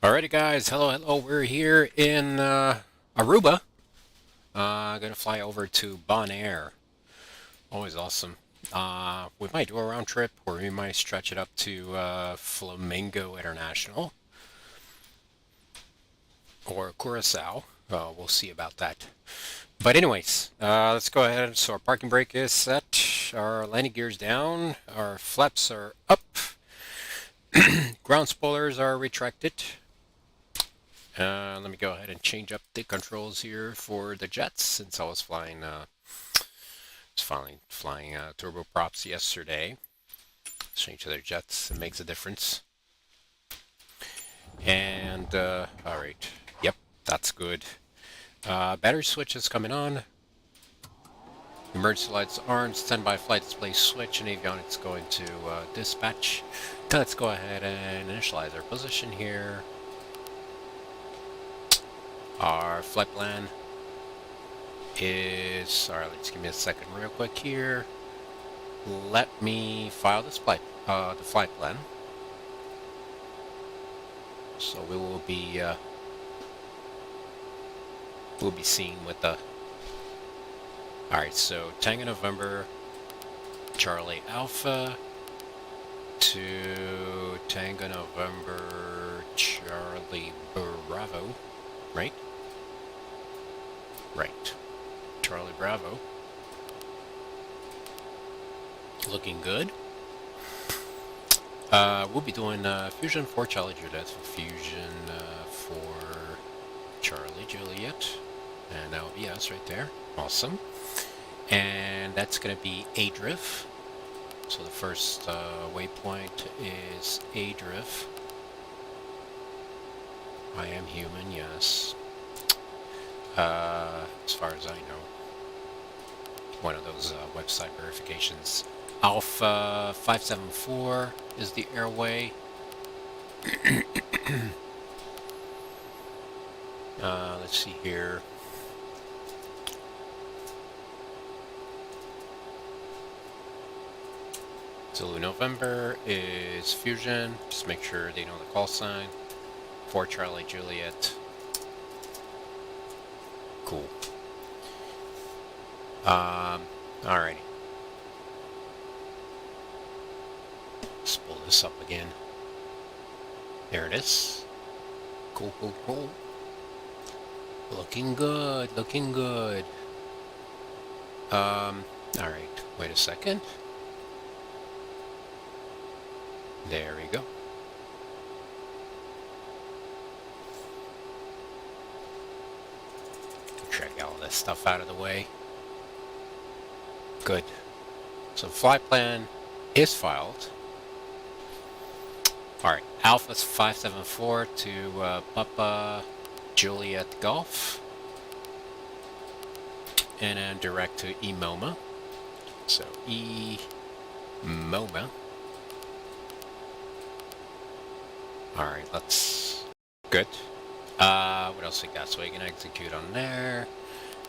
Alrighty guys, hello, we're here in Aruba. Gonna fly over to Bonaire. Always awesome. We might do a round trip, or we might stretch it up to Flamingo International, or Curacao. We'll see about that. But anyways, let's go ahead. So our parking brake is set, our landing gear's down, our flaps are up, ground spoilers are retracted. Let me go ahead and change up the controls here for the jets, since I was flying turboprops yesterday. Change to their jets, it makes a difference. And alright, yep, that's good. Battery switch is coming on. Emergency lights on, standby flight display switch, and avionics going to dispatch. Let's go ahead and initialize our position here. Our flight plan is, alright, let's give me a second real quick here. Let me file this flight, the flight plan. So we will be, we'll be seeing with the, alright, so Tango November, Charlie Alpha, to Tango November, Charlie Bravo, right? Right. Charlie Bravo. Looking good. We'll be doing Fusion for Charlie Juliet, Fusion for Charlie Juliet. And that'll be us right there. Awesome. And that's going to be ADRIF. So the first waypoint is ADRIF. I am human, yes. As far as I know, one of those website verifications. Alpha 574 is the airway. Let's see here. Zulu November is Fusion. Just make sure they know the call sign. For Charlie Juliet. Cool. Alrighty. Let's pull this up again. There it is. Cool, cool, cool. Looking good, looking good. Alright, wait a second. There we go. Check all this stuff out of the way. Good. So flight plan is filed. Alright, Alpha 574 to Papa Juliet Golf. And then direct to EMOMA. So EMOMA. Alright, let's... Good. What else we got? So we can execute on there.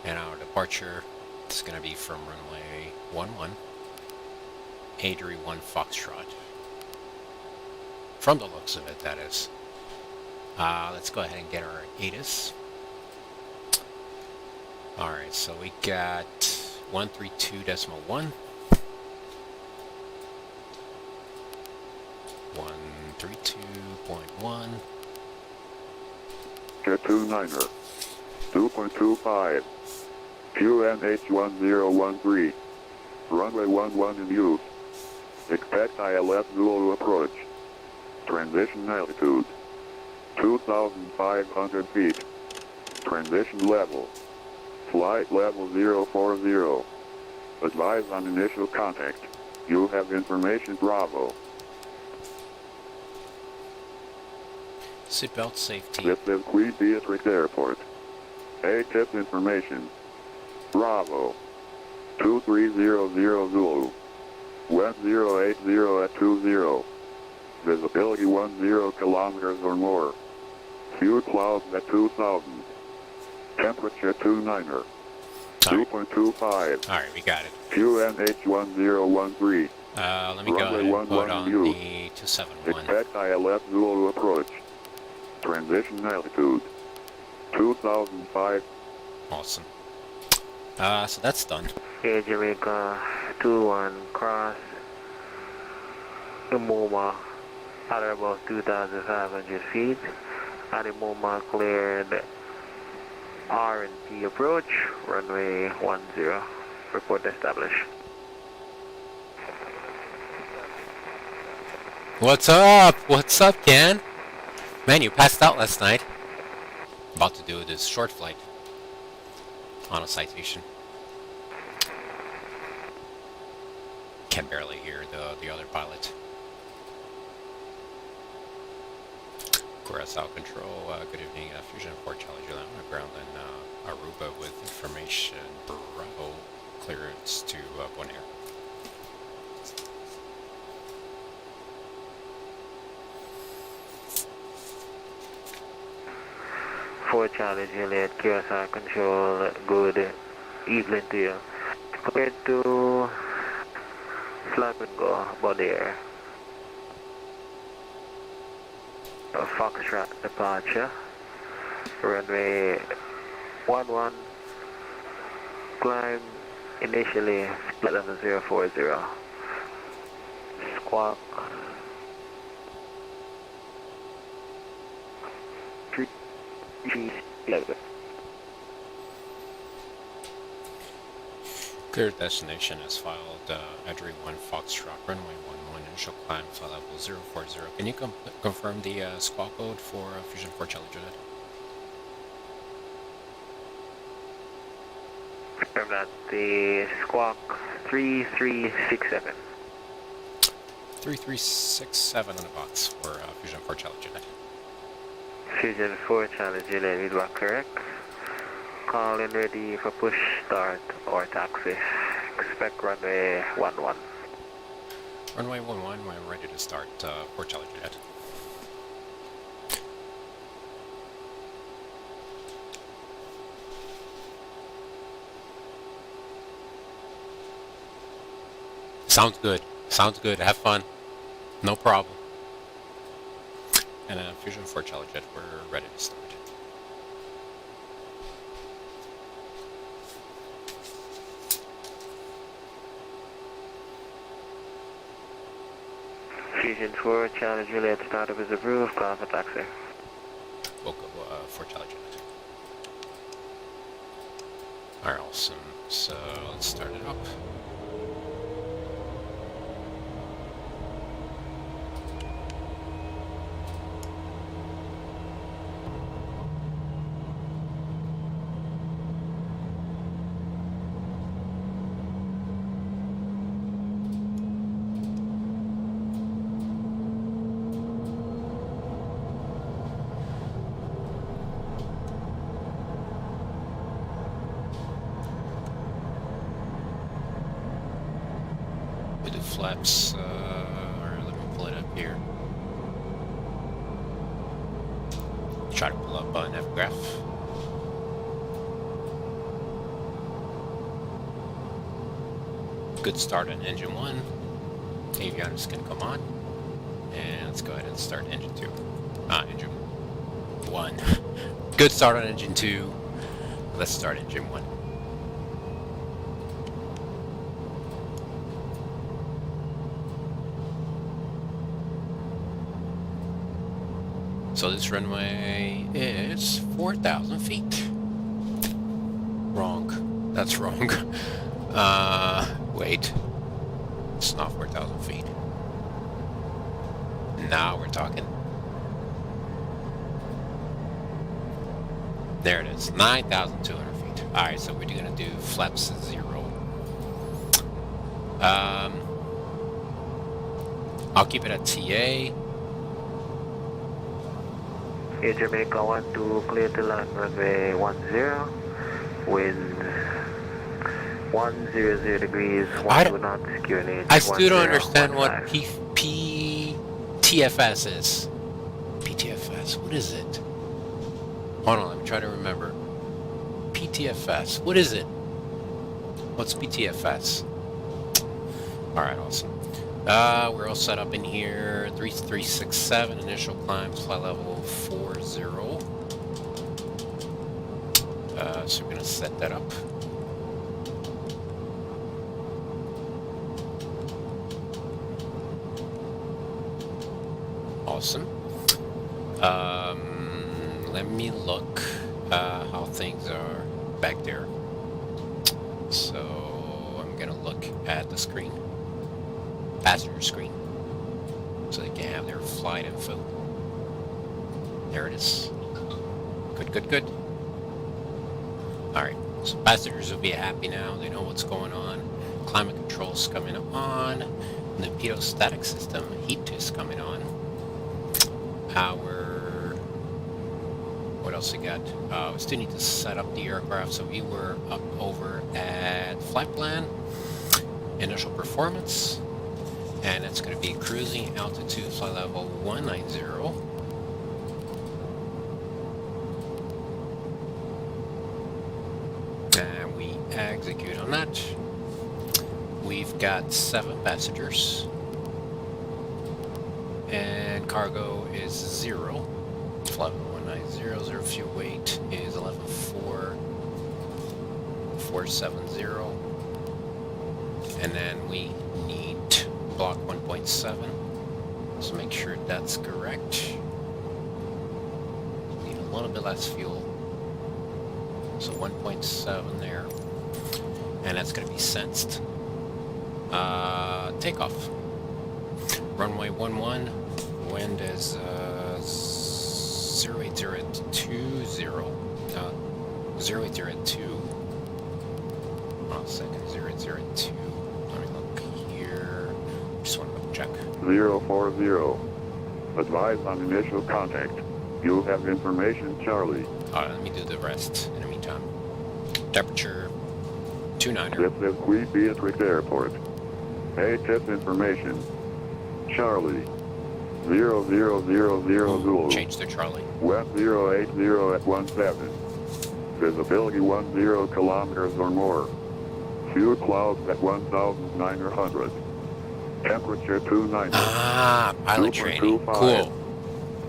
And our departure is going to be from runway 11. Adri 1 Foxtrot. From the looks of it, that is. Let's go ahead and get our ATIS. Alright, so we got 132.1. 132.1. Jet 29er, 2.25, QNH1013, runway 11 in use, expect ILS Zulu approach, transition altitude, 2,500 feet, transition level, flight level 040, advise on initial contact, you have information Bravo. Seatbelt safety. This is Queen Beatrix Airport. ATIS information. Bravo. 2300 Zulu. Wind 080 at 20. Visibility 10 kilometers or more. Few clouds at 2000. Temperature 29er. 2.25. Alright, we got it. QNH1013. Let me go ahead and put on the 271. Expect ILS Zulu approach. Transition altitude 2005. Awesome. So that's done. Air Jamaica 2-1 cross the MoMA at about 2,500 feet. At the MoMA cleared R&P approach, runway 10. Report established. What's up? What's up, Ken? Man, you passed out last night. About to do this short flight on a citation. Can barely hear the other pilot. Curacao Control, good evening. Fusion 4 Charlie Juliet on the ground in Aruba with information Bravo clearance to Bonaire. Fort Charlie Juliet, Curacao Control, good evening to you. Cleared to Domingo, Bonaire. Foxtrot departure. Runway 11. Climb initially flight level 040. Squawk 311. Clear destination is filed, Edry 1 Foxtrot, runway 11, initial climb, flight level 040. Can you confirm the squawk code for Fusion 4 Charlie Juliet? Confirm that the squawk 3367. 3367 on the box for Fusion 4 Charlie Juliet. Fusion 4 Charlie Juliet, read back correct. Call in ready for push start or taxi. Expect runway 11. Runway 11, we're ready to start 4 Charlie Juliet. Sounds good. Sounds good. Have fun. No problem. And Fusion 4 Charlie Jet, we're ready to start. Fusion 4 Charlie Juliet, startup is approved. Call for taxi. We'll go 4 Charlie Jet. Alright, awesome. So let's start it up. We do flaps, or let me pull it up here. Try to pull up an F graph. Good start on engine 1. Avionics can come on. And let's go ahead and start engine 2. Engine 1. Good start on engine 2. Let's start engine 1. So this runway is 4,000 feet. Wrong. That's wrong. Wait. It's not 4,000 feet. Now we're talking. There it is. 9,200 feet. Alright, so we're gonna do flaps 0. I'll keep it at TA. Air Jamaica 12, clear to land runway 10. Wind 100 degrees, 12 knots, QNH. I still don't understand what PTFS is. PTFS, what is it? Hold on, let me try to remember. PTFS, what is it? What's PTFS? Alright, awesome. We're all set up in here. 3367, initial climb, flight level 40. So we're gonna set that up. Awesome. Let me look how things are back there. So I'm gonna look at the screen, passenger screen, so they can have their flight info. There it is. Good, good, good. All right, so passengers will be happy now. They know what's going on. Climate control's coming on. And the pitot-static system heat is coming on. What else we got? We still need to set up the aircraft. So we were up over at flight plan, initial performance, and it's going to be cruising altitude flight level 190. And we execute on that. We've got 7 passengers. And cargo is 0. Flight level 190. Zero fuel weight is 11,470. And then we need block 1.7. So make sure that's correct. Need a little bit less fuel. So 1.7 there. And that's going to be sensed. Takeoff. Runway 11. Wind is 08020. 080. One second, 002. Let me look here. Just want to check. 040. Advise on initial contact. You have information, Charlie. Let me do the rest in the meantime. Temperature 29er. This is Queen Beatrix Airport. ATIS information. Charlie. 0000 Zulu. Change to Charlie. West 080 at 17. Visibility 10 kilometers or more. Few clouds at 1,900. Temperature 290. Ah, pilot training. Cool.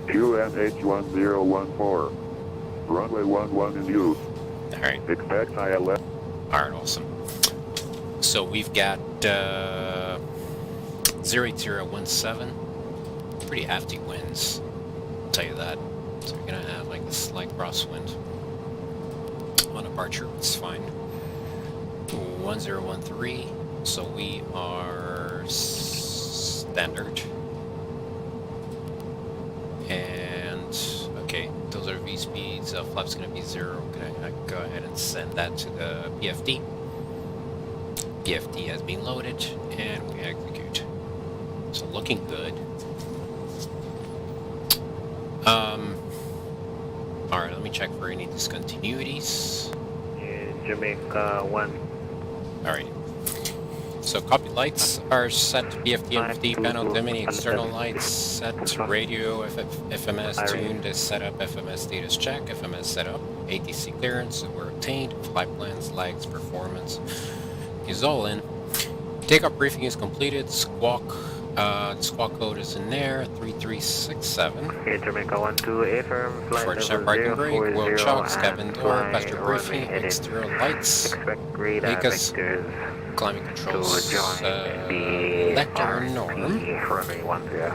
QNH1014. Runway 11 in use. All right. Expect ILS. All right, awesome. So we've got 08017. Pretty hefty winds, I'll tell you that. So we're gonna have like a slight crosswind on departure. It's fine. 1013. So we are standard. And okay, those are V speeds. Flap's gonna be 0. Gonna go ahead and send that to the PFD. PFD has been loaded, and we execute. So looking good. Alright, let me check for any discontinuities. Jamaica 1. Alright. So copy lights are set to PFD and FD panel dimming, external lights set to radio, FMS tuned is set up, FMS status check, FMS set up, ATC clearance were obtained, flight plans, lags, performance is all in. Takeoff briefing is completed, squawk code is in there, 3367. Okay, Jamaica 128 firm, flight Fort level parking brake, world 040 chalks, cabin and door, fly passenger runway briefing, headed. exterior lights, Expect radar Vegas, vectors climate to controls, join the lector norm. runway 10.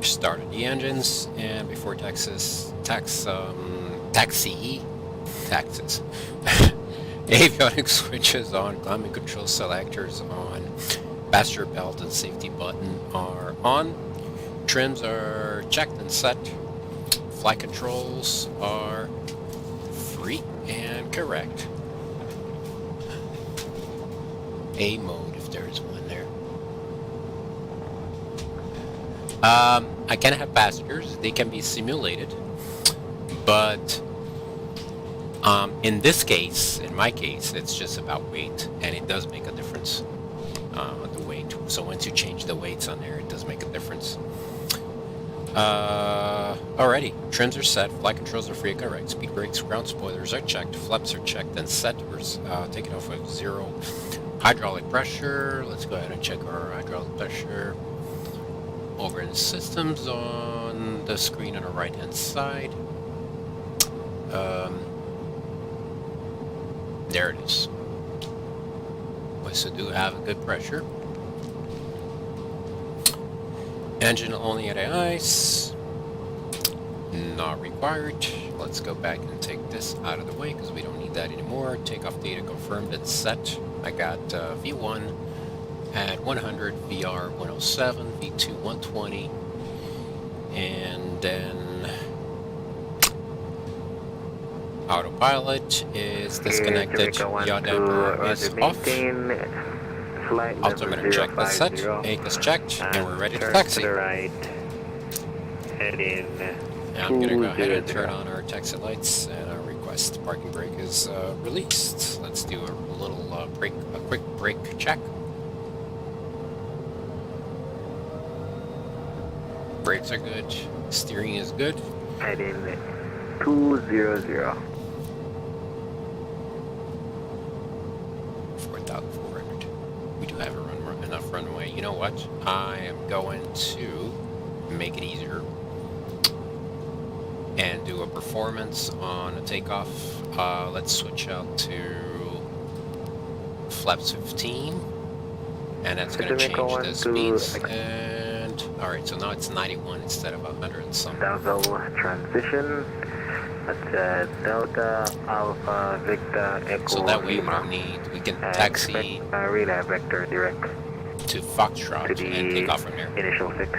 Started the engines, and before taxes, avionics switches on, climate control selectors on, passenger belt and safety button are on, trims are checked and set, flight controls are free and correct. A mode, if there is one there. I can have passengers, they can be simulated, but in this case, in my case, it's just about weight, and it does make a difference, the weight. So once you change the weights on there, it does make a difference. Alrighty, trims are set, flight controls are free and correct, speed brakes, ground spoilers are checked, flaps are checked and set, we're taking off with 0 hydraulic pressure. Let's go ahead and check our hydraulic pressure. over in systems on the screen on the right hand side. There it is. We still do have a good pressure. Engine only at ice. Not required. Let's go back and take this out of the way because we don't need that anymore. Takeoff data confirmed and set. I got V1 at 100, VR 107, V2 120, and then autopilot is disconnected. Yaw damper is off. Altimeter check is set. AIC is checked, and we're ready to taxi. To the right, heading. Now I'm gonna go ahead and turn on our taxi lights, and our request parking brake is released. Let's do a little quick brake check. Brakes are good. Steering is good. Heading 200. 4,000 forward. We do have enough runway. You know what? I am going to make it easier and do a performance on a takeoff. Let's switch out to flaps 15, and that's going to change the speeds. And all right, so now it's 91 instead of 100 and some. Double transition. That's Delta, Alpha, Victor, Echo, So that way we Lima. don't need. We can taxi Radar vector direct to Foxtrot to the and take off from there. initial 6.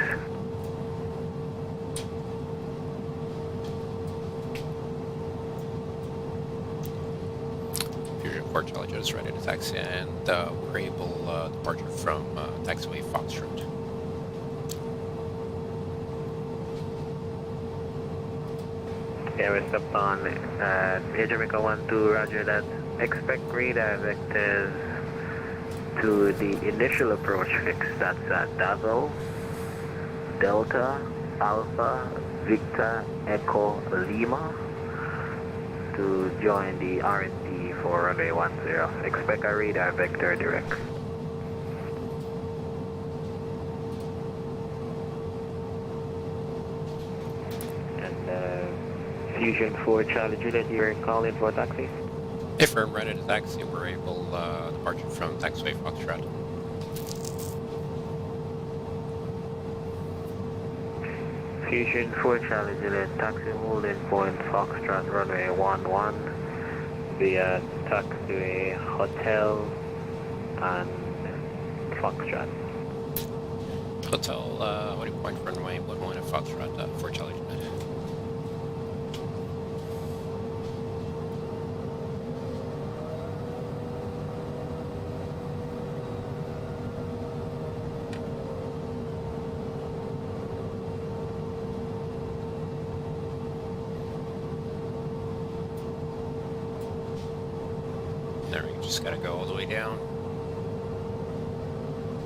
Fusion 4 Charlie Jet is ready to taxi, and we're able departure from taxiway Foxtrot. Yeah, we're stopped on Jamaica 1-2, roger that. Expect radar vectors to the initial approach fix. That's Davao, Delta, Alpha, Victor, Echo, Lima to join the R&D for runway 10. Expect a radar vector direct. Fusion 4 Charlie Juliet, you're calling for taxi? If we're ready to taxi, we're able departure from taxiway Foxtrot. Fusion 4 Charlie Juliet, taxi holding point Foxtrot runway 11 via taxiway hotel and Foxtrot. Hotel, what do you point runway 11 at Foxtrot for Charlie Juliet? There, we just gotta go all the way down.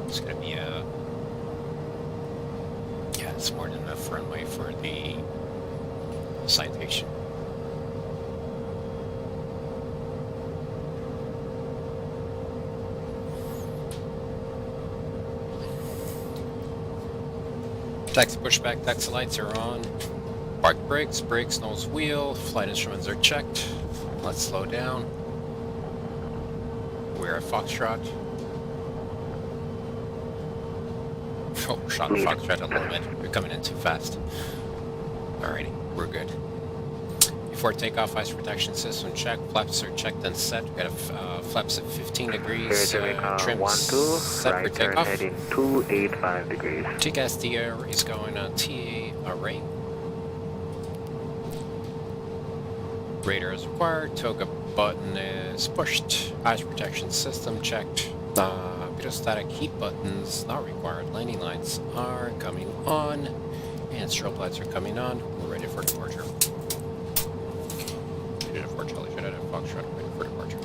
It's gonna be a... Yeah, it's more than enough runway for the citation. Taxi pushback, taxi lights are on. Park brakes, nose wheel, flight instruments are checked. Let's slow down. We're at Foxtrot. Oh, shot Foxtrot a little bit. We're coming in too fast. Alrighty, we're good. Before takeoff, ice protection system check. Flaps are checked and set. We got a flaps at 15 degrees. Trim 1-2, set right for turn takeoff. heading 285 degrees. TCAS is going on TA array. Radar is required. Toga button is pushed. Ice protection system checked. Pitot heat buttons not required. Landing lights are coming on, and strobe lights are coming on. We're ready for departure. Fusion 4 Charlie Jet at Foxtrot, ready for departure.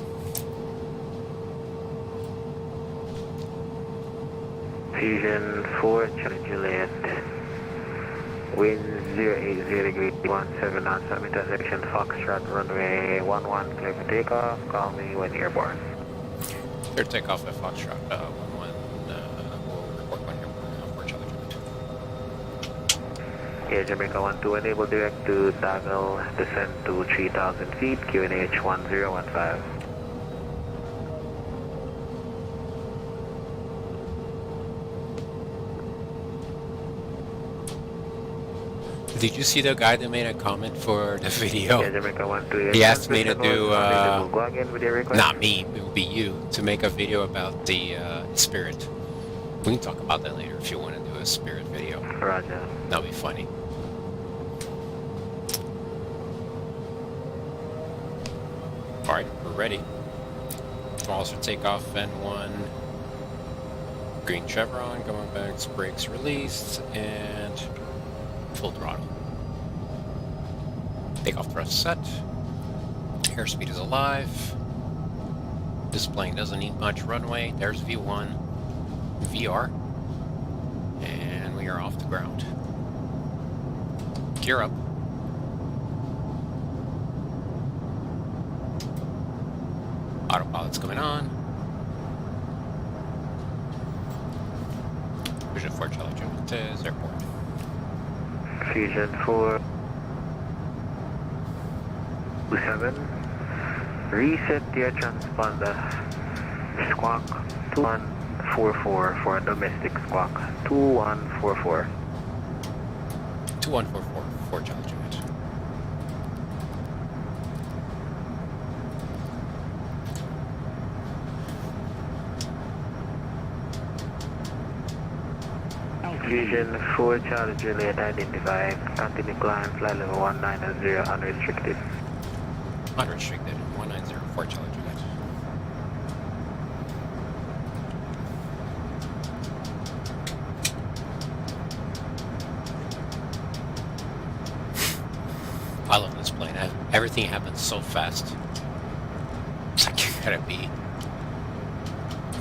Fusion 4 Charlie Juliet. Wind 080 degrees 17 knots from intersection Foxtrot runway 11 clear for takeoff. Call me when you're born. Clear takeoff at Foxtrot 11. We'll report when you're born for Charlie Jet. Air Jamaica 12, enable direct to toggle, descend to 3,000 feet, QNH 1015. Did you see the guy that made a comment for the video? Air Jamaica 12, He asked me to do, go again with your request. not me, it would be you, to make a video about the Spirit. We can talk about that later if you want to do a Spirit video. Roger. That'll be funny. Alright, we're ready. Throttle for takeoff, N1. Green chevron, going back, brakes released, and full throttle. Takeoff thrust set. Airspeed is alive. This plane doesn't need much runway. There's V1, VR, and we are off the ground. Gear up. Autopilot's going on. Fusion 4 Charlie Juventus Airport. Fusion 4 7. Reset your transponder. Squawk 2144 for a domestic squawk. 2144. 2144 for Charlie Juventus. Fusion 4 Charlie Juliet identified. Continue climb, flight level 190 unrestricted. Unrestricted, 190 for Charlie Juliet. I love this plane. Everything happens so fast. It's like you gotta be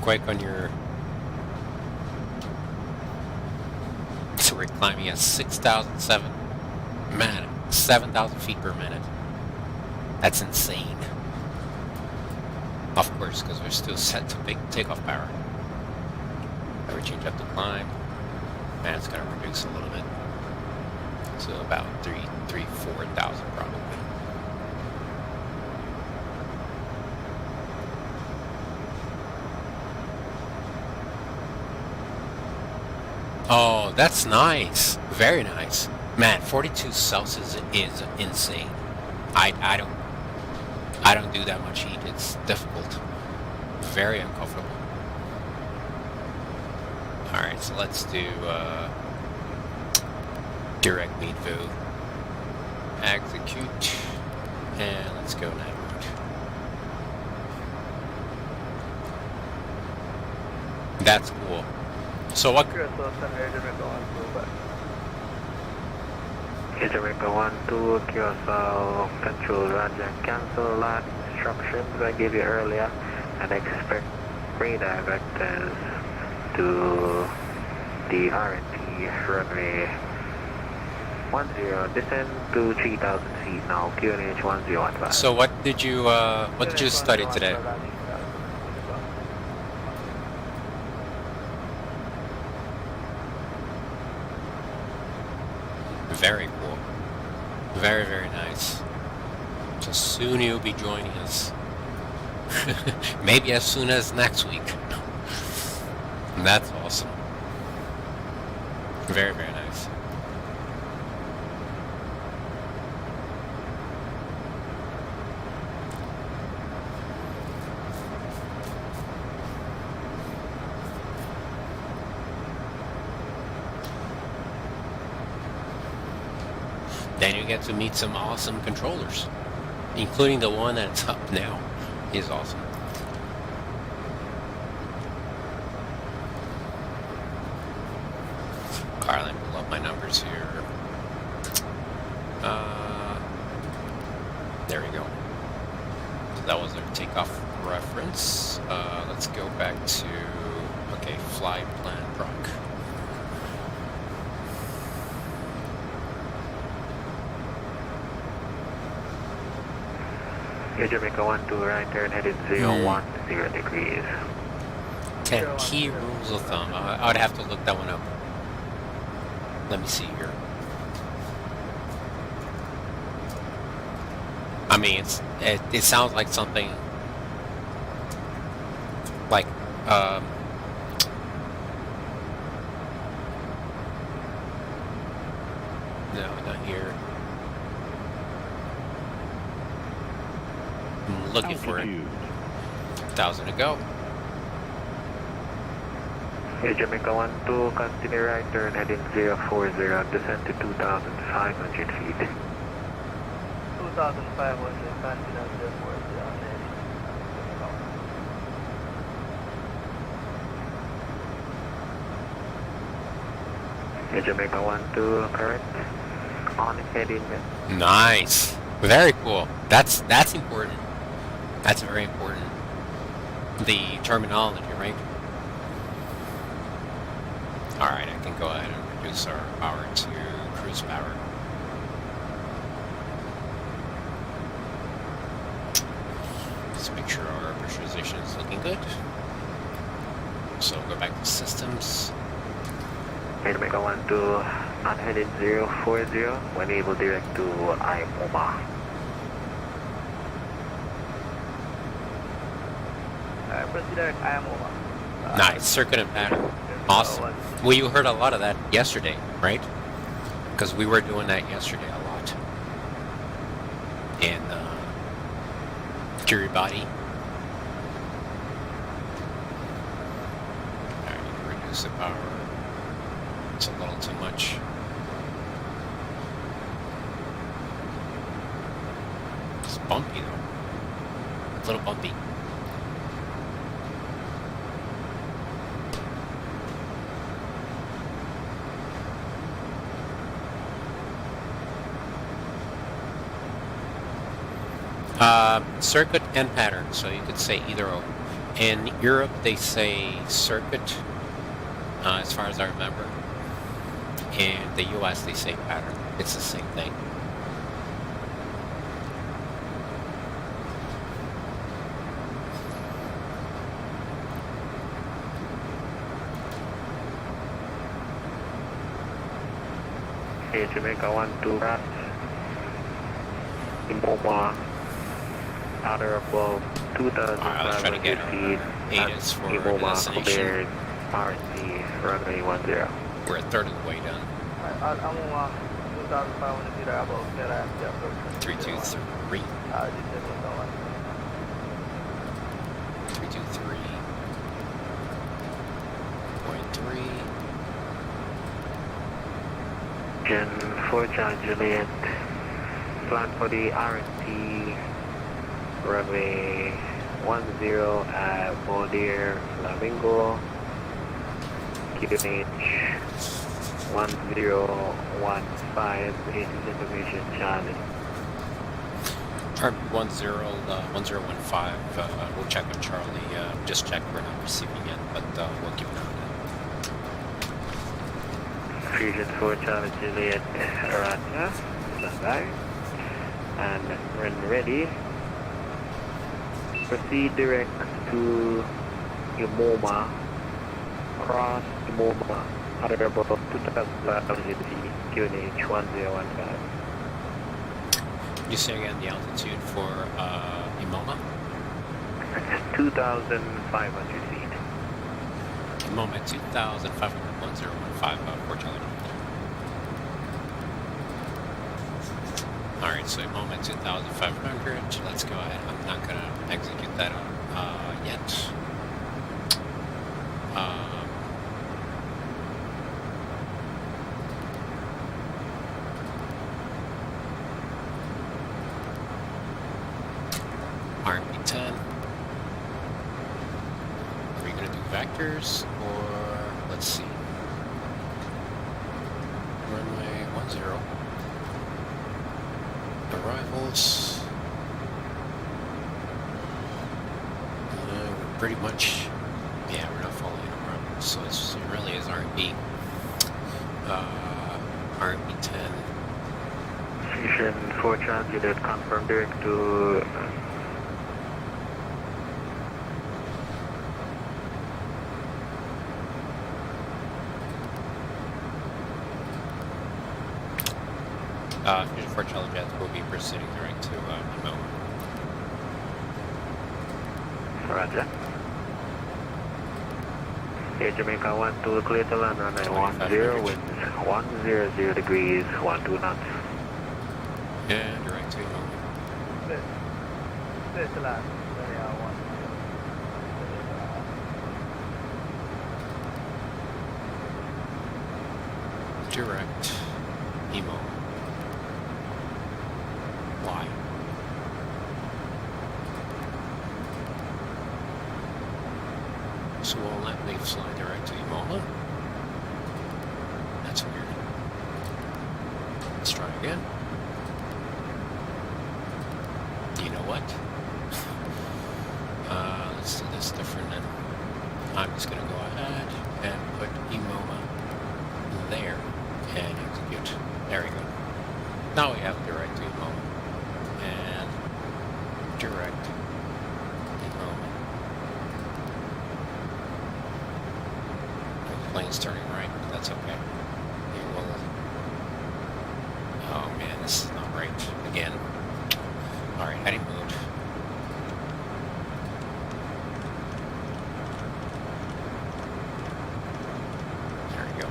quick on your... So we're climbing at 6,007. Man, 7,000 feet per minute. That's insane. Of course, because we're still set to big takeoff power. Now we change up the climb. Man, it's gonna reduce a little bit. So about 4,000 probably. Oh, that's nice. Very nice. Man, 42 Celsius is insane. I don't do that much heat. It's difficult. Very uncomfortable. Alright, so let's do direct lead VU. Execute. And let's go night mode. That's cool. So what... Air Jamaica 12, Curacao, control Roger, cancel last instructions I gave you earlier and expect radar vectors to the R&P runway 10, descend to 3,000 feet now, QNH 1015. So what did you study today? Very cool. Very, very nice. So soon you'll be joining us. Maybe as soon as next week. That's awesome. Very, very nice. Then you get to meet some awesome controllers, including the one that's up now. He's awesome. Alright, let me pull up my numbers here. There we go. So that was our takeoff reference. Let's go back to, okay, flight plan proc. Air Jamaica 12, right turn headed 010 degrees. 10 key rules of thumb. I would have to look that one up. Let me see here. I mean, it sounds like something like no, not here. I'm looking for it. 1,000 to go. Hey, Jamaica 1-2, continue right turn heading 040, descend to 2,500 feet. 2,500, continue 040, Hey, Jamaica 1-2, correct. On heading. Nice. Very cool. That's important. That's very important. The terminology, right? Alright, I can go ahead and reduce our power to cruise power. Let's make sure our pressurization is looking good. So go back to systems. Hey, Jamaica 1-2, on heading 040, when able direct to IMOMA. Proceed, I am over. Nice. Circuit and pattern. Awesome. Well, you heard a lot of that yesterday, right? Because we were doing that yesterday a lot. And Kiribati. Alright, reduce the power. It's a little too much. It's bumpy though. A little bumpy. Circuit and pattern, so you could say either or. In Europe, they say circuit, as far as I remember. In the US, they say pattern. It's the same thing. Hey, Jamaica 1-2, IMOMA. Outer above 2,500 feet. ATIS for IMOMA destination. cleared RC runway 10. We're a third of the way done. I'm on 2,500 feet above, get at the approach. 323. 323.3. Gen 4 Charlie Juliet. Plan for the RT runway 10 at Bonaire, Domingo. QNH 1015, 80 information Charlie. Army 1015, we'll check with Charlie. Just check we're not receiving it, but we'll keep an eye on Fusion 4 Charlie Juliet, Roger, standby. And when ready, proceed direct to IMOMA, cross IMOMA, at about 2,500 feet, QNH 1015. it. You say again the altitude for Imoma? 2,500 feet. Imoma 2,500, 1015, Port Charlie. Alright, so Imoma 2,500. Let's go ahead. I'm not going to execute that yet. RP10. Are we going to do vectors or let's see. Runway 10. Arrivals. We're pretty much, yeah, we're not following arrivals, so it really is RP. RP10. Fusion 4 Charlie that confirm direct to Fusion 4 Charlie Jet will be proceeding direct to Emo. Roger. Air Jamaica 12 clear to land on 10, winds 100 degrees, 12 knots. And direct to Emo. Clear to land. Ready, Direct Emo. Why? So won't let me fly direct to Imola? That's weird. Let's try again. You know what? Let's do this different then. I'm just gonna go ahead and put Imola there and execute. There we go. Now we have direct to Imola. And direct Imola. The plane's turning right, but that's okay. It will. Oh man, this is not right. Again. Alright, heading mode. There we go.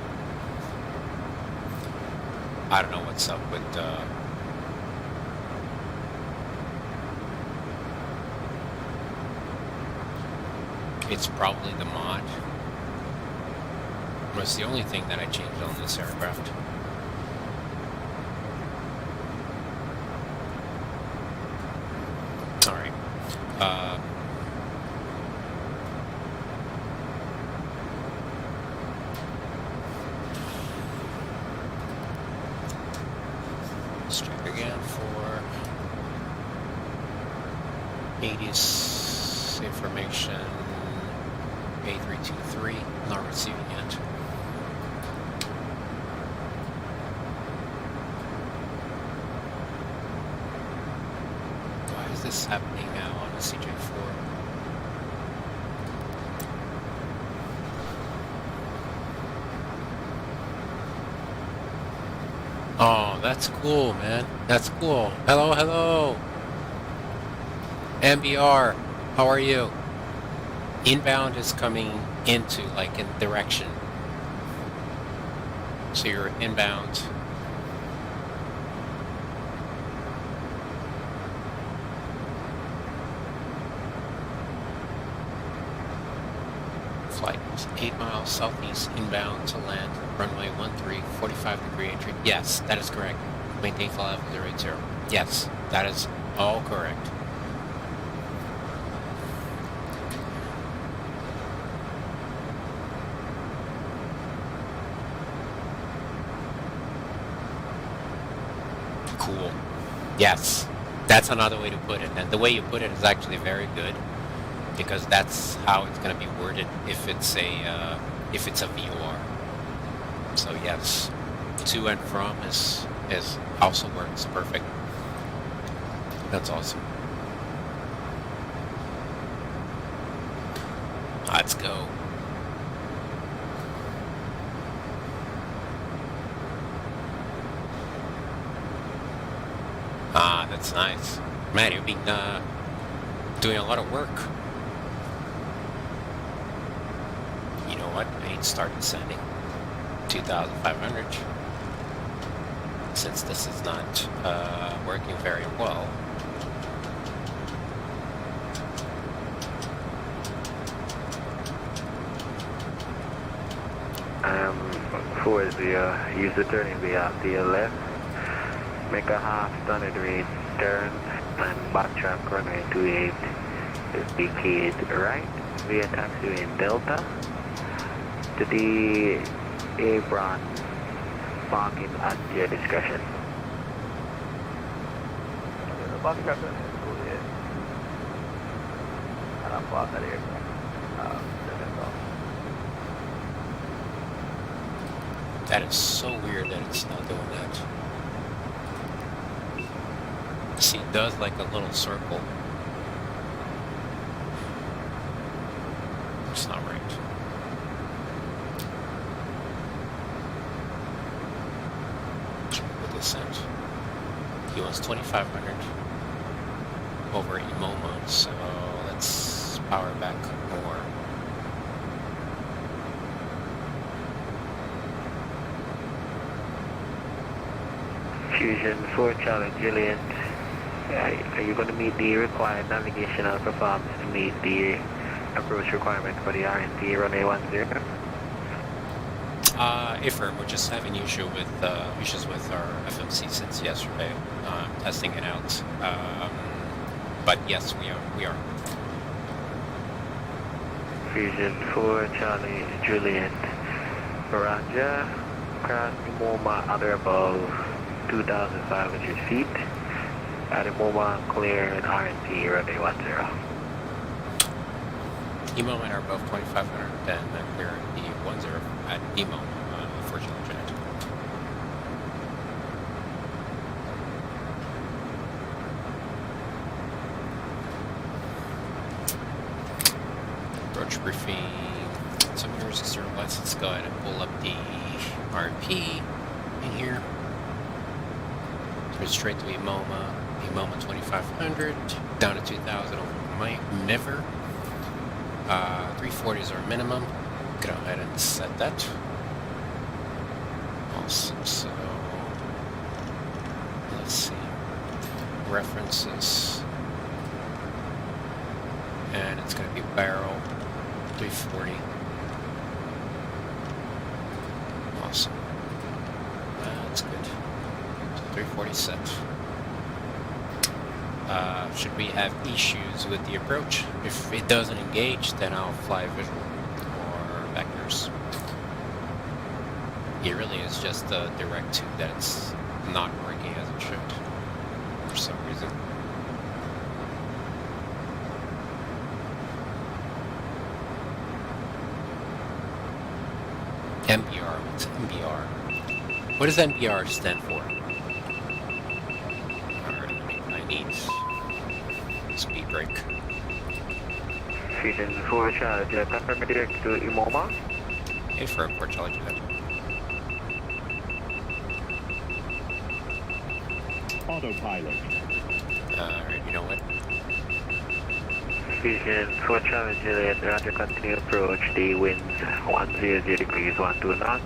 I don't know what's up with it's probably the mod. Was the only thing that I changed on this aircraft. Alright. Let's check again for 80s information. A323, not receiving yet. Why is this happening now on the CJ4? Oh, that's cool, man. That's cool. Hello, hello. MBR, how are you? Inbound is coming into, like, in direction. So you're inbound. Flight is 8 miles southeast inbound to land. Runway 13, 45 degree entry. Yes, that is correct. Maintain flight level 080. Yes, that is all correct. Cool. Yes, that's another way to put it. And the way you put it is actually very good, because that's how it's going to be worded if it's a VOR. So yes, to and from is also works perfect. That's awesome. Let's go. Ah, that's nice. Man, you've been doing a lot of work. You know what? I need to start descending. 2,500. Since this is not working very well. For the user turning via the left, make a half standard rate turn and backtrack runway 28 is decayed right via taxiway in Delta to the apron parking at your discretion. The bus captain is cool here. And I'm parked at the aircraft. That is so weird that it's not doing that. See, it does like a little circle. It's not right. Check the descent. He wants 2,500 over Imoma, so let's power back more. Fusion 4 Charlie Juliet. Are you going to meet the required navigational performance to meet the approach requirement for the RNT runway 10? Affirm, we're just having issues with our FMC since yesterday. Testing it out. But yes, we are. Fusion 4 Charlie Juliet. Roger. Cross Imoma at or above 2,500 feet. At Imoma, clear and RNT runway 10. Imoma are above 2,500, then clear the 10 at Imoma for Charlie Juliet. Approach briefing. Some yours external lights. Let's go ahead and pull up the RMP in here. Turn straight to Imoma. Imoma 2,500 down to 2,000 over Never. 340 is our minimum. Go ahead and set that. Awesome. So let's see. References. And it's going to be barrel 340. Awesome. That's good. So 340 set. Should we have issues with the approach? If it doesn't engage, then I'll fly visual or vectors. It really is just the direct 2 that's not working as it should for some reason. MBR, what's MBR? What does MBR stand for? I need speed break. Fusion 4 Charlie Juliet. Confirm direct to Imoma. Affirm for Charlie Juliet. Autopilot. Alright, you know what? Fusion 4 Charlie Juliet. Roger, continue approach. The winds 100 degrees 12 knots.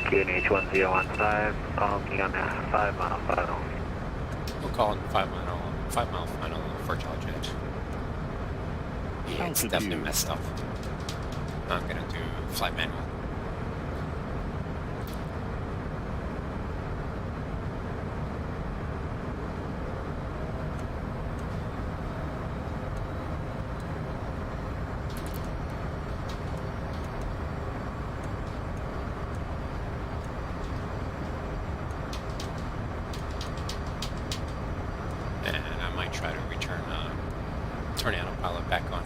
QNH 1015. Call me on 5 mile final. We'll call it 5 mile final for Charlie Juliet. Yeah, it's Altitude. definitely messed up. I'm gonna do flight manual. And I might try to turn the autopilot back on.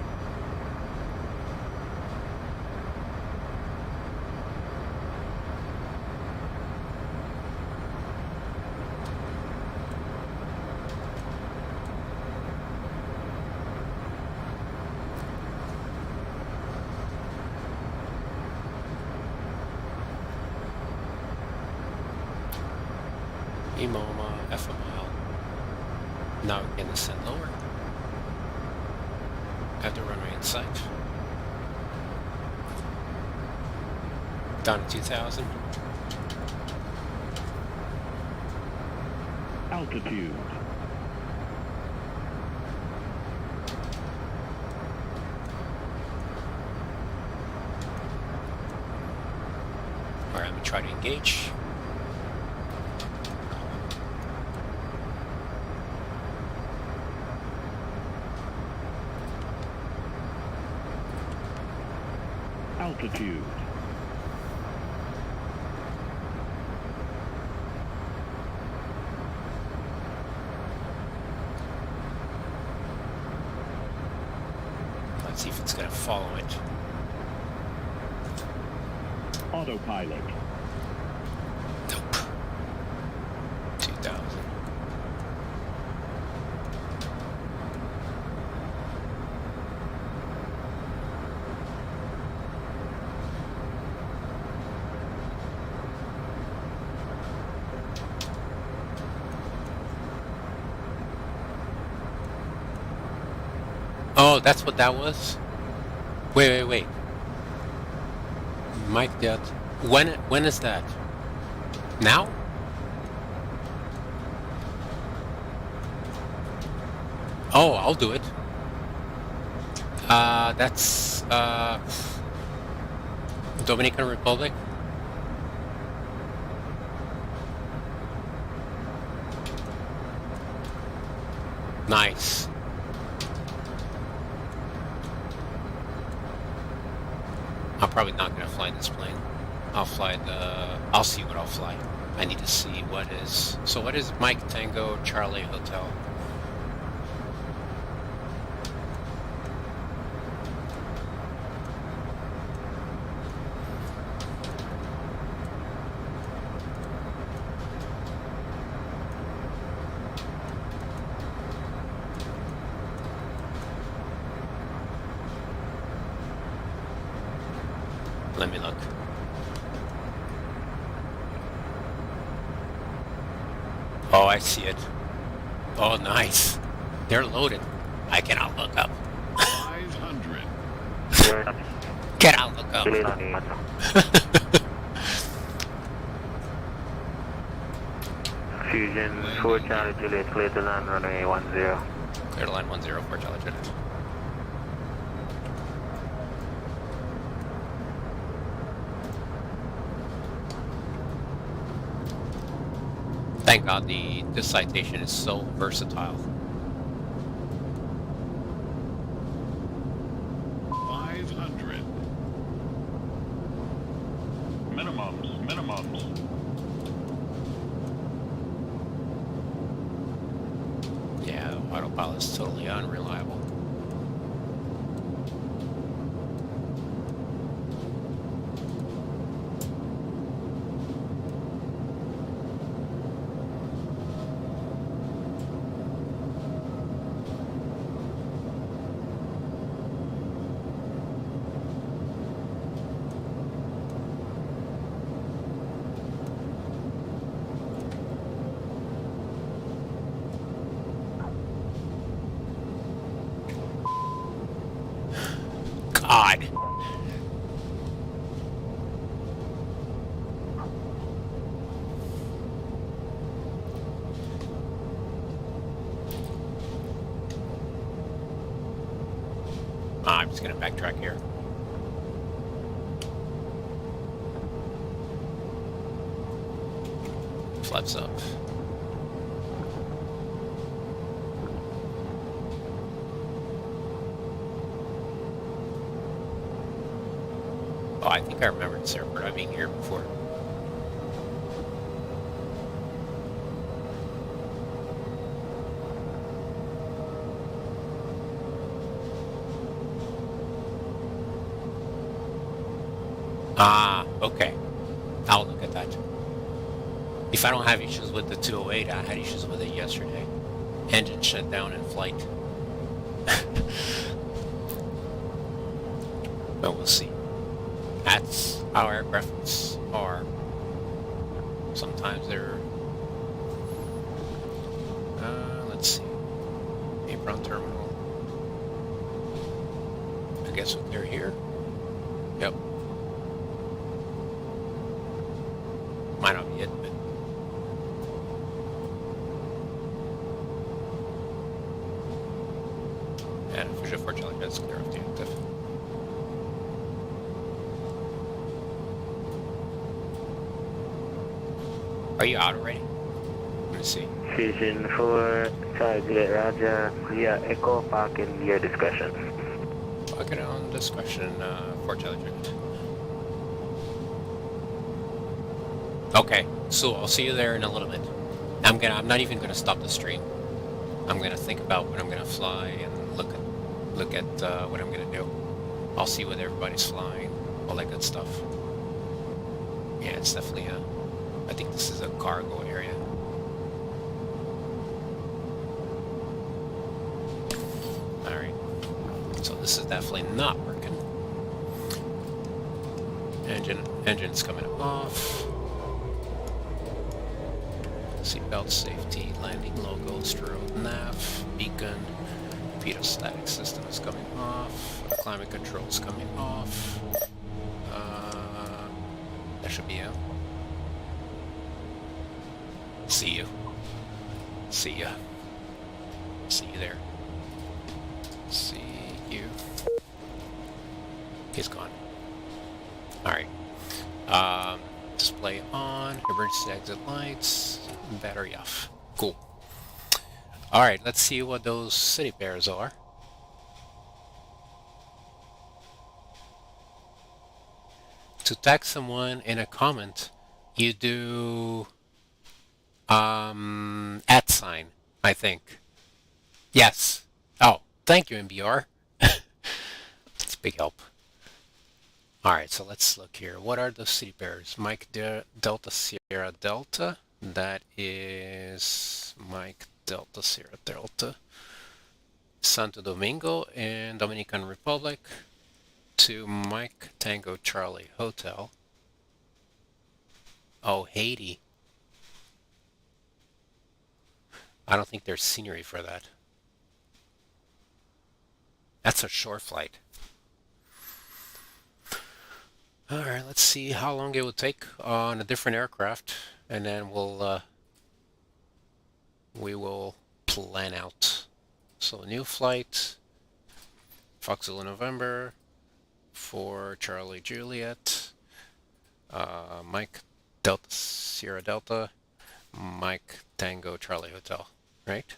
Imoma, FML. Now we can ascend lower. Have the runway in sight. Down to 2,000. Altitude. Alright, let me try to engage. Altitude. Let's see if it's going to follow it. Autopilot. Nope. 2,000. Oh, that's what that was? Wait. Mike, that... When is that? Now? Oh, I'll do it. That's, Dominican Republic? Nice. I'm probably not gonna fly this plane. I'll fly I'll see what I'll fly. I need to see what is... So what is Mike Tango Charlie Hotel? Let me look. Oh, I see it. Oh, nice. They're loaded. I cannot look up. 500. Cannot look up. Fusion 4 Charlie Juliet, clear to land runway 10. Clear to line 10 for Charlie Juliet. Thank God this citation is so versatile. 500. Minimums. Yeah, autopilot's totally unreliable. God. I'm just gonna backtrack here. Flaps up. Oh, I think I remember this airport. I've been here before. Ah, okay. I'll look at that. If I don't have issues with the 208, I had issues with it yesterday. Engine shut down in flight. But we'll see. That's how aircrafts are. Sometimes they're... let's see. Apron terminal. I guess they're here. Yep. Might not be it, but... And Fusion 4 Charlie, that's clear of the active. Are you out already? Let me see. Fusion 4 Charlie Juliet, Roger. Yeah, Echo Park in your discretion. Pocket on discretion for Charlie Juliet. Okay, so I'll see you there in a little bit. I'm not even gonna stop the stream. I'm gonna think about what I'm gonna fly and look at what I'm gonna do. I'll see what everybody's flying, all that good stuff. Yeah, it's definitely I think this is a cargo area. Alright. So this is definitely not working. Engine's coming off. Seatbelt safety, landing logo, strobe, nav, beacon, Pitot-static system is coming off. Climate control is coming off. That should be it. See you. See ya. See you there. See you. He's gone. Alright. Display on. Emergency exit lights. Battery off. Cool. Alright, let's see what those city pairs are. To tag someone in a comment, you do @ sign, I think. Yes. Oh, thank you, MBR. It's a big help. Alright, so let's look here. What are the city pairs? Mike Delta Sierra Delta. That is Mike Delta Sierra Delta. Santo Domingo in Dominican Republic to Mike Tango Charlie Hotel. Oh, Haiti. I don't think there's scenery for that. That's a short flight. Alright, let's see how long it would take on a different aircraft, and then we will plan out. So new flight, Foxtrot November, for Charlie Juliet, Mike Delta Sierra Delta, Mike Tango Charlie Hotel, right?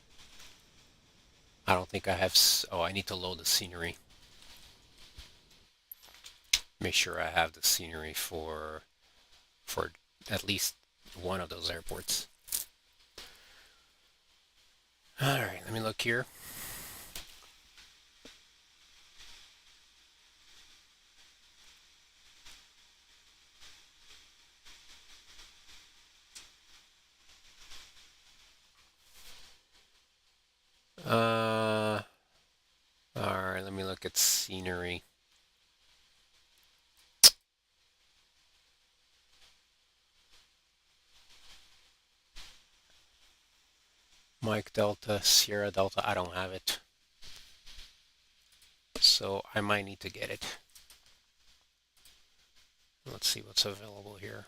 I don't think I have, oh, I need to load the scenery. Make sure I have the scenery for at least one of those airports. Alright, let me look here. Alright, let me look at scenery. Mike Delta, Sierra Delta, I don't have it. So I might need to get it. Let's see what's available here.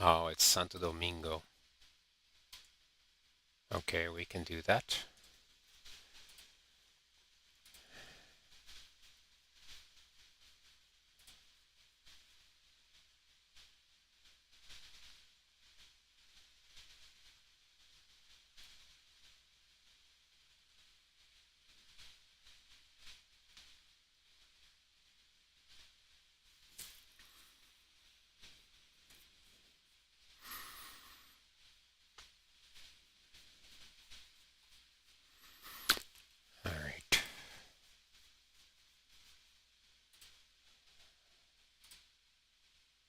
Oh, it's Santo Domingo. Okay, we can do that. All right.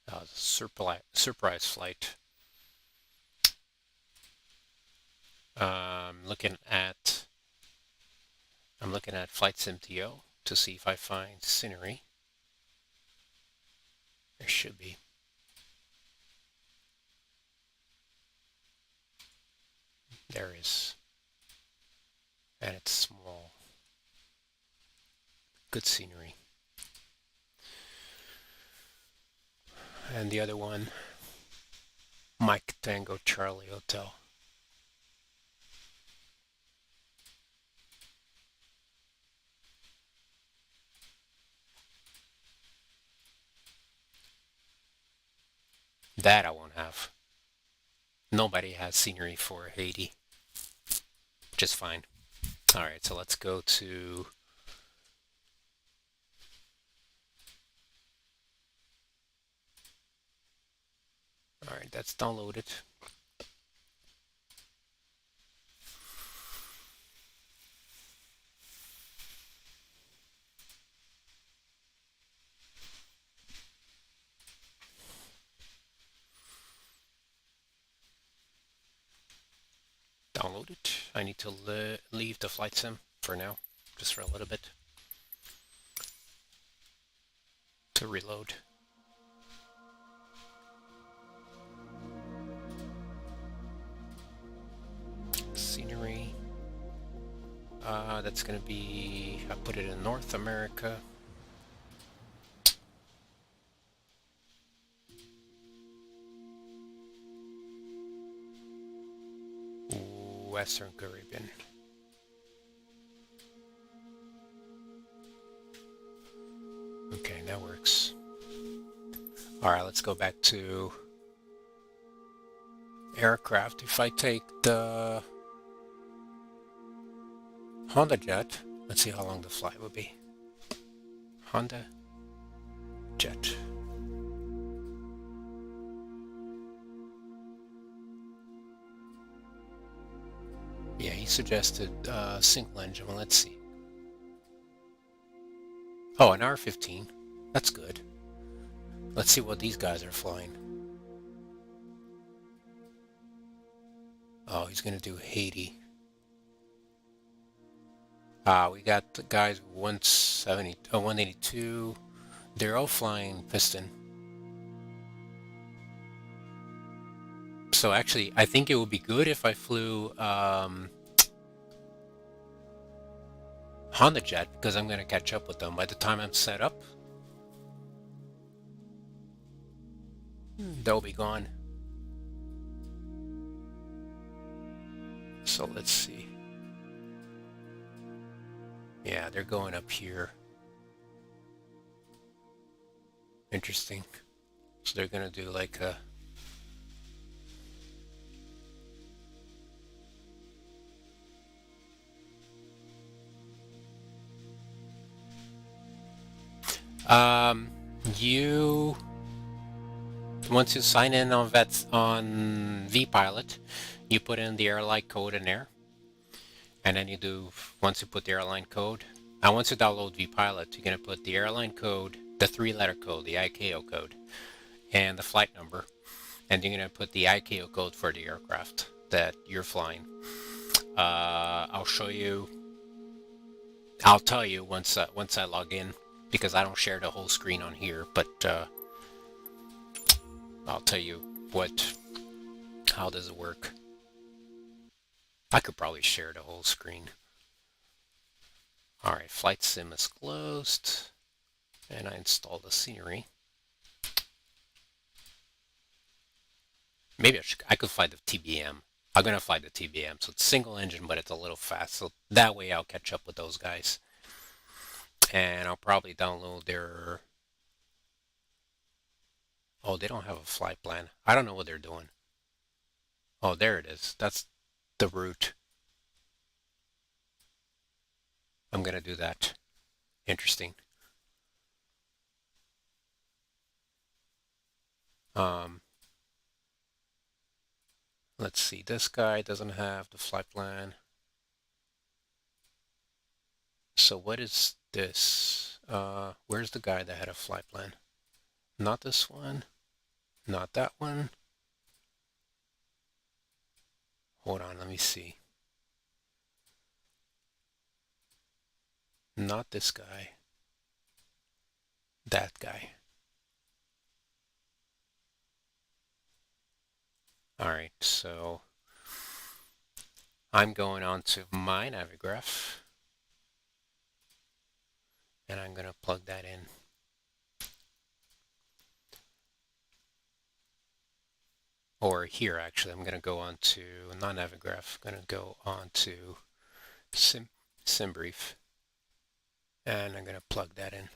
That was a surprise flight. I'm looking at VATSIM to see if I find scenery. There should be. There is. And it's small. Good scenery. And the other one, Mike Tango Charlie Hotel. That I won't have. Nobody has scenery for Haiti. Just fine. Alright, so let's go to... Alright, that's downloaded. Download it. I need to leave the flight sim for now, just for a little bit. to reload. Scenery. That's gonna be, I put it in North America. Western Caribbean. Okay, that works. Alright, let's go back to aircraft. If I take the Honda Jet, let's see how long the flight would be. Honda Jet. Yeah, he suggested single engine. Well, let's see. Oh, an R-15. That's good. Let's see what these guys are flying. Oh, he's going to do Haiti. We got the guys 170, 182. They're all flying piston. So actually, I think it would be good if I flew Honda Jet, because I'm going to catch up with them by the time I'm set up. They'll be gone. So let's see. Yeah, they're going up here. Interesting. So they're going to do like a... once you sign in on vPilot, you put in the airline code in there, and then you do, once you put the airline code, and once you download vPilot, you're going to put the airline code, the 3-letter code, the ICAO code, and the flight number, and you're going to put the ICAO code for the aircraft that you're flying. I'll show you, I'll tell you once I log in, because I don't share the whole screen on here, but I'll tell you how does it work. I could probably share the whole screen. Alright, flight sim is closed, and I install the scenery. Maybe I could fly the TBM. I'm gonna fly the TBM, so it's single engine, but it's a little fast, so that way I'll catch up with those guys. And I'll probably download their... Oh, they don't have a flight plan. I don't know what they're doing. Oh, there it is. That's the route. I'm going to do that. Interesting. Let's see. This guy doesn't have the flight plan. So what is this? Where's the guy that had a flight plan? Not this one. Not that one. Hold on, let me see. Not this guy. That guy. Alright, so I'm going on to my Navigraph, and I'm going to plug that in. Or here, actually, I'm going to go on to, not Navigraph, I'm going to go on to SimBrief, and I'm going to plug that in.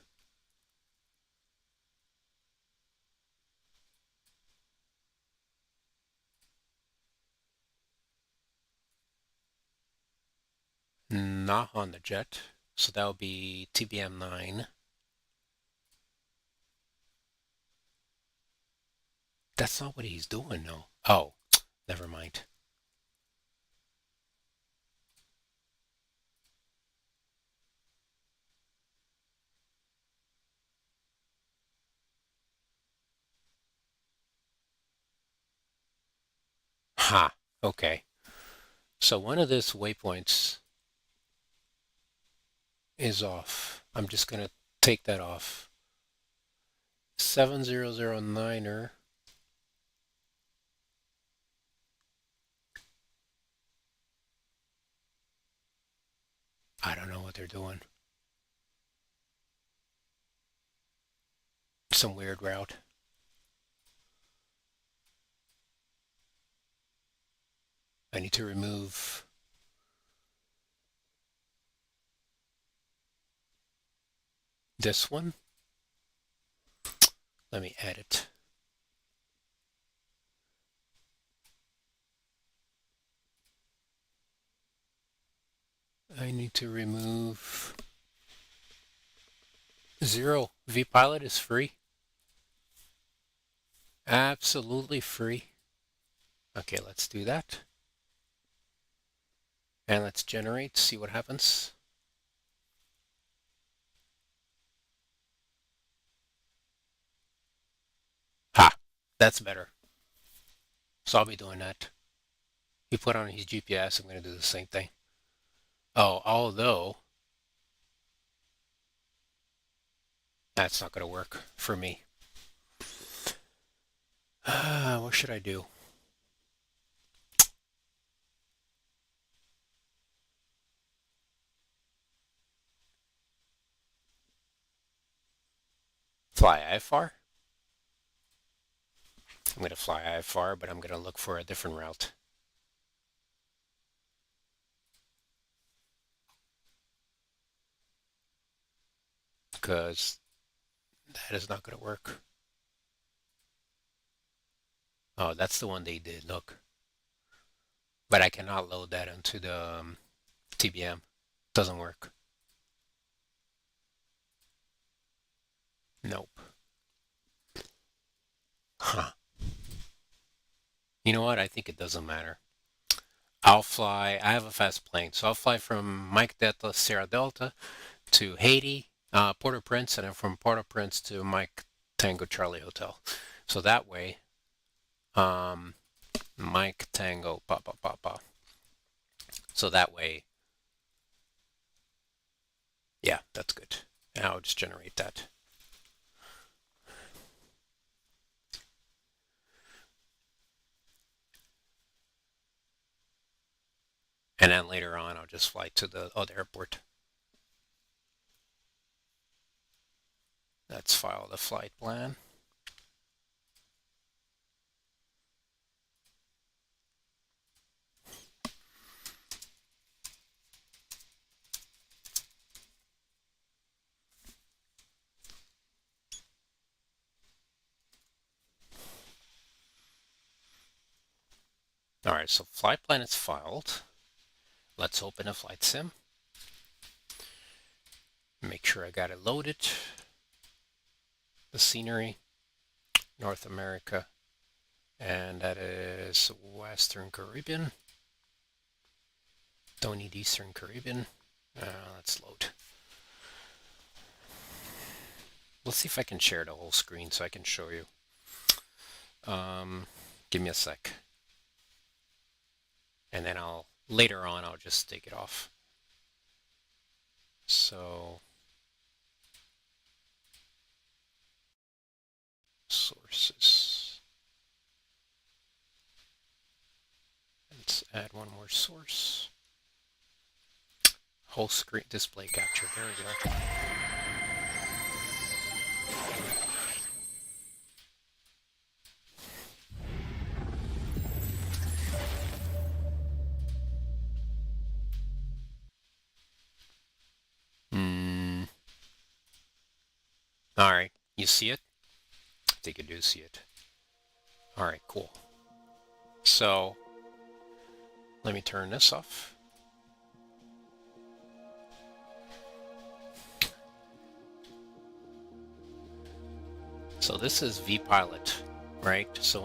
Not on the jet, so that will be TBM9. That's not what he's doing, no. Oh, never mind. Ha, okay. So one of these waypoints is off. I'm just going to take that off. 7009er. I don't know what they're doing. Some weird route. I need to remove this one. Let me edit. I need to remove 0. vPilot is free. Absolutely free. Okay, let's do that. And let's generate, see what happens. Ha! That's better. So I'll be doing that. He put on his GPS, I'm going to do the same thing. Oh, although that's not going to work for me. What should I do? Fly IFR? I'm going to fly IFR, but I'm going to look for a different route. Because that is not going to work. Oh, that's the one they did, look. But I cannot load that into the TBM. Doesn't work. Nope. Huh. You know what? I think it doesn't matter. I'll fly, I have a fast plane, so I'll fly from Mike Delta, Sierra Delta to Haiti, Port-au-Prince, and then from Port-au-Prince to Mike Tango Charlie Hotel. So that way, Mike Tango, So that way, yeah, that's good. And I'll just generate that. And then later on, I'll just fly to the other airport. Let's file the flight plan. All right, so flight plan is filed. Let's open a flight sim. Make sure I got it loaded. The scenery, North America, and that is Western Caribbean. Don't need Eastern Caribbean. Let's load. Let's see if I can share the whole screen so I can show you. Give me a sec. And then later on, I'll just take it off. So, sources. Let's add one more source. Whole screen display capture. There we go. All right, you see it? I think you do see it. All right, cool. So, let me turn this off. So this is vPilot, right? So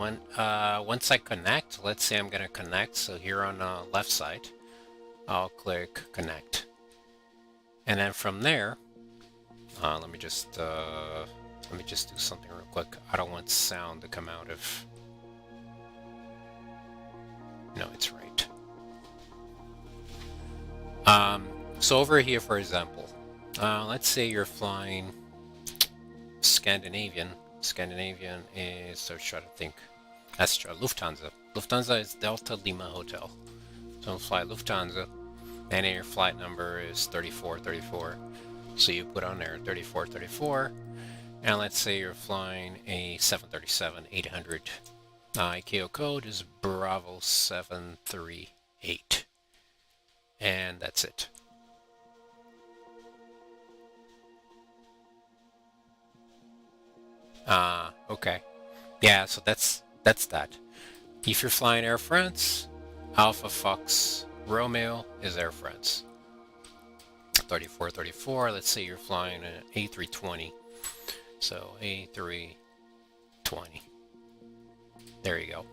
once I connect, let's say I'm going to connect. So here on the left side, I'll click connect. And then from there, let me just do something real quick. I don't want sound to come out of. No, it's right. So over here, for example, let's say you're flying Scandinavian Scandinavian is, so try to think. That's Lufthansa. Lufthansa is Delta Lima Hotel. So fly Lufthansa, and your flight number is 3434. So you put on there 3434, and let's say you're flying a 737-800. ICAO code is Bravo 738, and that's it. Okay. Yeah, so that's that. If you're flying Air France, Alpha Fox Romeo is Air France. 3434, let's say you're flying an A320. So A320. There you go.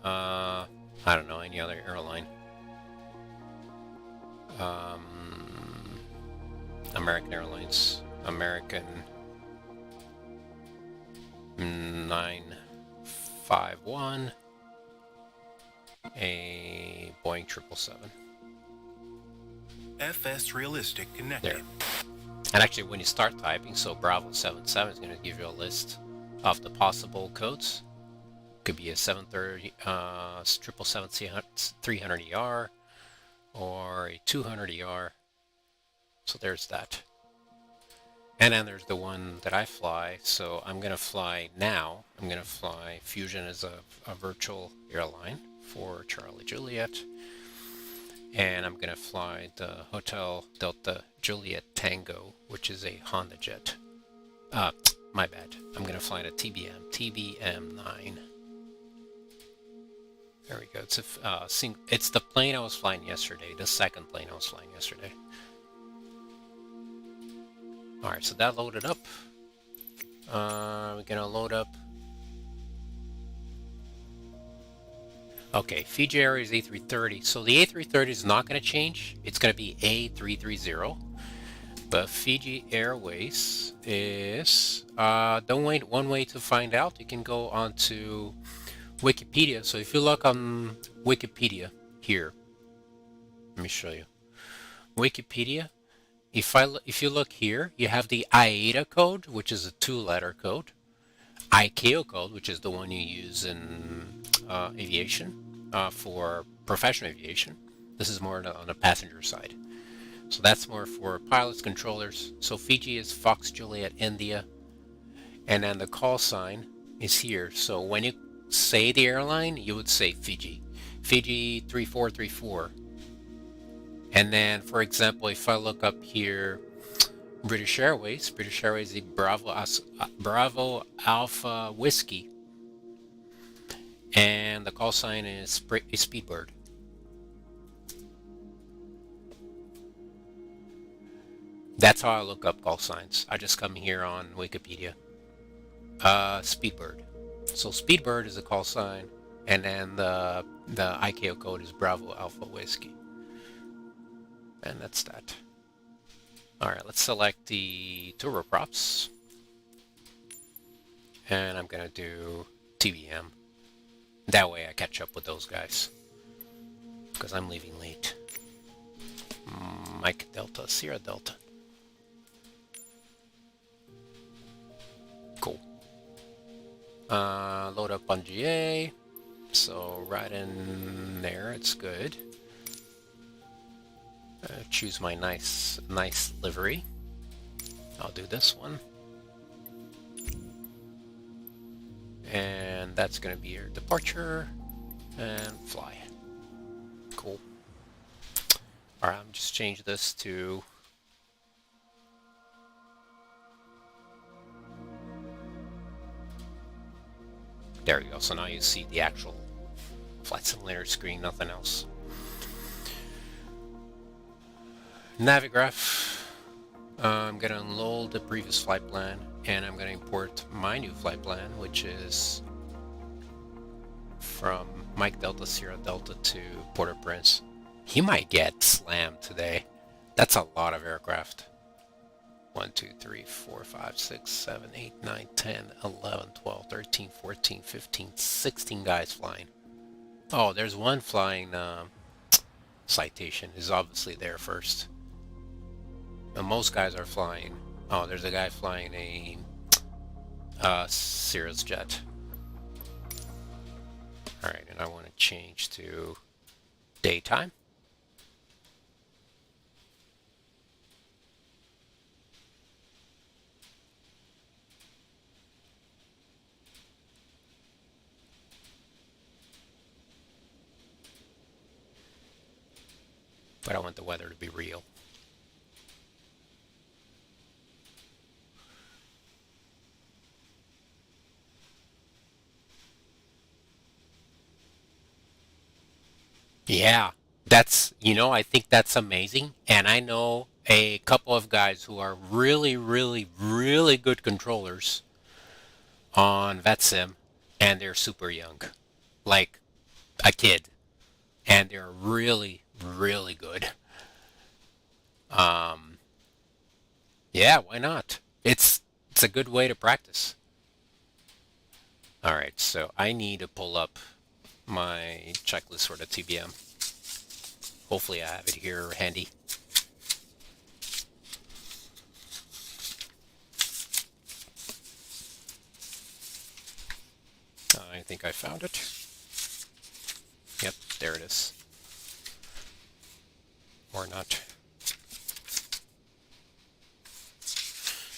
I don't know, any other airline. American Airlines. American 951. A Boeing 777. FS Realistic connected. There. And actually, when you start typing, so Bravo 77 is going to give you a list of the possible codes. Could be a 730, 777-300ER, or a 200ER. So there's that. And then there's the one that I fly. So I'm going to fly now. I'm going to fly Fusion as a virtual airline for Charlie Juliet. And I'm going to fly the Hotel Delta Juliet Tango, which is a Honda jet. My bad. I'm going to fly the TBM9. There we go. It's it's the plane I was flying yesterday. The second plane I was flying yesterday. All right, so that loaded up. We're going to load up. Okay, Fiji Airways A330. So the A330 is not going to change. It's going to be A330. But Fiji Airways is... don't wait, one way to find out. You can go onto Wikipedia. So if you look on Wikipedia here, let me show you. Wikipedia. If you look here, you have the IATA code, which is a 2-letter code. ICAO code, which is the one you use in aviation, for professional aviation. This is more on the passenger side. So that's more for pilots, controllers. So Fiji is Fox Juliet India. And then the call sign is here. So when you say the airline, you would say Fiji. Fiji 3434. And then, for example, if I look up here, British Airways is Bravo Alpha Whiskey. And the call sign is Speedbird. That's how I look up call signs. I just come here on Wikipedia. Speedbird. So Speedbird is a call sign, and then the ICAO code is Bravo Alpha Whiskey. And that's that. Alright, let's select the turboprops. And I'm gonna do TBM. That way I catch up with those guys. Because I'm leaving late. Mike Delta, Sierra Delta. Cool. Load up on GA. So right in there, it's good. Choose my nice livery. I'll do this one. And that's going to be your departure. And fly. Cool. Alright, I'm just change this to... There you go. So now you see the actual flight simulator screen, nothing else. Navigraph. I'm going to unload the previous flight plan, and I'm going to import my new flight plan, which is from Mike Delta Sierra Delta to Port-au-Prince. He might get slammed today. That's a lot of aircraft. 1, 2, 3, 4, 5, 6, 7, 8, 9, 10, 11, 12, 13, 14, 15, 16 guys flying. Oh, there's one flying Citation is obviously there first. And most guys are flying Oh, there's a guy flying a Cirrus jet. Alright, and I want to change to daytime. But I want the weather to be real. Yeah, I think that's amazing. And I know a couple of guys who are really, really, really good controllers on VATSIM, and they're super young, like a kid, and they're really, really good. Um, yeah, why not? It's a good way to practice. All right, so I need to pull up my checklist for the TBM. Hopefully I have it here handy. I think I found it. Yep, there it is. Or not.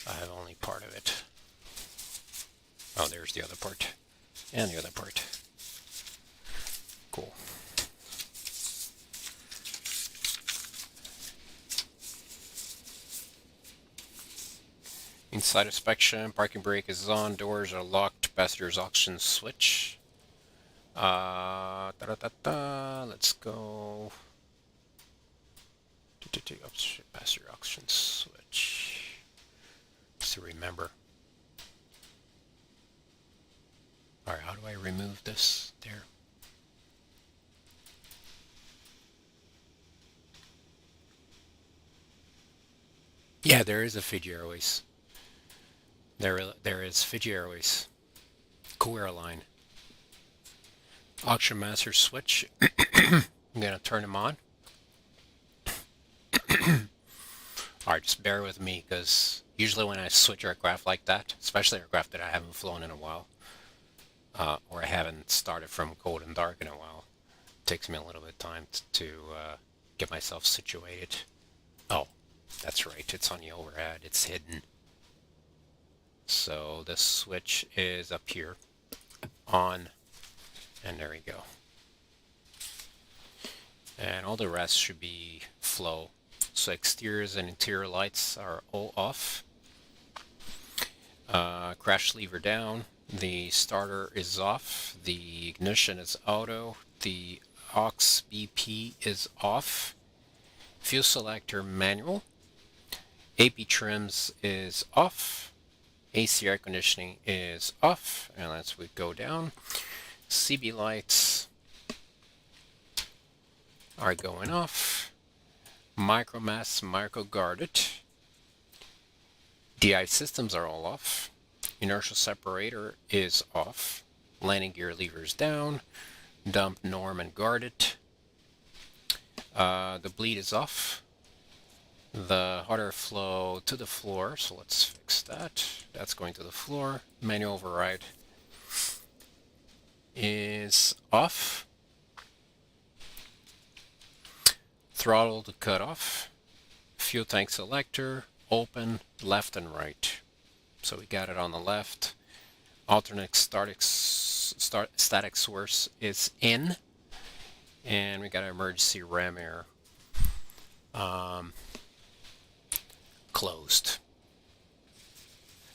I have only part of it. Oh, there's the other part. And the other part. Cool. Inside inspection, parking brake is on, doors are locked, passengers oxygen switch. Let's go. Passenger oxygen switch. Just to remember. Alright, how do I remove this? There. Yeah, there is a Fiji Airways. There is Fiji Airways. Cool airline. Oxygen master switch. I'm gonna turn them on. Alright, just bear with me, because usually when I switch aircraft like that, especially aircraft that I haven't flown in a while, or I haven't started from cold and dark in a while, it takes me a little bit of time to get myself situated. Oh, that's right, it's on the overhead, it's hidden. So the switch is up here, on, and there we go. And all the rest should be flow. So exteriors and interior lights are all off. Crash lever down. The starter is off. The ignition is auto. The aux BP is off. Fuel selector manual. AP trims is off. AC air conditioning is off. And let's go down. CB lights are going off. Micro mass, micro guarded. DI systems are all off. Inertial separator is off. Landing gear levers down. Dump, norm, and guarded. The bleed is off. The hot air flow to the floor, so let's fix that. That's going to the floor. Manual override is off. Throttle to cut off. Fuel tank selector, open, left and right. So we got it on the left. Alternate static source is in. And we got our emergency ram air closed.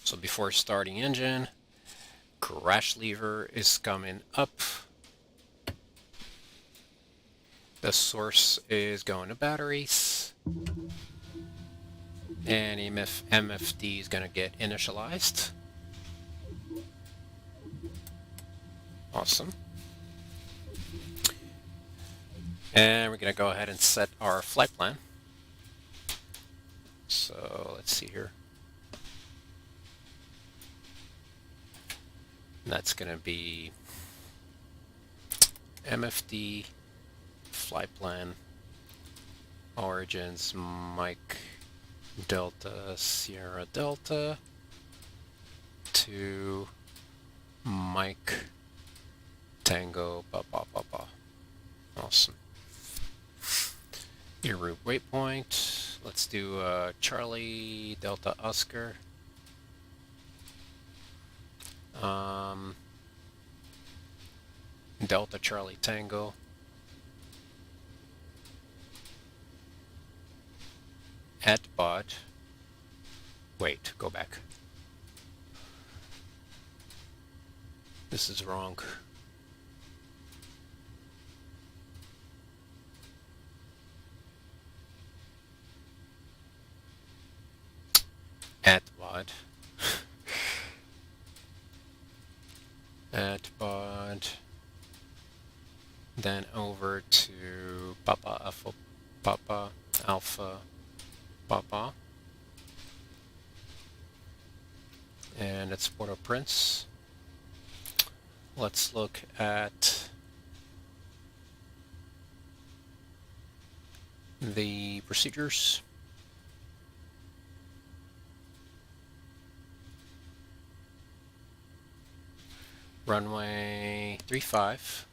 So before starting engine, crash lever is coming up. The source is going to batteries. And MFD is going to get initialized. Awesome. And we're going to go ahead and set our flight plan. So let's see here. That's going to be MFD, flight plan, origins, Mike Delta Sierra Delta to Mike Tango Papa. Awesome. Your route waypoint. Let's do Charlie Delta Oscar. Delta Charlie Tango. At bot. Wait, go back. This is wrong. At bot. At bot. Then over to Papa Alpha Papa. And it's Port-au-Prince. Let's look at the procedures. Runway 35.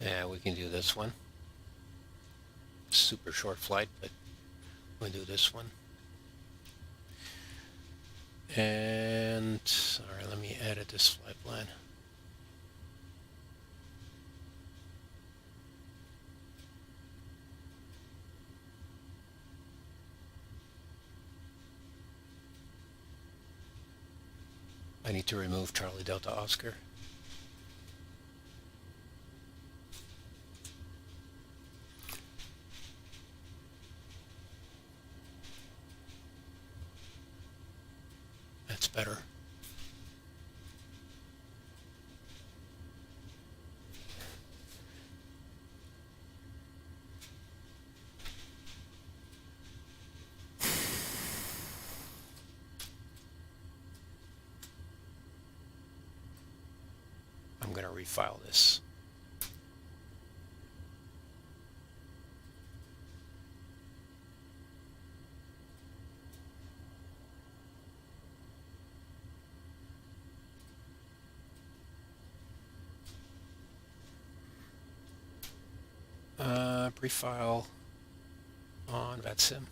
Yeah, we can do this one. Super short flight, but we'll do this one. And, all right, let me edit this flight plan. I need to remove Charlie Delta Oscar. That's better. I'm going to refile this. Prefile on VATSIM.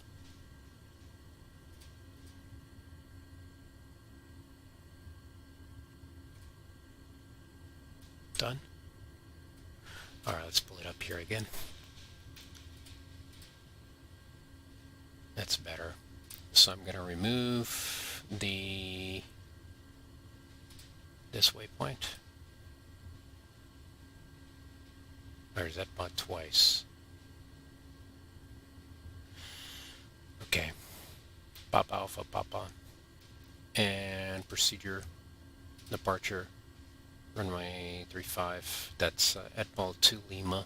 Done. All right, let's pull it up here again. That's better. So I'm going to remove this waypoint. Or is that bot twice? Okay. Papa Alpha Papa. And procedure, departure, runway 35. That's Edmol to Lima.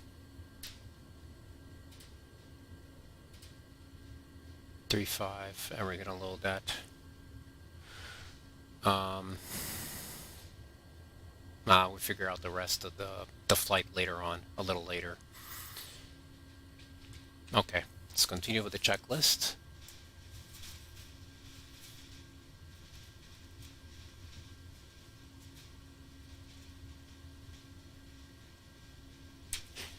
35, and we're gonna load that. We'll figure out the rest of the flight later on, a little later. Okay, let's continue with the checklist.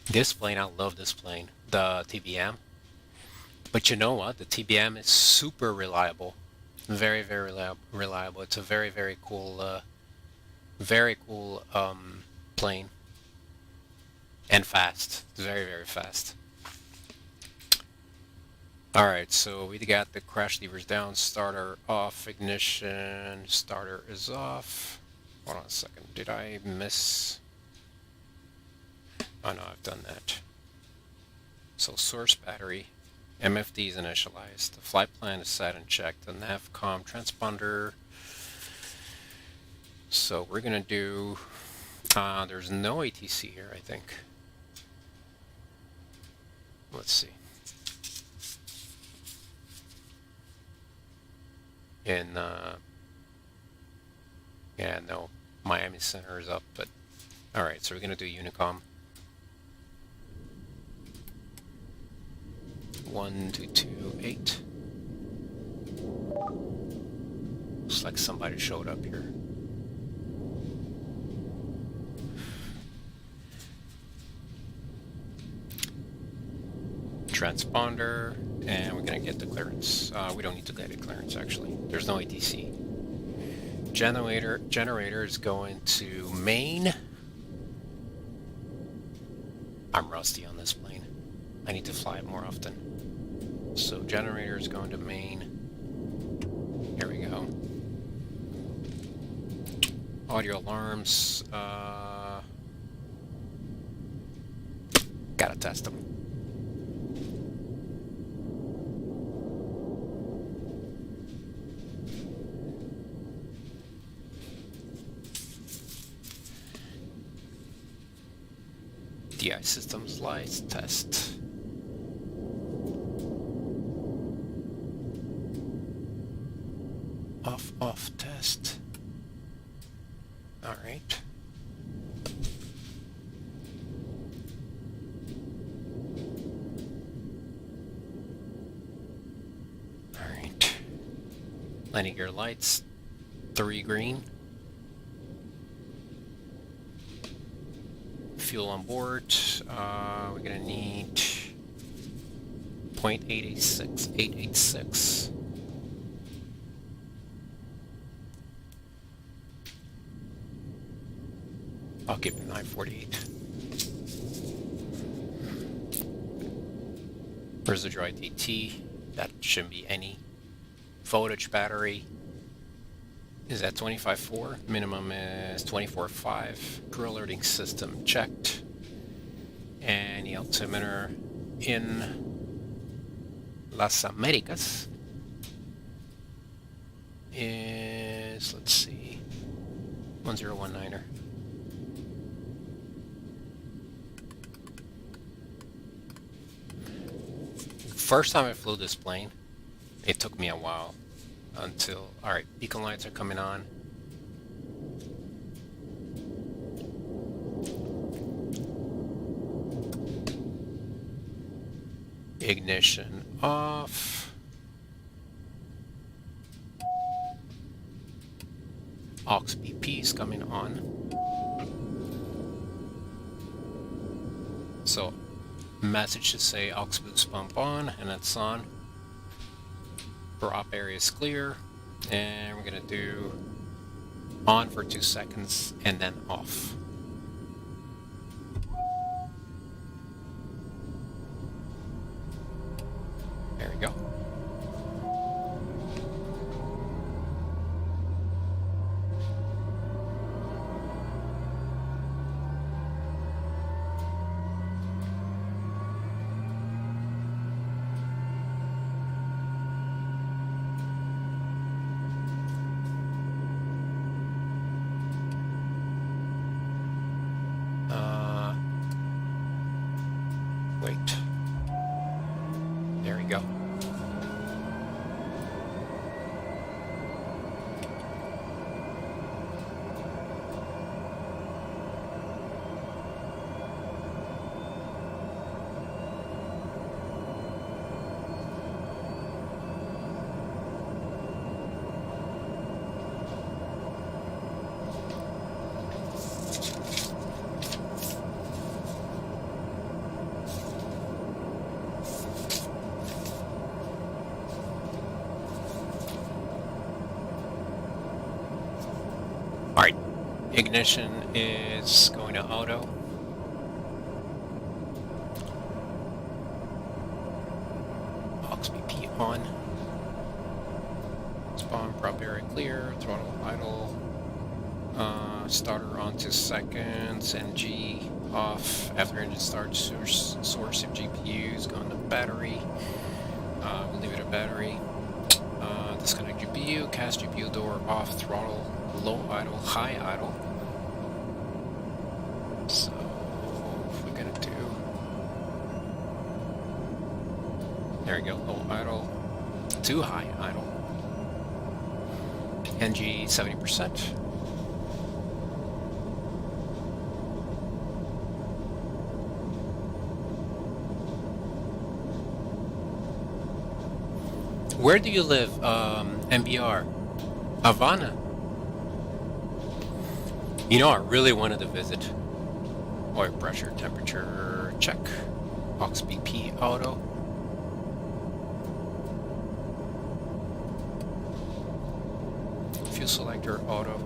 This plane, I love this plane, the TBM. But you know what? The TBM is super reliable. Very, very reliable. It's a very, very cool plane. And fast. Very, very fast. Alright, so we got the crash levers down, starter off, ignition, starter is off. Hold on a second. Did I miss? Oh no, I've done that. So source battery. MFD is initialized. The flight plan is set and checked. The NavCom transponder. So we're going to do... there's no ATC here, I think. Let's see. Yeah, no. Miami Center is up, but alright, so we're gonna do Unicom. 1228. Looks like somebody showed up here. Transponder, and we're gonna get the clearance. We don't need to get a clearance actually. There's no ATC. Generator is going to main. I'm rusty on this plane. I need to fly it more often. So generator is going to main. Here we go. Audio alarms. Gotta test them. DI systems lights test. Off test. All right. All right. Landing gear lights 3 green. Fuel on board, we're gonna need 0.886. I'll give it 948. Residual IDT, that shouldn't be any. Voltage battery is at 25.4, minimum is 24.5. Crew alerting system checked. And the altimeter in Las Americas is, let's see, 1019er. First time I flew this plane, it took me a while until, alright, beacon lights are coming on. Ignition off. Aux BP is coming on. So, message should say aux boost pump on, and that's on. Prop area is clear, and we're gonna do on for 2 seconds and then off. There we go. Wait. There we go. Alright, ignition is going to auto. Aux BP on. Spawn prop area clear, throttle idle. Starter on 2 seconds, NG off. After engine starts, source of GPU is going to battery. We'll leave it at battery. Disconnect GPU, cast GPU door off, throttle, low idle, high idle. So, what we're gonna do. There we go, low idle, too high idle. NG 70%. Where do you live, MBR? Havana. You know, I really wanted to visit. Oil pressure, temperature, check. Aux BP auto. Fuel selector auto.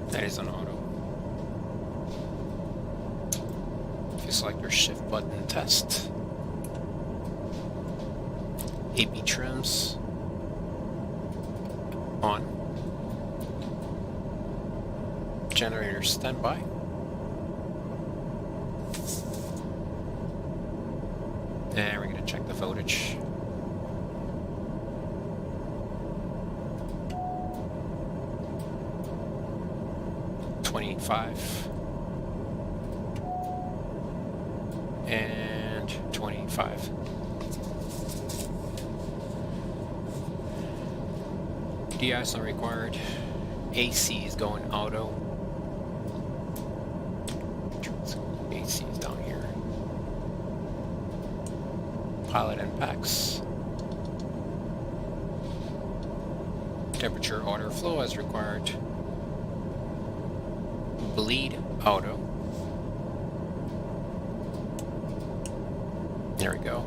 That is an auto. Fuel selector shift button test. AB trims on. Generator standby. And we're going to check the voltage. $25 and $25. DI is not required. AC is going auto. AC is down here. Pilot impacts. Temperature order flow as required. Bleed auto. There we go.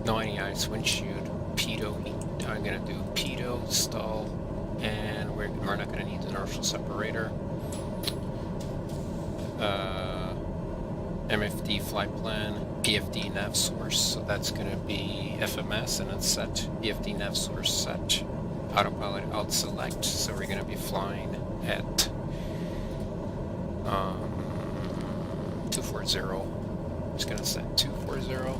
No any ice windshield. Pitot. I'm gonna do pitot stall, and we're not gonna need the inertial separator. MFD flight plan, PFD nav source, so that's gonna be FMS and it's set. PFD nav source set. Autopilot out select, so we're gonna be flying at 240. Just gonna set 240.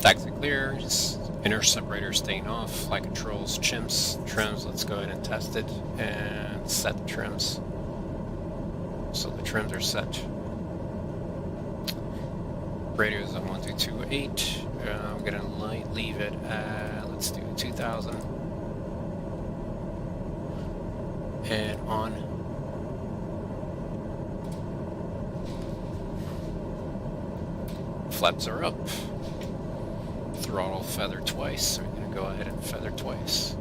Taxi clear, inner separator staying off, flight controls, trims, let's go ahead and test it, and set trims. So the trims are set. Radio is on 1228, I'm gonna leave it at, let's do 2000. And on. Flaps are up. Throttle feather twice, so we're going to go ahead and feather twice.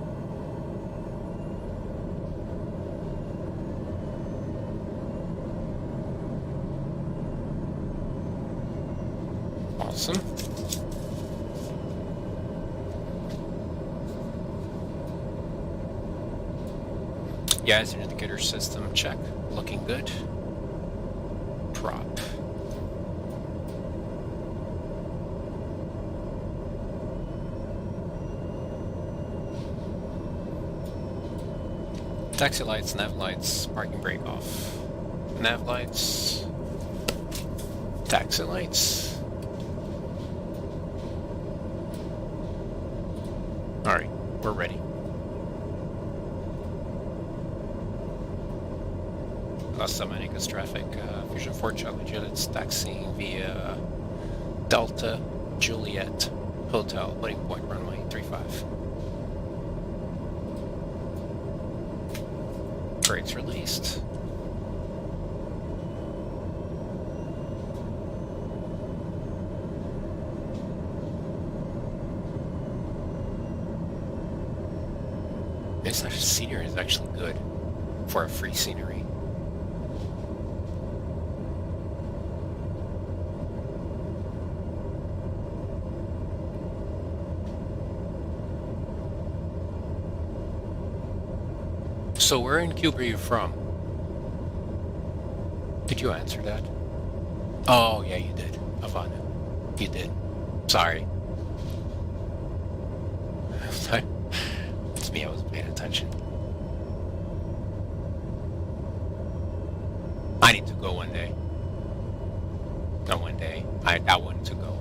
Awesome. Gas indicator system check, looking good. Prop. Taxi lights, nav lights, parking brake off. Nav lights, taxi lights. Alright, we're ready. Los Dominicos traffic, Fusion 4 Charlie Juliet's taxiing via Delta Juliet Hotel, loading point runway 35. Brakes released. This scenery is actually good for a free scenery. So where in Cuba are you from? Did you answer that? Oh, yeah, you did. Havana. You did. Sorry. It's me, I wasn't paying attention. I need to go one day. Not one day. I want to go.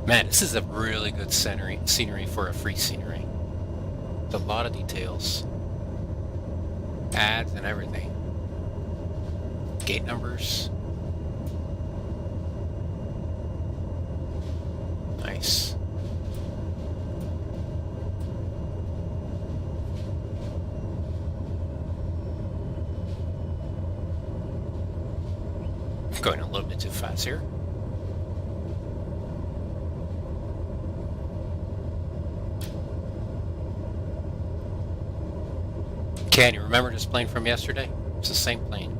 Man, this is a really good scenery for a free scenery. It's a lot of details. Ads and everything. Gate numbers. Nice. Going a little bit too fast here. Can you remember this plane from yesterday? It's the same plane.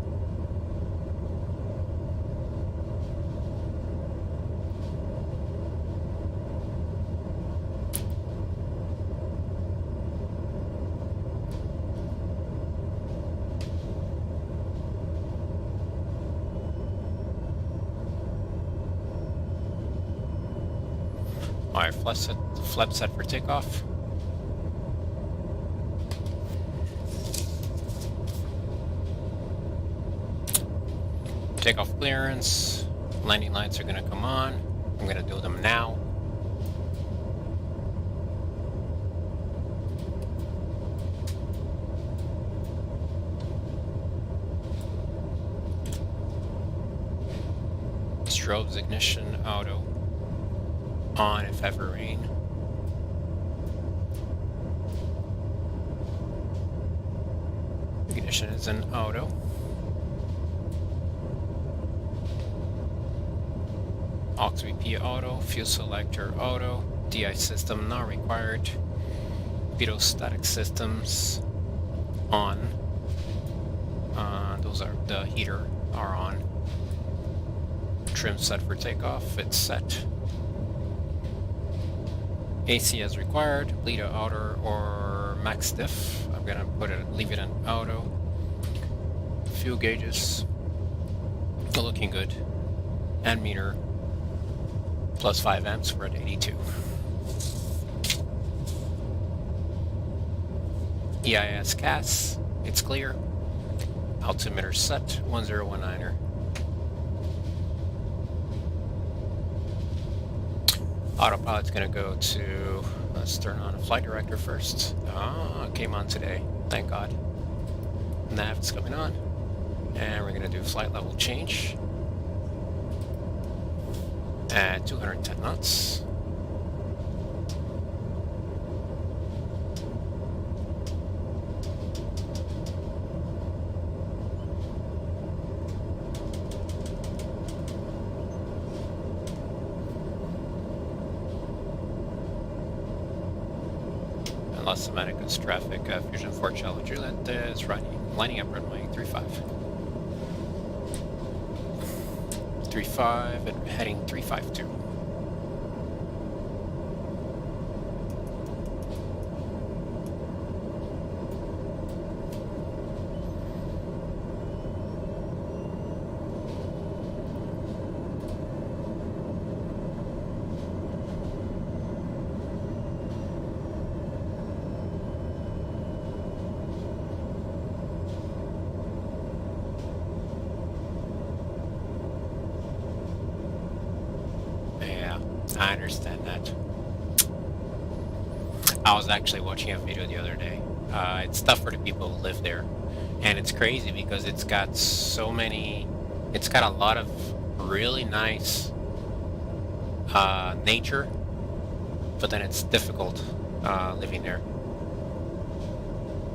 Alright, flap set for takeoff. Takeoff clearance. Landing lights are going to come on. I'm going to do them now. Strobes ignition auto on if ever rain. Ignition is in auto. Aux VP auto, fuel selector auto, DI system not required, pitot static systems on. Those are the heater are on. Trim set for takeoff, it's set. AC as required, bleed outer or max diff. I'm gonna leave it in auto. Fuel gauges, looking good, and meter. Plus 5 amps, we're at 82. EIS CAS, it's clear. Altimeter set, 1019er. Autopilot's gonna go to, let's turn on a flight director first. Ah, came on today, thank God. Nav's coming on. And we're gonna do flight level change. At 210 knots. And Los Americas traffic, Fusion 4 Charlie Juliet is lining up runway 35. 35 and heading 352. I understand that. I was actually watching a video the other day. It's tough for the people who live there. And it's crazy because it's got so many... It's got a lot of really nice nature. But then it's difficult living there.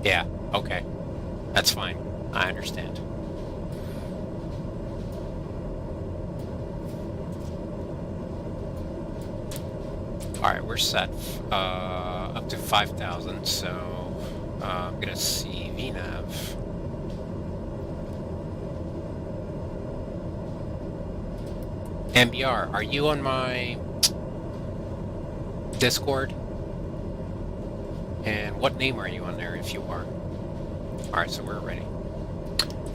Yeah, okay. That's fine. I understand. Alright, we're set up to 5,000, so I'm gonna see VNAV. MBR, are you on my Discord? And what name are you on there if you are? Alright, so we're ready.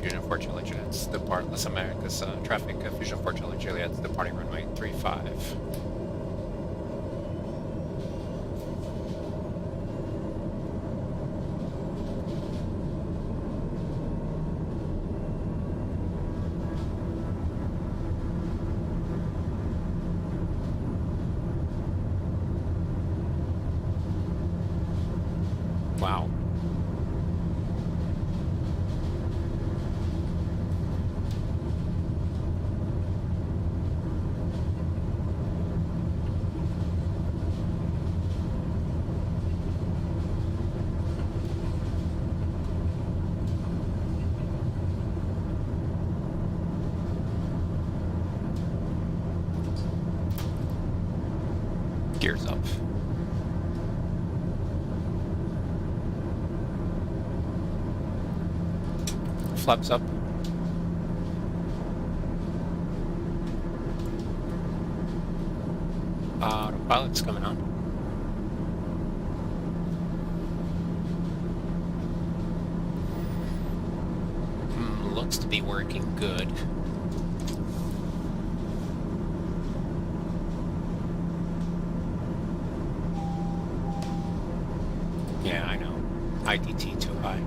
Fusion 4 Charlie Juliet's depart Las Americas traffic, Fusion 4 Charlie Juliet's departing runway 35. Wow. Gears up. Flaps up. Autopilot's coming on. Looks to be working good. Yeah, I know. IDT too high.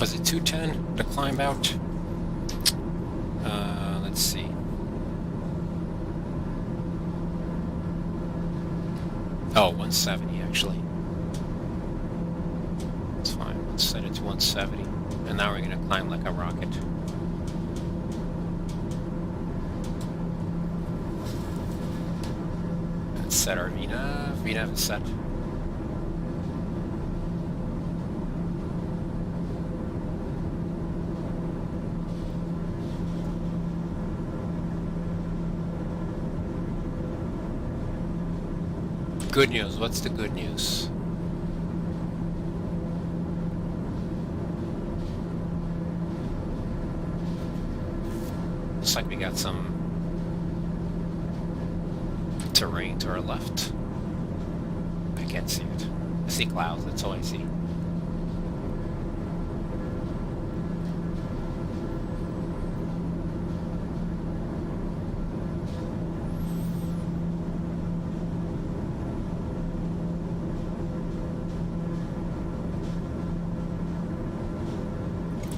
Was it 210 to climb out? Let's see. Oh, 170 actually. It's fine. Let's set it to 170. And now we're gonna climb like a rocket. Let's set our VNAV. VNAV is set. Good news. What's the good news? Looks like we got some terrain to our left. I can't see it. I see clouds, that's all I see.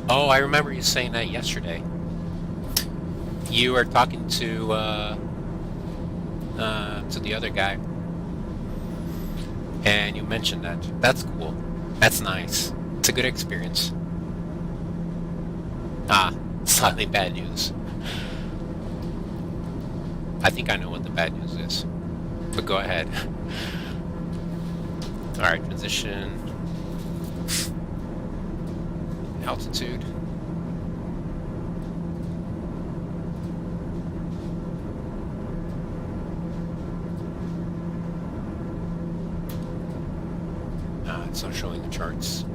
Oh, I remember you saying that yesterday. You were talking to the other guy, and you mentioned that. That's cool. That's nice. It's a good experience. Ah, slightly bad news. I think I know what the bad news is, but go ahead. All right, transition. Altitude. It's not showing the charts.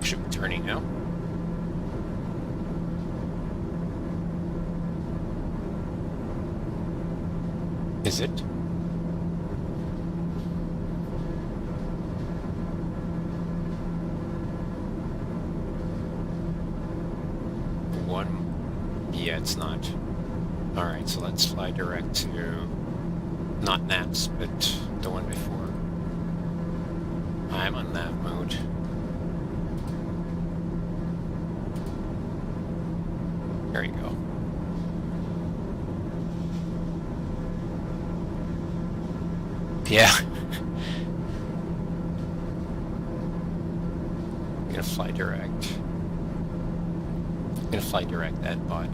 Should be turning now. Is it? Yeah, it's not. Alright, so let's fly direct to not naps, but the one before. I'm on nap mode. There you go. Yeah. I'm gonna fly direct. gonna fly direct that pod.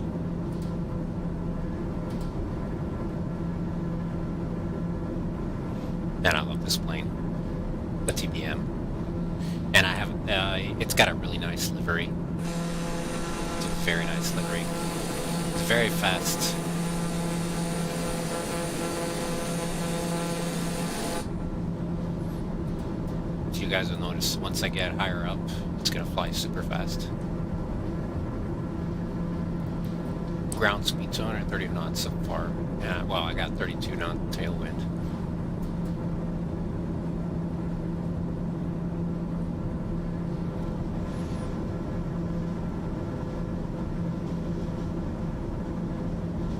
And I love this plane, the TBM. And I have, it's got a really nice livery. It's a very nice livery. It's very fast. As you guys will notice, once I get higher up, it's gonna fly super fast. Ground speed 230 knots so far. Yeah, well, I got 32 knot tailwind.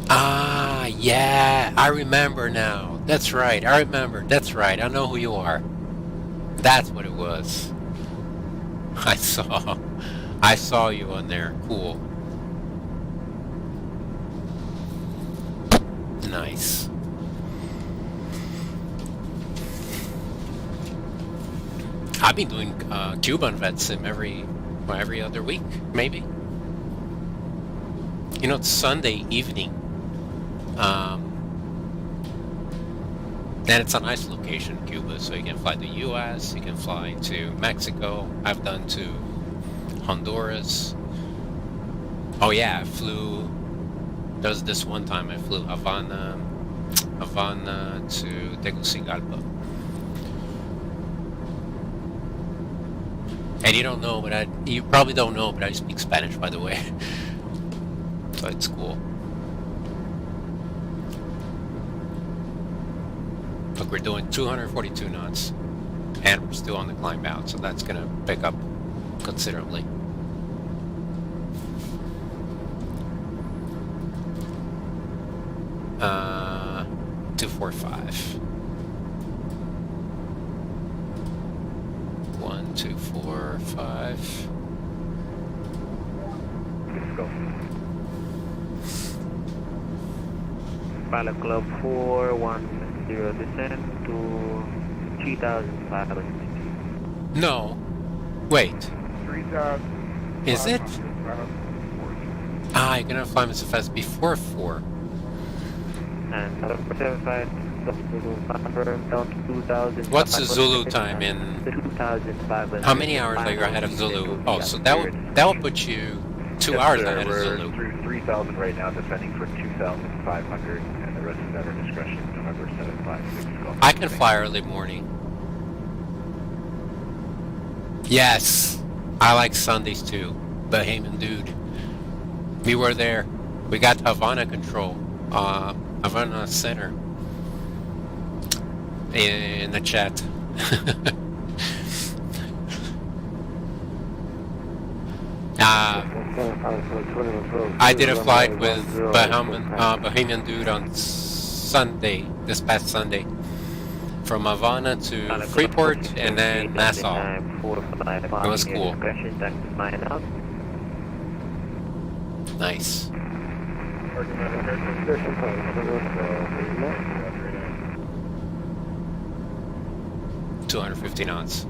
Ah, yeah, I remember now. That's right, I remember. That's right, I know who you are. That's what it was. I saw you on there. Cool. Nice. I've been doing Cuban VATSIM every other week, maybe. You know, it's Sunday evening. And it's a nice location, Cuba, so you can fly to US, you can fly to Mexico. I've done to Honduras. Oh yeah, there was this one time I flew Havana to Tegucigalpa. And you probably don't know, but I speak Spanish, by the way. So it's cool. Look, we're doing 242 knots, and we're still on the climb out, so that's gonna pick up considerably. Uh, 245. 1, 2, 4, 5. Let's go. Pilot Club 410 descent to 3,500. No. Wait. 3,000. Is it? Ah, you're gonna fly me so fast before 4. And 75 down to 2,000. What's the Zulu time in? 2,500. How many hours are you ahead of Zulu? Oh, so that would put you 2 hours ahead of Zulu. We're through 3,000 right now, descending for 2,500, and the rest is at our discretion. November 756. I can fly early morning. Yes, I like Sundays too. Bahamian dude. We were there. We got Havana control. Havana Center. In the chat. I did a flight with Bahamian dude on Sunday, this past Sunday, from Havana to Freeport and then Nassau. It was cool. Nice. 250 knots.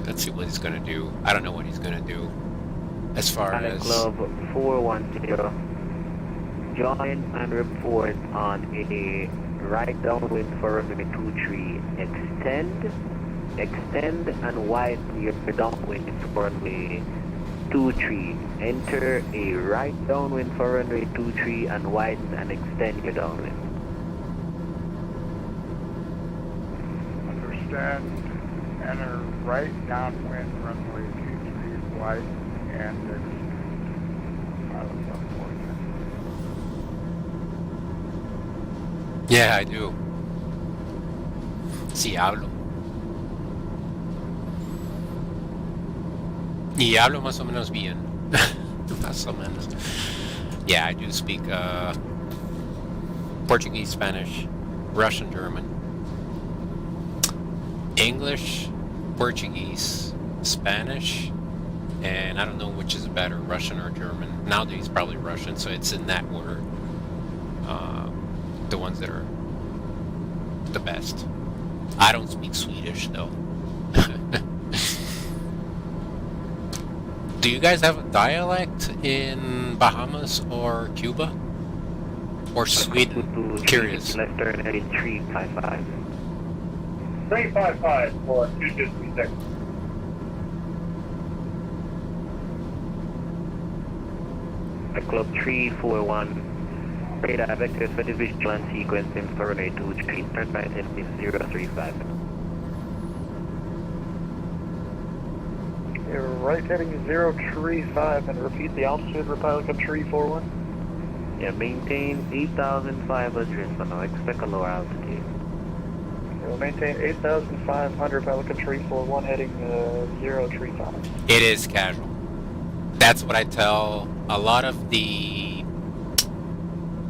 Let's see what he's gonna do. I don't know what he's gonna do. As far as Club 410, join and report on a right downwind for runway 23. Extend and widen your downwind for runway 23. Enter a right downwind for runway 23 and widen and extend your downwind. Understand. Enter right downwind runway 23 wide and extend. Pilot Club 410. yeah, I do. Sí hablo. Y hablo más o menos bien. Más o menos. Yeah, I do speak Portuguese, Spanish, Russian, German, English, Portuguese, Spanish, and I don't know which is better, Russian or German. Nowadays, probably Russian, so it's in that order. The ones that are the best. I don't speak Swedish though. Do you guys have a dialect in Bahamas or Cuba? Or Sweden? Curious. Left turn heading 355. 355 for 2236. Club 341. Radar vectors for the visual and sequencing for runway 23. Turn right heading 035. You're right heading 035 and repeat the altitude for pilot Club 341. Yeah, maintain 8,500 for now. Expect a lower altitude. We'll maintain 8,500 pilot Club 341 heading 035. It is casual. That's what I tell a lot of the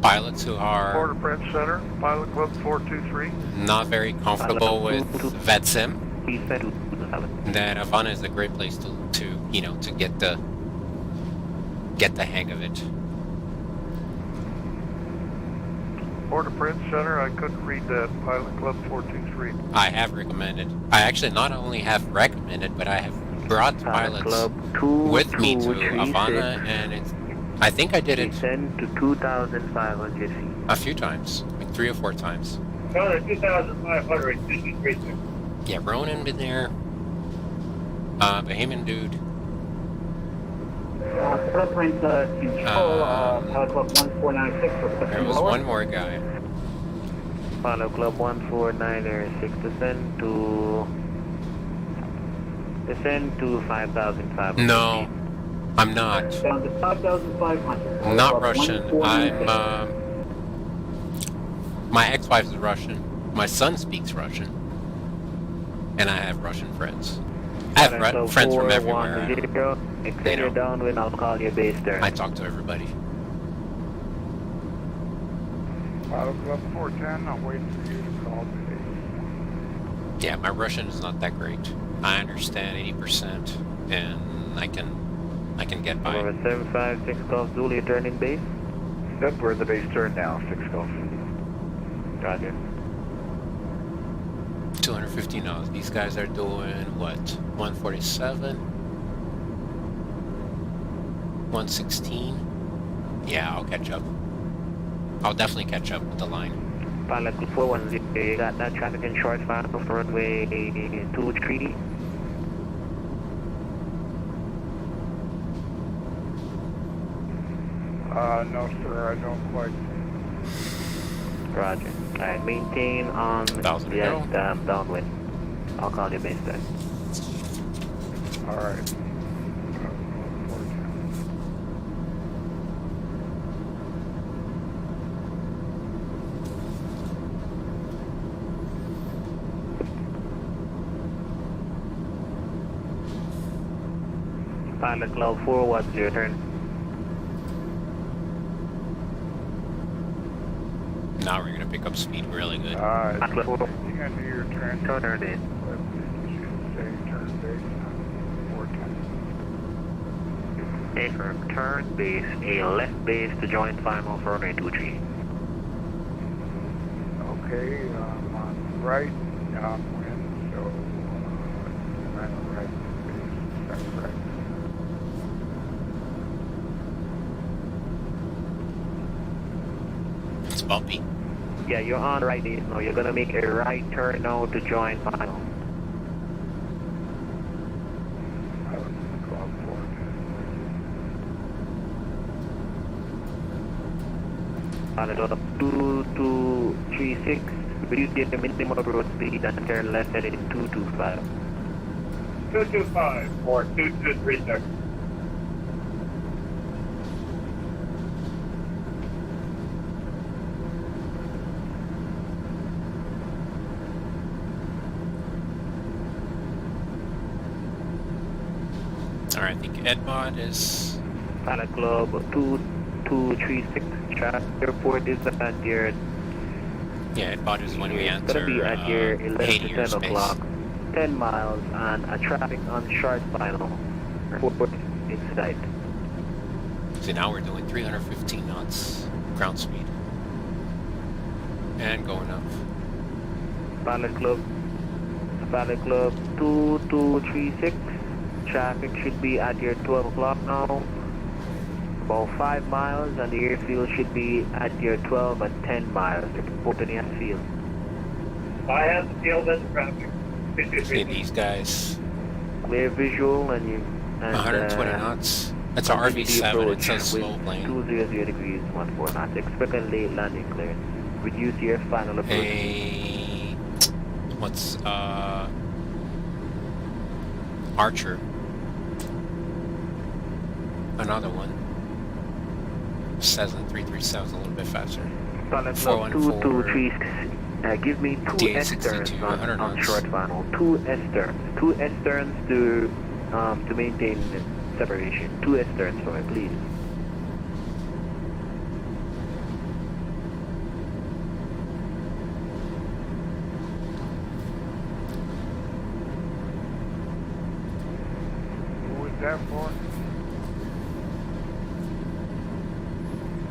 pilots who are Port-au-Prince Center, Pilot Club 423. not very comfortable with VATSIM. Please send to That Havana is a great place to you know, to get the hang of it. Port-au-Prince Center, I couldn't read that. Pilot Club 423. I have recommended. I actually not only have recommended, but I have brought pilots Club with me to 2236. Havana, and it's. I think I did it Descend to 2,500 feet. a few times, like 3 or 4 times. Connor, 2,500, 2236. Yeah, Ronan been there. Bahamian dude. Footprint control, Pilot Club 1496 for There was one more guy. Pilot Club 1496, descend to 5,500 No, feet. I'm not. Down to 5,500. I'm not Russian. I'm. My ex-wife is Russian. My son speaks Russian, and I have Russian friends. I have Pilot Club friends from everywhere. 410, They extend your know. downwind, I'll call you base turn. I talk to everybody. Pilot Club 410, I'm waiting for you to call me. Yeah, my Russian is not that great. I understand 80%, and I can get by. Over 756 Golf Zulu, turning base. Yep, we're at the base turn now, 6 Gulf. Roger. 250 knots. These guys are doing what? 147, 116. Yeah, I'll catch up. I'll definitely catch up with the line. Pilot Club 410, you got that traffic in short final for runway 23. No, sir, I don't quite. Roger. Alright, maintain on 1,000 to yes, go. downwind. I'll call you base turn. All right. Pilot Club 410, turn. Now we're gonna pick up speed really good. It's looking into your turn. Turn in. Say turn base, 410. Affirm, turn base, a left base to join final for runway 23. Okay, I'm on right, downwind, so I'm right base, that's right. It's bumpy. Yeah, you're on right base now. You're gonna make a right turn now to join final. Pilot Club 410. Pilot Club 2236, reduce the minimum road speed and turn left at 225. 225 for 2236. Alright, I think Edmod is. Pilot Club 2236, airport is at your, Yeah, Edmod is when we it's enter gonna be at your 11 Haiti to 10 airspace. o'clock, 10 miles and a traffic on short final. Airport in sight. So now we're doing 315 knots ground speed. And going up. Pilot Club Pilot Club 2236. Traffic should be at your 12 o'clock now. About 5 miles, and the airfield should be at your 12 and 10 miles. Open airfield. I have the field as traffic. See these guys. Clear visual and you. And, 120 knots. That's an RV7. It says slow plane. 200 degrees, 14 knots. Expect a late landing clearance. Reduce your final approach. What's Archer. Another one. Cessna 337 is a little bit faster. Pilot Club 223. Give me two S-turns on short final. Two S-turns. Two S-turns to maintain separation. Two S-turns for me, please. Who was that for?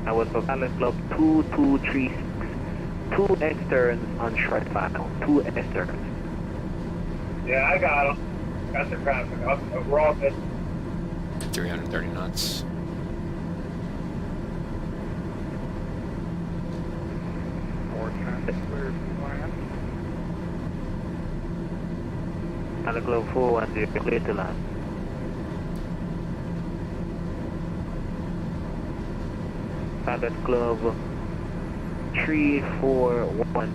I was for Pilot Club 2236. Two S-turns on short final. Two S-turns. Yeah, I got him. Got the traffic. We're all good. 330 knots. More time to clear to land. Pilot Club 410, clear to land. Pilot Club 341.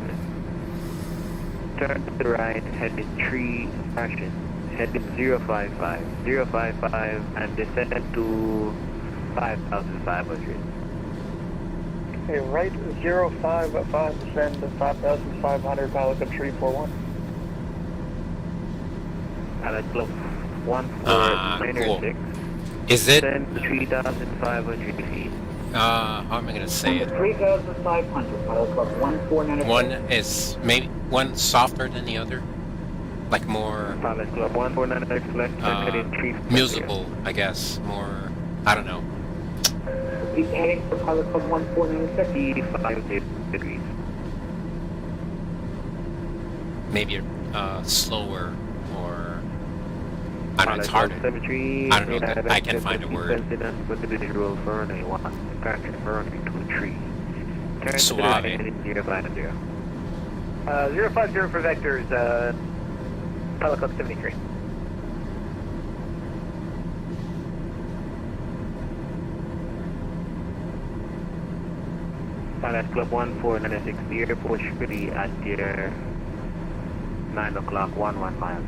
Turn to the right, heading 3 action. Heading 055. 055 and descend to 5,500. Okay, right 055, descend to 5,500, Pilot Club 341. Pilot Club 1496. Cool. Is it? Descend 3,500 feet. How am I gonna say it? 3,500, Pilot Club 1496. One is maybe one softer than the other, like more Pilot Club 1496, left turn heading 3. musical, I guess. More, I don't know. Keep heading for Pilot Club 1496. 5 degrees. Maybe slower or I don't know. It's harder. I don't know. I can't find a word. With the visual for only 1. Correction for only 23. Turn Suave. to the right, heading 050. 050 for vectors, Pilot Club 73. Pilot Club 1496, the airport should be at your 9 o'clock, 11 miles.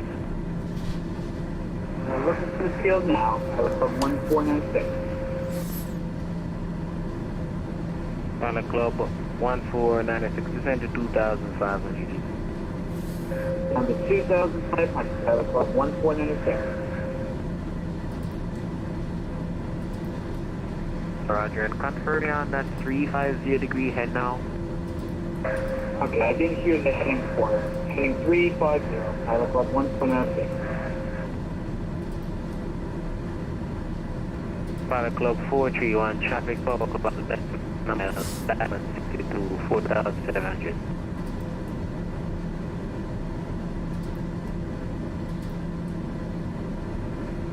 We're looking for the field now, Pilot Club 1496. Pilot Club 1496, descend to 2,500 feet. Down to 2,500, Pilot Club 1496. Roger, and confirm me on that 350 degree head now. Okay, I didn't hear the heading for it. Heading 350, Pilot Club 1496. Pilot Club 431, traffic bubble about that number 762 4,700.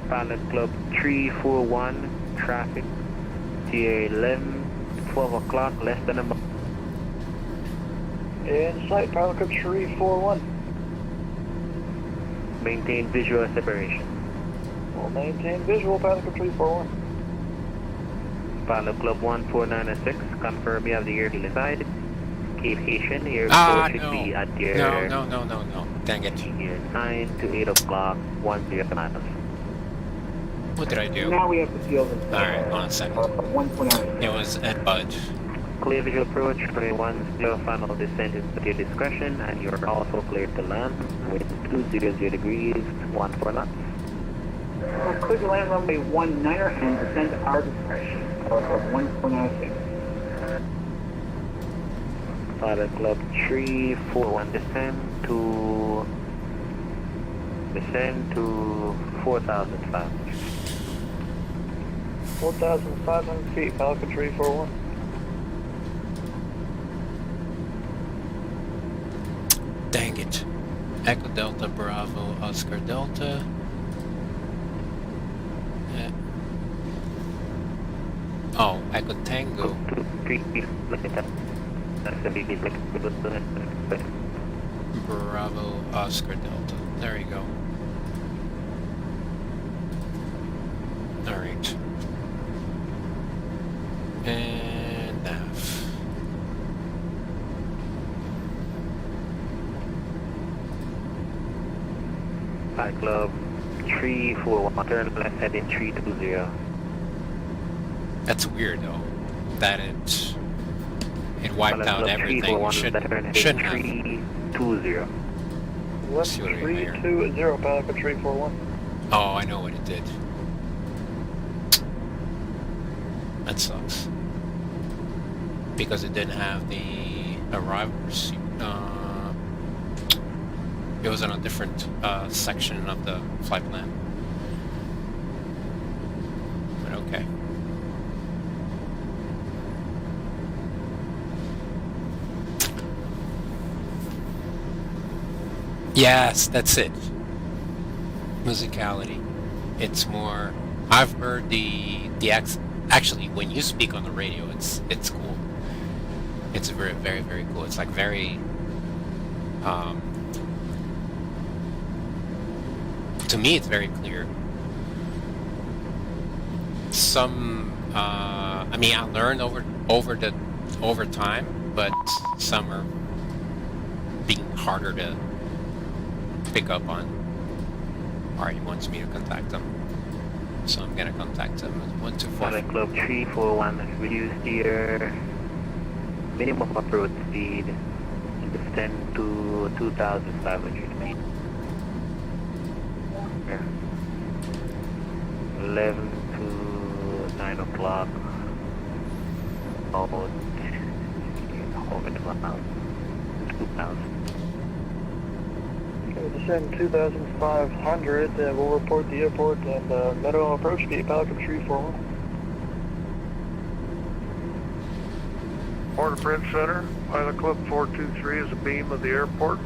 Pilot Club 341, traffic here 12 o'clock, less than a month. In sight, Pilot Club 341. Maintain visual separation. We'll maintain visual, Pilot Club 341. Pilot Club 1496, confirm you have the airfield inside. Cape Haitian, airport should be at your No. Dang it. here 9 to 8 o'clock, 10 miles. What did I do? Now we have the field inside. Alright, hold on a second. Pilot Club 1496. It was at Bud. Clear visual approach, 21 0 final descent is at your discretion, and you're also cleared to land with 200 degrees, 14 knots. We'll clear to land runway 19er and descend to our discretion. Pilot Club 1496. Pilot Club 341, descend to 4,500. 4,500 feet, Pilot Club 341. Dang it. Echo Delta Bravo Oscar Delta. Oh, Echo Tango. Bravo Oscar Delta. There you go. Alright. And nav. Pilot Club 341, turn left heading 320. That's weird though. That it wiped Pilot out Club everything. 341, Shouldn't turn have. heading 320. Left See what we got here. 320, Pilot Club 341. Oh, I know what it did. That sucks. Because it didn't have the arrivals. It was on a different section of the flight plan. But okay. Yes, that's it. Musicality. It's more. I've heard the actually when you speak on the radio, it's cool. It's very very very cool. It's like very. To me, it's very clear. Some, I mean, I learned over time, but some are being harder to pick up on. Alright, he wants me to contact them, so I'm gonna contact them. 124. Pilot Club 341, reduce your minimum approach speed and descend to 2,500 feet. 11 to 9 o'clock. Almost over 2,000. Okay, descend 2,500, we'll report the airport and minimum approach speed, Pilot Club 341. Port-au-Prince Center, Pilot Club 423 is a beam of the airport.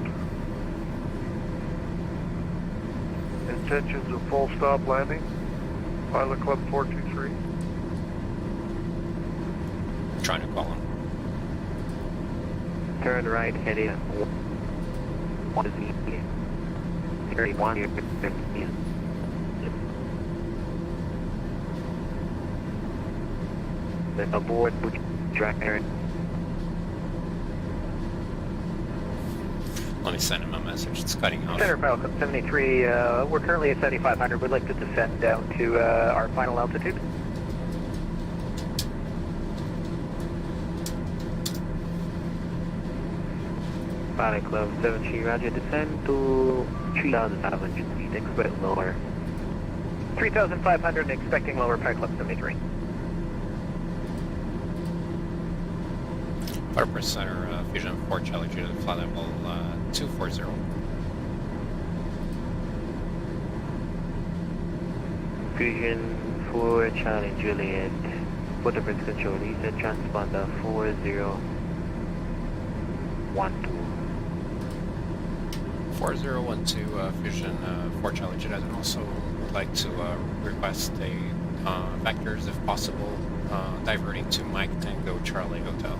Intentions of full stop landing, Pilot Club 423. I'm trying to call him. Turn right heading 31. Then aboard tracker. Let me send him a message. It's cutting off. Center Pilot Club 73, we're currently at 7,500. We'd like to descend down to our final altitude. Pilot Club 73, roger, descend to 3,500 feet, expect lower. 3,500 and expecting lower, Pilot Club 73. Port Center, Fusion 4 Charlie Juliet, flight level 240. Fusion 4 Charlie Juliet, Port-au-Prince Control, ESA transponder 4012. 4012 Fusion 4 Charlie Juliet, and also would like to request a vectors if possible, diverting to Mike Tango Charlie Hotel.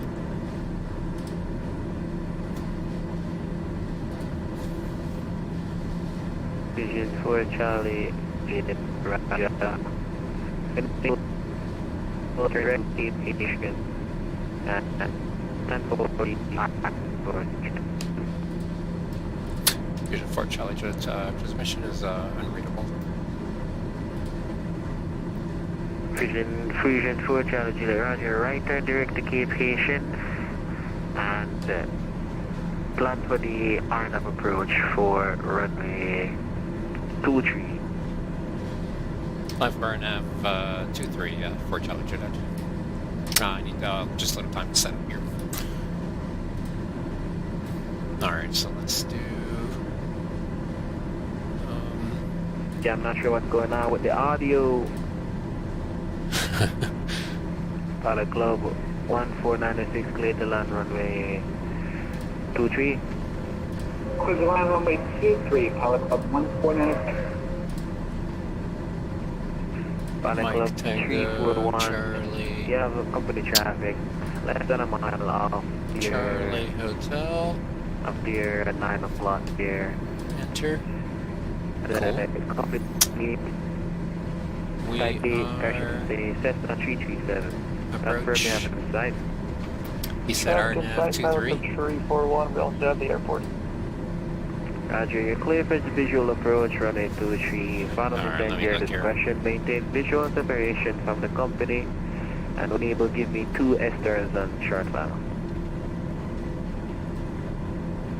Vision 4 Charlie, Juliet, Roger. Military aviation. Fusion 4 Charlie Juliet, transmission is unreadable. Fusion 4 Charlie Juliet, Roger. Right turn direct to Cape Haitian and plan for the RNAV approach for runway 23. Plan for RNAV 23 for Charlie Juliet. I need just a little time to set up here. Alright, so let's do... Yeah, I'm not sure what's going on with the audio. Pilot Club 1496, clear to land runway 23. Cruise line runway 23, Pilot Club 149. Pilot Mike Club Tango 341. Charlie. You have a company traffic less than a mile off Charlie Hotel. up there at 9 o'clock there. Enter. The company We site date, are the Cessna 337. Confirm approach. you have the site. He said Traffic RNAV inside Pilot 23. Club 341. We also have the airport. Roger, you're clear for the visual approach, runway 23. Final Alright, descent let me your look here. discretion. Maintain visual separation from the company and enable give me 2 S-turns on short final.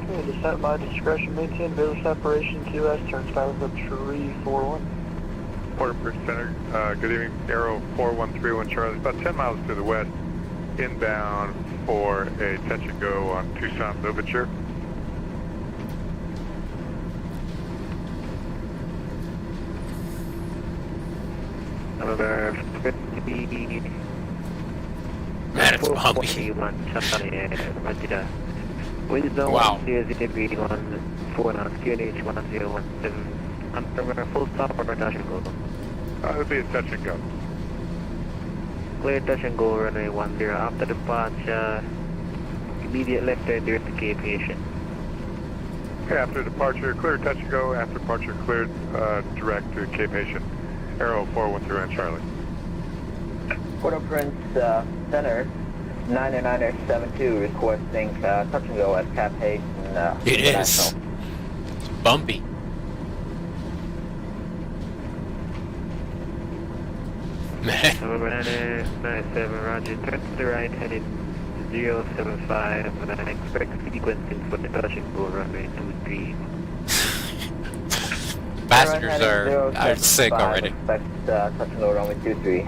Okay, descent by discretion. Maintain visual separation. 2 S-turns. Pilot Club 341. Port Center, good evening, Aero 4131 Charlie, about 10 miles to the west, inbound for a touch and go on Tucson Louverture. Number 50. Man, it's bumpy. Wind zone Wow. 001 knots, QNH 1017. Confirm full stop or touch and go. It'll be a touch and go. Clear touch and go, runway 10. After departure, immediate left turn direct to Cape Haitian. Okay, after departure, clear touch and go. After departure, cleared direct to Cape Haitian. Aero 413 Charlie. Port-au-Prince Center, 90972 requesting touch and go at Cap Haitian. It is. International. It's bumpy. Man, Number 97, Roger. Turn to the right, headed 075, and I expect sequencing for the touch and go, runway 23. passengers are sick already. Expect touch and go runway 23.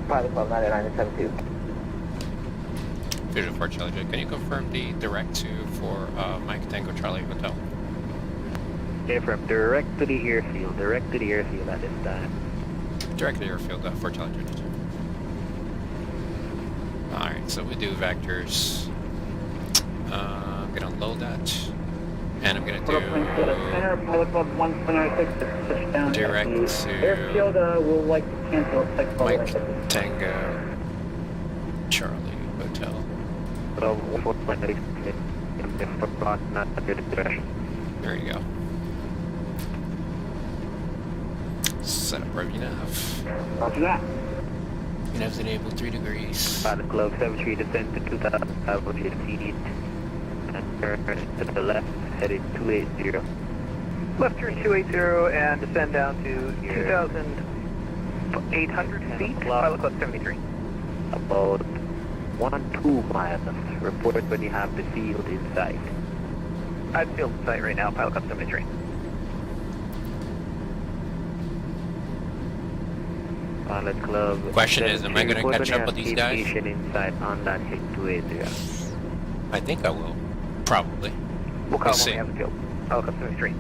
Pilot Club 90972. Visual for Charlie J. Can you confirm the direct to for Mike Tango Charlie Hotel? Okay, from direct to the airfield at this time. Direct to the airfield for Charlie J. Alright, so we do vectors. I'm gonna load that. And I'm gonna Center, do Pilot Club 146, touchdown. direct to Airfield will like to cancel flight call. Mike Tango Charlie Hotel. So, not under the direction. There you go. Set up right nav. Roger that. Nav's enabled 3 degrees. Pilot Club 73, descend to 2,500 feet. And turn to the left, headed 280. Left turn 280 and descend down to 2,800 feet. Pilot Club 73. About 1-2 miles. Report when you have the field in sight. I'd field in sight right now, Pilot Club 73. Pilot Club. Question is, am I gonna catch up with these guys? Inside on that hit 280. I think I will. Probably. We'll call We'll see. when we have the field. Pilot Club 73.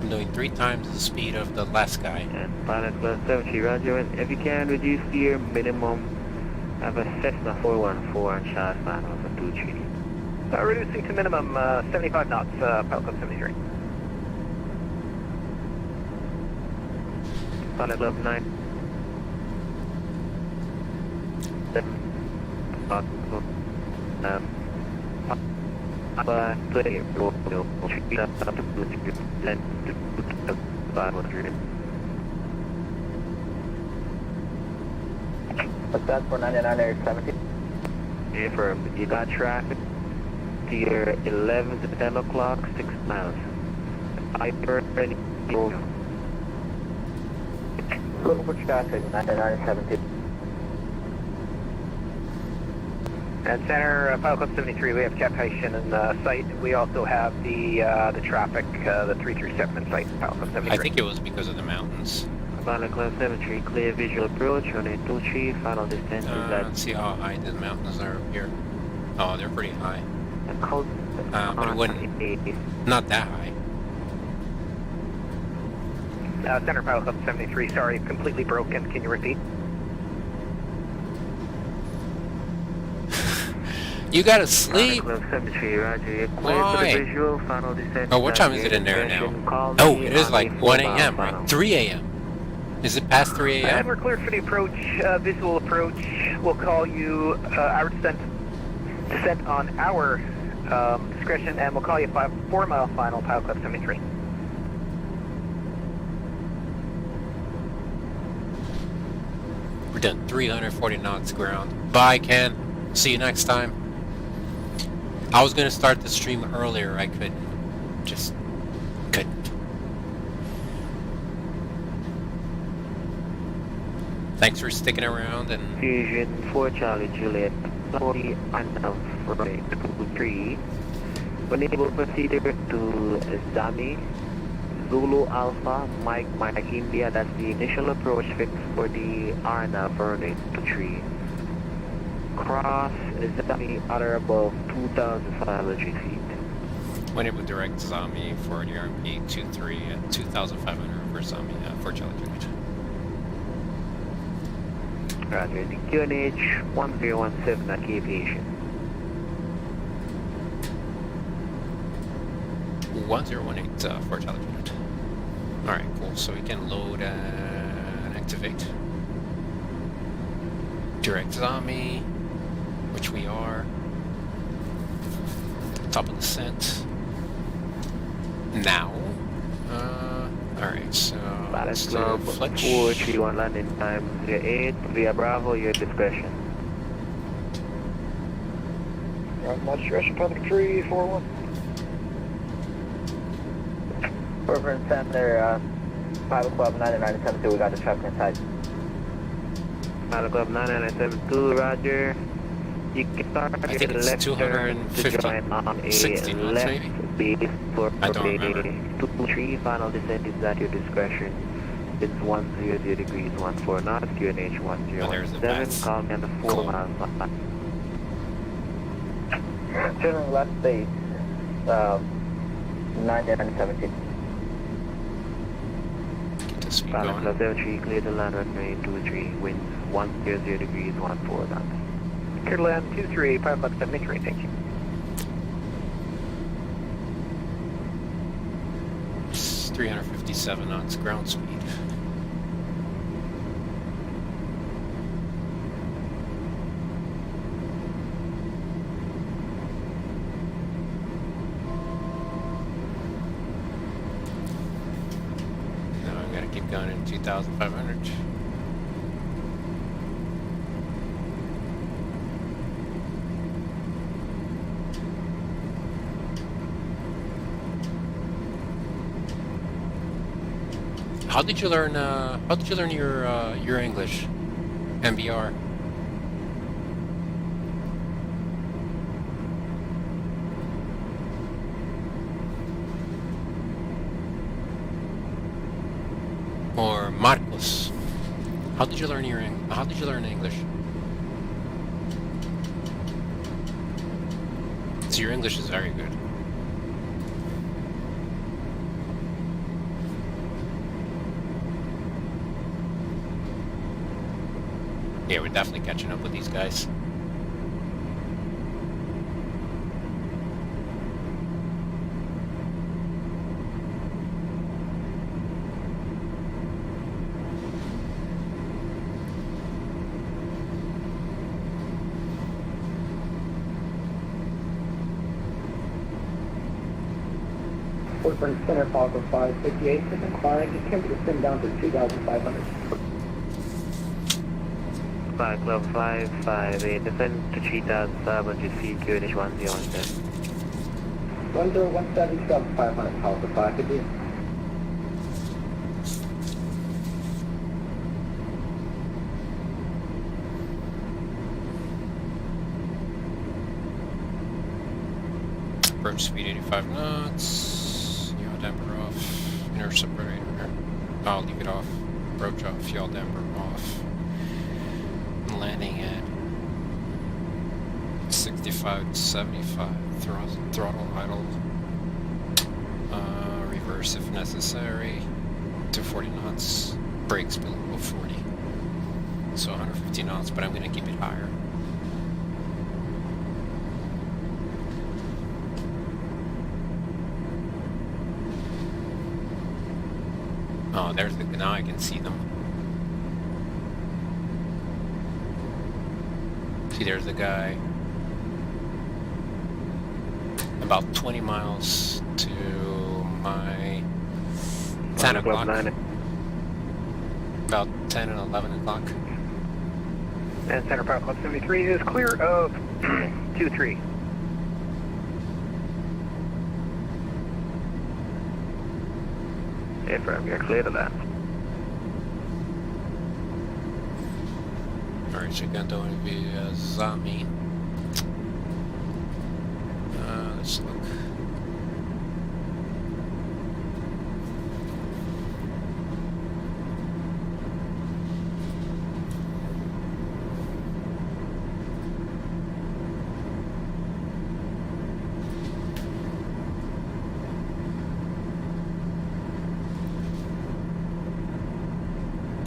I'm doing 3 times the speed of the last guy. And Pilot Club 70, Roger. And if you can reduce your minimum, have a Cessna 414 and shot final for 23. Reducing to minimum 75 knots, Pilot Club 73. Pilot Club 9. What's that for 90970? Affirm. You got traffic to your 11 to 10 o'clock, 6 miles. I heard any Local for traffic, 90970. And center, Pilot Club 73, we have Cap Haitian in sight. We also have the traffic, the 337 in sight, Pilot Club 73. I think it was because of the mountains. Pilot Club 73, clear visual approach, runway 23, final distance is at Let's see how high the mountains are up here. Oh, they're pretty high. But it wouldn't, not that high. Center, Pilot Club 73, sorry, completely broken. Can you repeat? You gotta sleep. Club 73, Roger. You're clear for Why? the visual. Final descent. Oh, what time is it in there now? Call Oh, me it is on like the 1 4 a.m., mile right? 3 a.m. Is it past 3 And a.m.? we're cleared for the approach, visual approach. We'll call you our descent on our discretion, and we'll call you 4 mile final, Pilot Club 73. We're done 340 knots ground. Bye, Ken. See you next time. I was gonna start the stream earlier. I couldn't. Just couldn't. Thanks for sticking around and Fusion 4 Charlie Juliet 40 and right 23. When able to proceed to Zami Zulu Alpha Mike India. That's the initial approach fix for the Arna Vernon 3. Cross Zami at or above 2,500 feet. when it would direct Zami for the RMP 23 at 2,500 for Zami for Charlie Juliet. Roger, the QNH 1017 at Cape Aviation. 1018 for Charlie Juliet. Alright, cool. So we can load and activate. Direct Zami, which we are. Top of the descent. Now. Alright, so Balance let's do Club Fletch. 431 landing time 08 via Bravo, your discretion. My discretion, Pelican 341. Reverend Center, Pilot Club 9972, we got the traffic inside. Pilot Club 9972, Roger. You can start I think your it's left turn to 250, join on a 60 knots left maybe? base for I don't remember. 2-3. Final descent is at your discretion. It's 100 degrees, 14 knots, QNH Oh, there's the 1017. VATS. Call me on the 4 Cool. miles. Turning left base, 9917. Get this speed Pilot going. Club 73, clear the land runway 23, winds 100 degrees, 14 knots. Clear to land 23, Pilot Club 73, thank you. It's 357 knots ground speed. Now I'm gonna keep going in 2,500. How did you learn your English? MBR. Or Marcos. How did you learn English? So your English is very good. Yeah, we're definitely catching up with these guys. Footprint Center, Falcon 558, second climb, just came to the spin down to 2,500. Pilot Club 558, descend to 3,500 feet, QNH 1017. 1017, 2,500, Falcon 558. Approach speed 85 knots. Yaw damper off. Inner separator. I'll leave it off. Approach off. Yaw damper off. Landing at 65 to 75. Throttle idle. Reverse if necessary. 240 knots. Brakes below 40. So 150 knots, but I'm going to keep it higher. Oh, there's the, now I can see them. See, there's the guy. About 20 miles to my 10 o'clock. About 10 and 11 o'clock. And Center Power Club 73 is clear of 2-3. Affirm, you're clear to that. Alright, chegando em VATSIM. Let's look.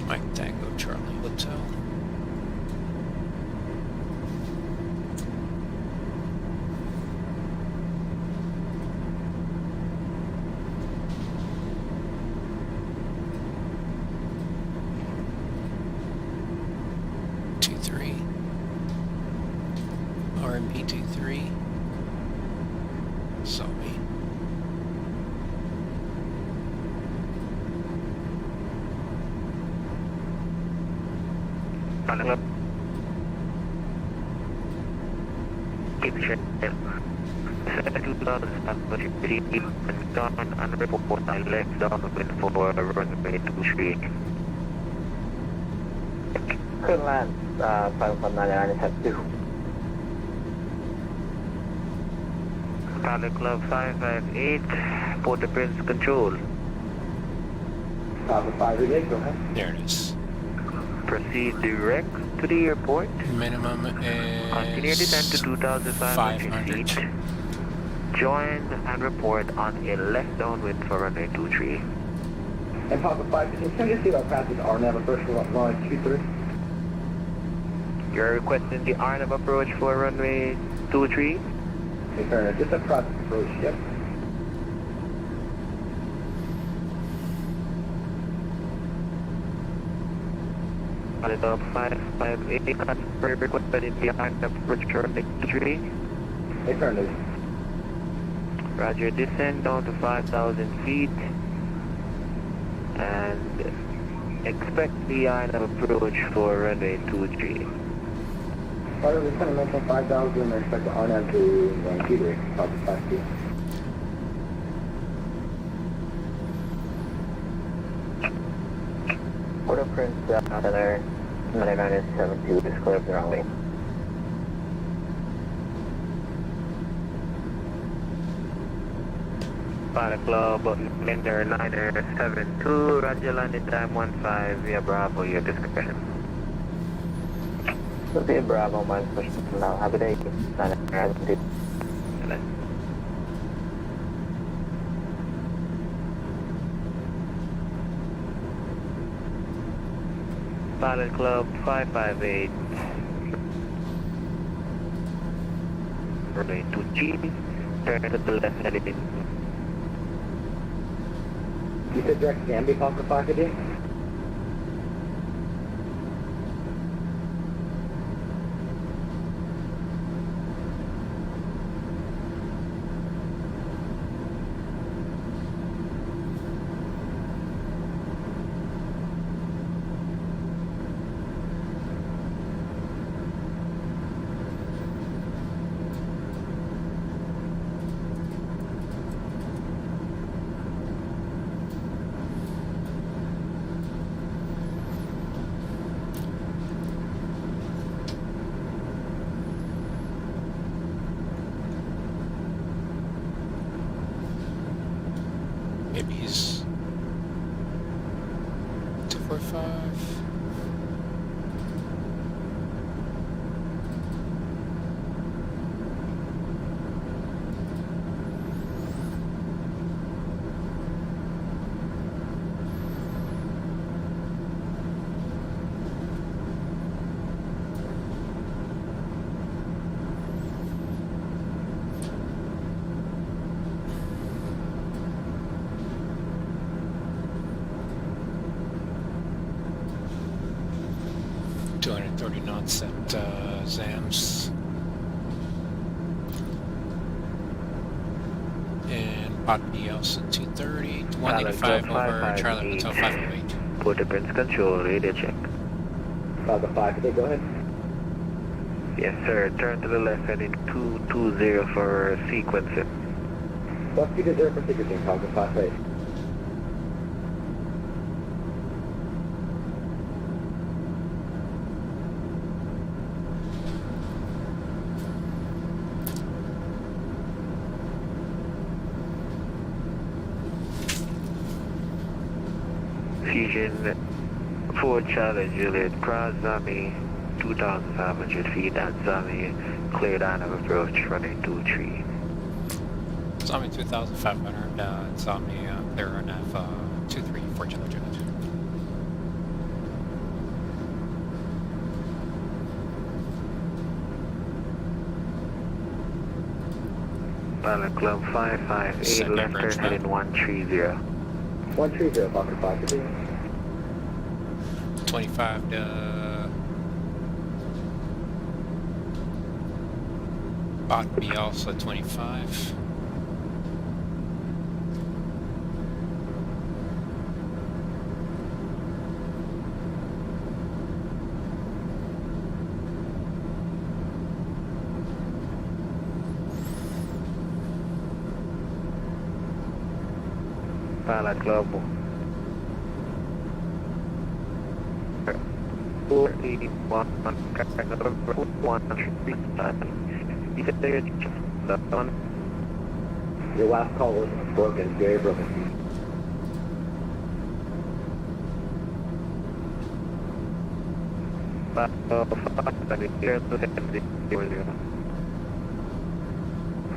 Mike Tango Charlie Hotel. RMP 23. Sorry. Running up. Keep check. And done and report I left downwind for runway 23. Clear land, 519 is at 2. Pilot Club 558, Port-au-Prince control. Papa 588, go ahead. There it is. Proceed direct to the airport. Minimum Continue descent to is 2,500 feet. Join and report on a left downwind for runway 23. And Papa 515, can you see what passes RNAV approach for line 23? You're requesting the RNAV approach for runway 23? Okay, fair enough. Just a cross approach, yep. Pilot Club 558, confirm requesting the RNAV approach for runway 23. Hey, fair enough. Roger, descend down to 5,000 feet and expect the RNAV approach for runway 23. Roger, we're going to mention 5,000 and expect the RNAV to Vancouver, Papa 52. Port-au-Prince, Center, 9972 is clear of the runway. Pilot Club, Linder 972, Roger, landing time 15 via Bravo, your discretion. Okay, Bravo, my question now. Have a day. 972. Pilot Club 558, runway 2G, turn to the left heading. You said direct Gambia, Papa 558? set ZAMs. And Pot B also 230 to 185 over Charlie Hotel 508. Port of Prince Control, radio check. Falcon 5, today, go ahead. Yes, sir. Turn to the left, heading 220 for sequencing. What speed is there for sequencing, Falcon 5, right? Fusion 4 Charlie Juliet, cross Zami, 2,500 feet at Zami, cleared on of approach, running 23. Zami 2,500, Zami clear on F 23 Charlie Juliet. Pilot Club 558, left turn heading 130. 130, Falcon 5, today. 25 to Bot B also 25. Pilot Club 41, Your last call was broken, very broken.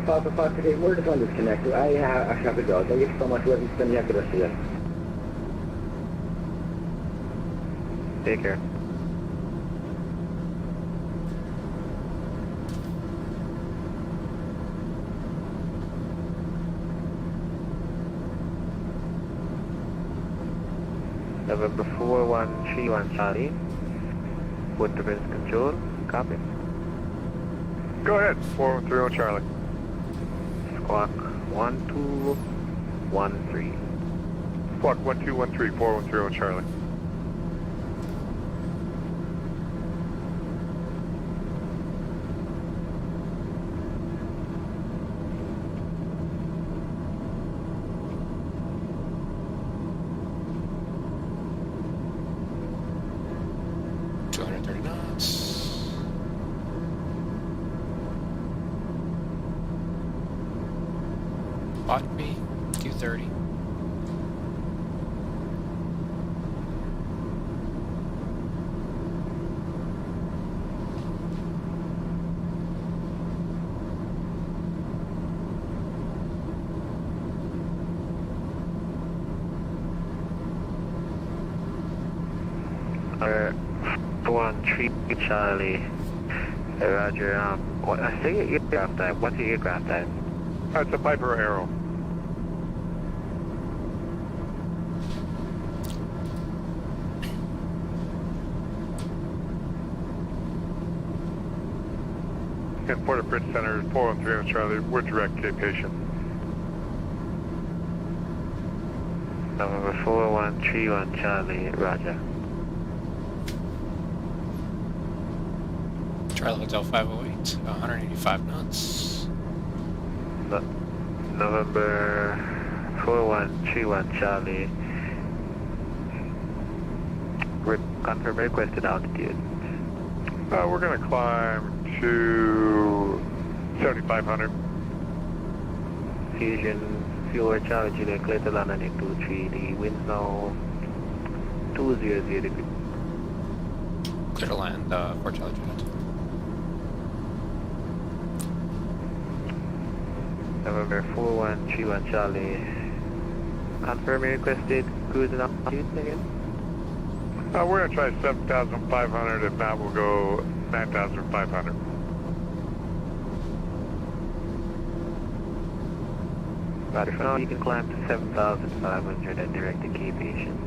Falcon 5 today, we're just on disconnect. I actually have to go. Thank you so much. We'll have spend the rest of the day. Take care. November 4131 Charlie, Port of Prince Control, copy. Go ahead, 4130 Charlie. Squawk 1213. Squawk 1213, 4130 Charlie. Bot B 230. One three Charlie. Roger. What? I say your aircraft type. What's your aircraft type? It's a Piper Arrow. In Port of Prince Center, 4130 Charlie. We're direct Cape Haitian. November 4131 Charlie. Roger. Charlie Hotel 508, 185 knots. November 4131 Charlie. Confirm requested altitude. We're going to climb to 7,500. Fusion Fuel Charlie Juliet, clear to land heading 23. The wind now 200 degrees. Clear to land for Charlie Juliet. November 4131 Charlie. Confirm requested cruise and altitude again. We're going to try 7,500. If not, we'll go 9,500. Roger, for now you can climb to 7,500 and direct to Cape Haitian.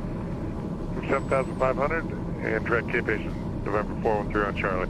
7,500 and direct Cape Haitian. November 413 on Charlie.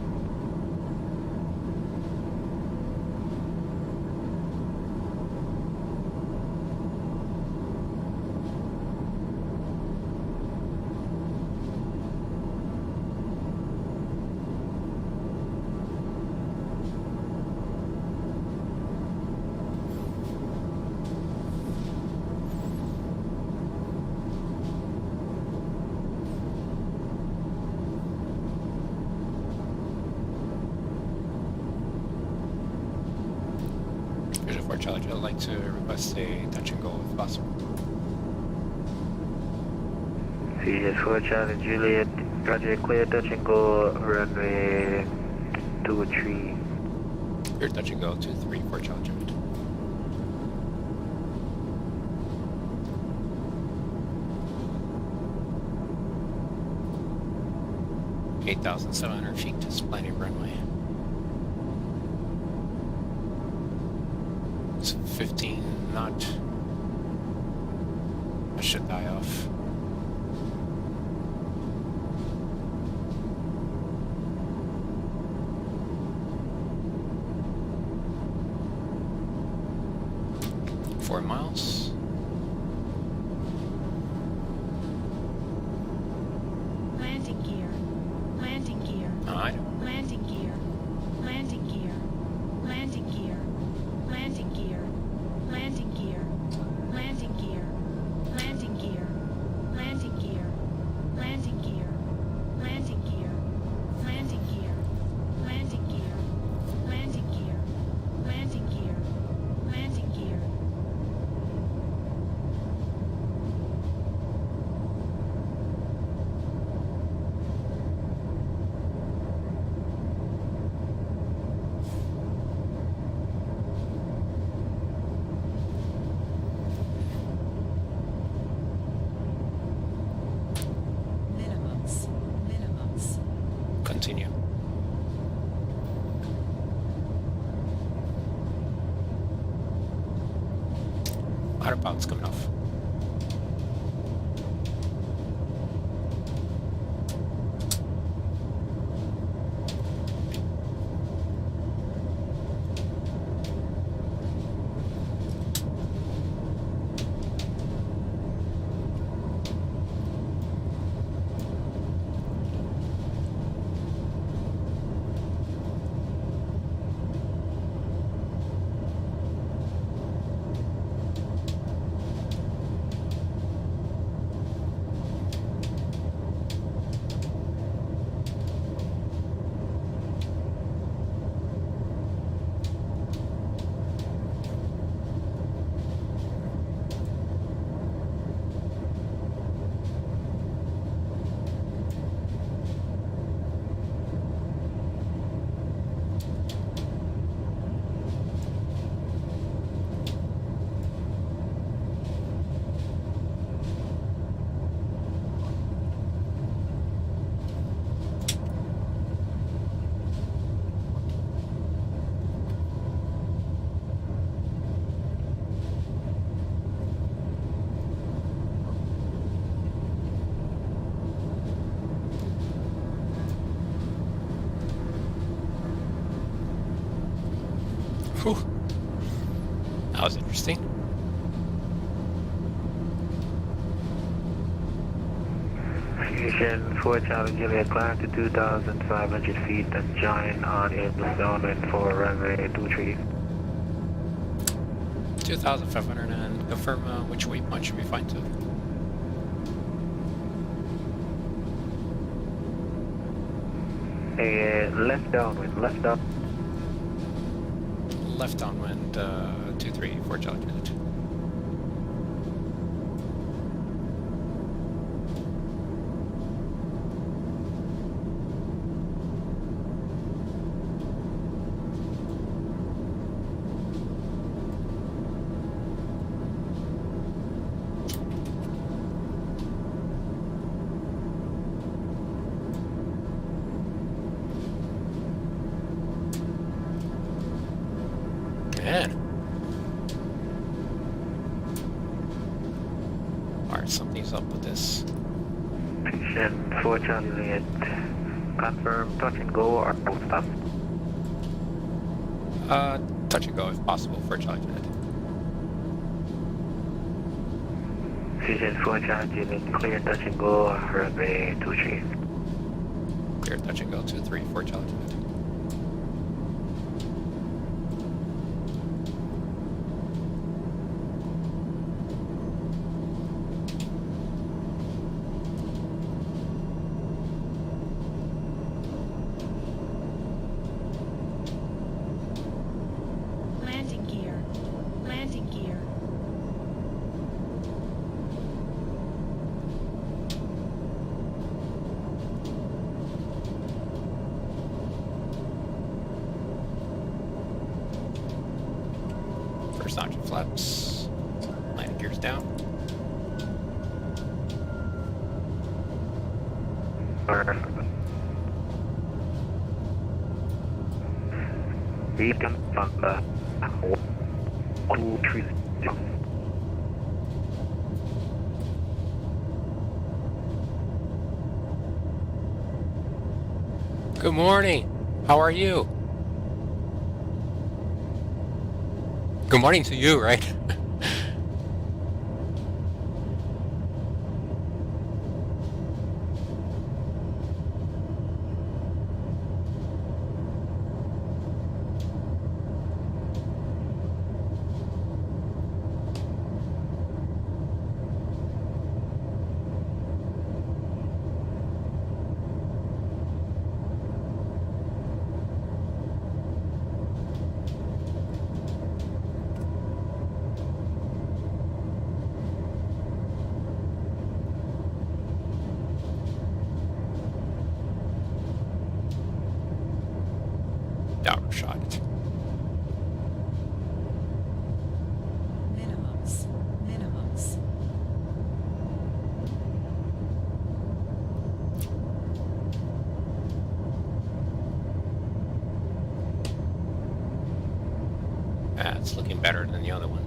Fusion 4 Charlie Juliet, I'd like to request a touch and go if possible. CJ4 Charlie Juliet, Roger, clear touch and go, runway 23. Clear touch and go 23 for Charlie Juliet. $8,700 feet is plenty of runway. It's 15 knot. I should die off. Four miles. Landing gear. Landing gear. Alright. Landing gear. Landing gear. Landing gear. Landing gear. Landing gear. Landing gear. Landing gear. Landing gear. Landing gear. Landing gear. Landing gear. Landing gear. Landing gear. Landing gear. Landing gear. Minimums. Continue. Autopilot's coming off. Whew. That was interesting. Fusion 4 Charlie Juliet, climb to 2,500 feet and join on in downwind for runway 23. 2,500 and confirm which waypoint should we find to. Left downwind, left down. Left downwind 23 for Charlie Juliet. Man. Alright, something's up with this. Fusion 4 Charlie Juliet, confirm touch and go or both stop? Touch and go if possible for Charlie Juliet. CJ4 Charlie Juliet, clear touch and go, runway 23. Clear touch and go 23 for Charlie Juliet. Landing gear. Landing gear. First option flaps. Landing gears down. Beacon from the 130. Good morning. How are you? Good morning to you, right? Downward shot. Minimums. Minimums. It's looking better than the other one.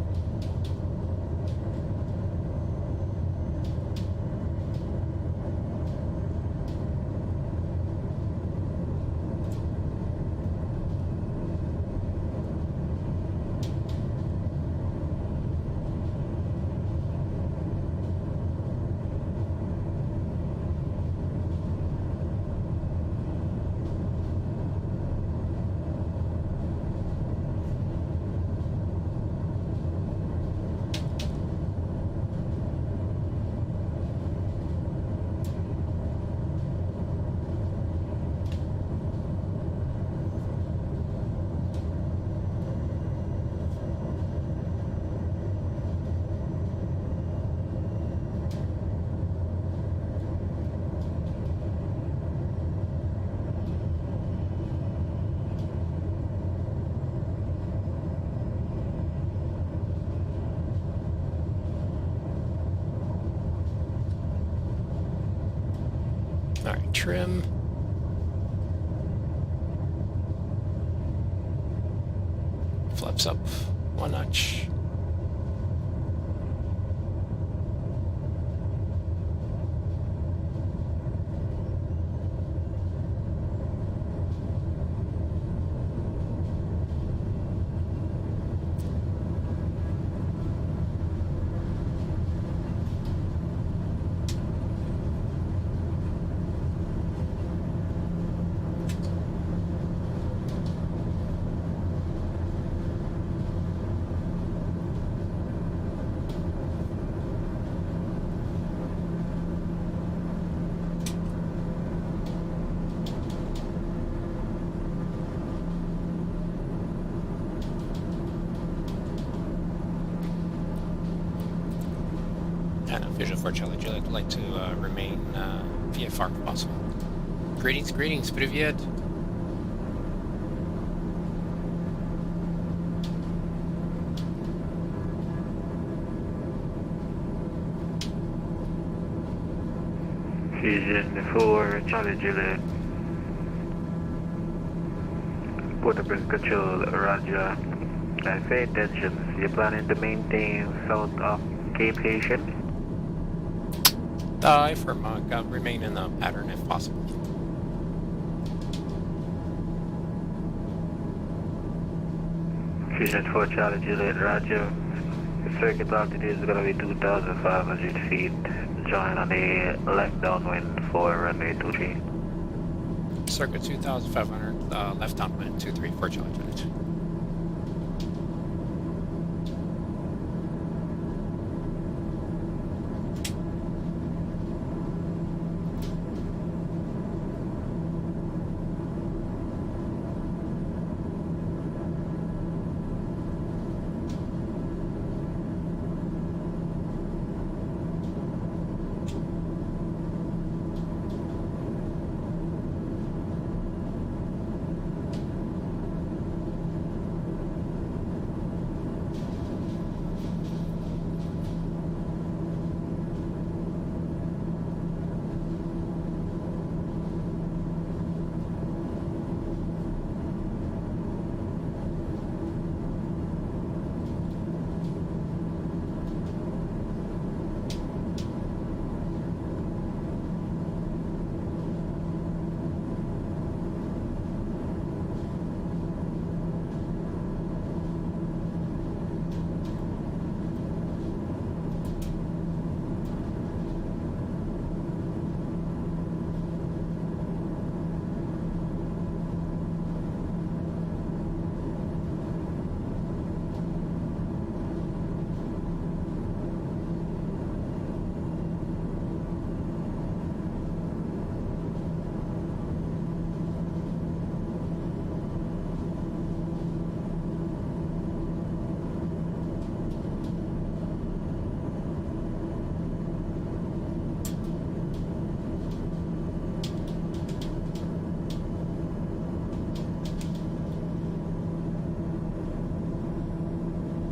Alright, trim. Flaps up one notch. And a vision for Charlie Juliet would like to remain VFR if possible. Greetings, greetings, привет. Fusion for Charlie Juliet. Port-au-Prince Control, Roger. I say intentions. You're planning to maintain south of Cape Haitian? Affirm, remain in the pattern if possible. Fusion 4 Charlie Juliet, Roger. The circuit altitude is going to be 2,500 feet. Join on the left downwind for runway 23. Circuit 2,500, left downwind 23 for Charlie Juliet.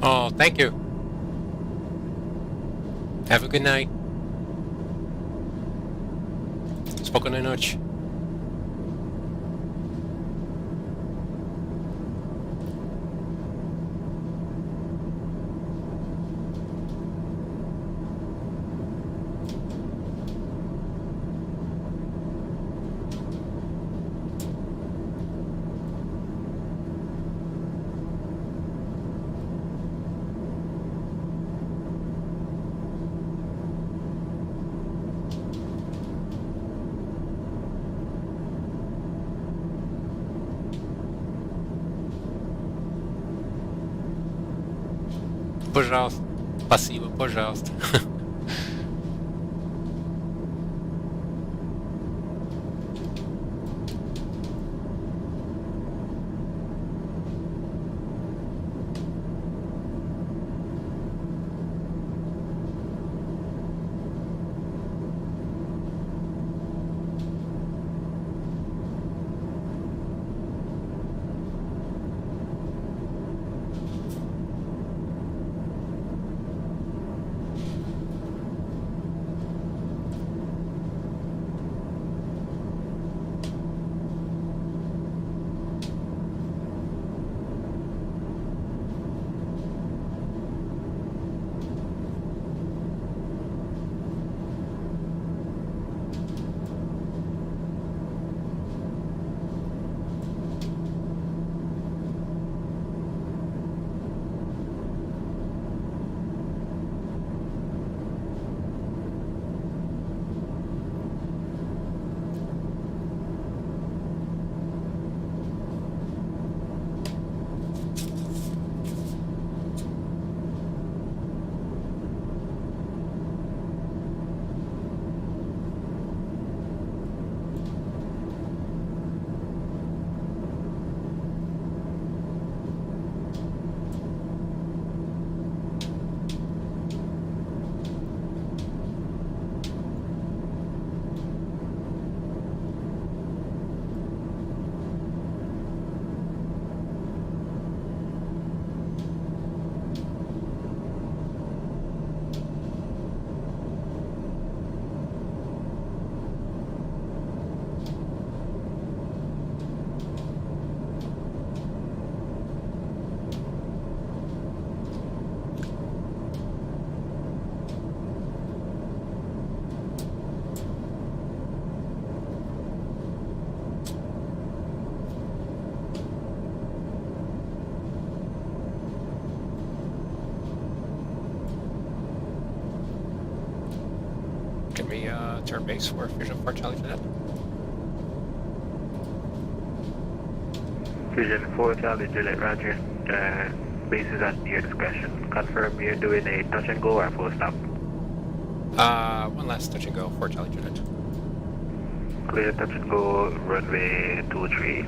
Oh, thank you. Have a good night. Spokojnej noci. Пожалуйста. Спасибо, пожалуйста. turn base for Fusion 4 Charlie Juliet. Fusion 4 Charlie Juliet, roger. Base is at your discretion. Confirm you're doing a touch and go or a full stop. One last touch and go for Charlie Juliet. Clear touch and go, runway 23.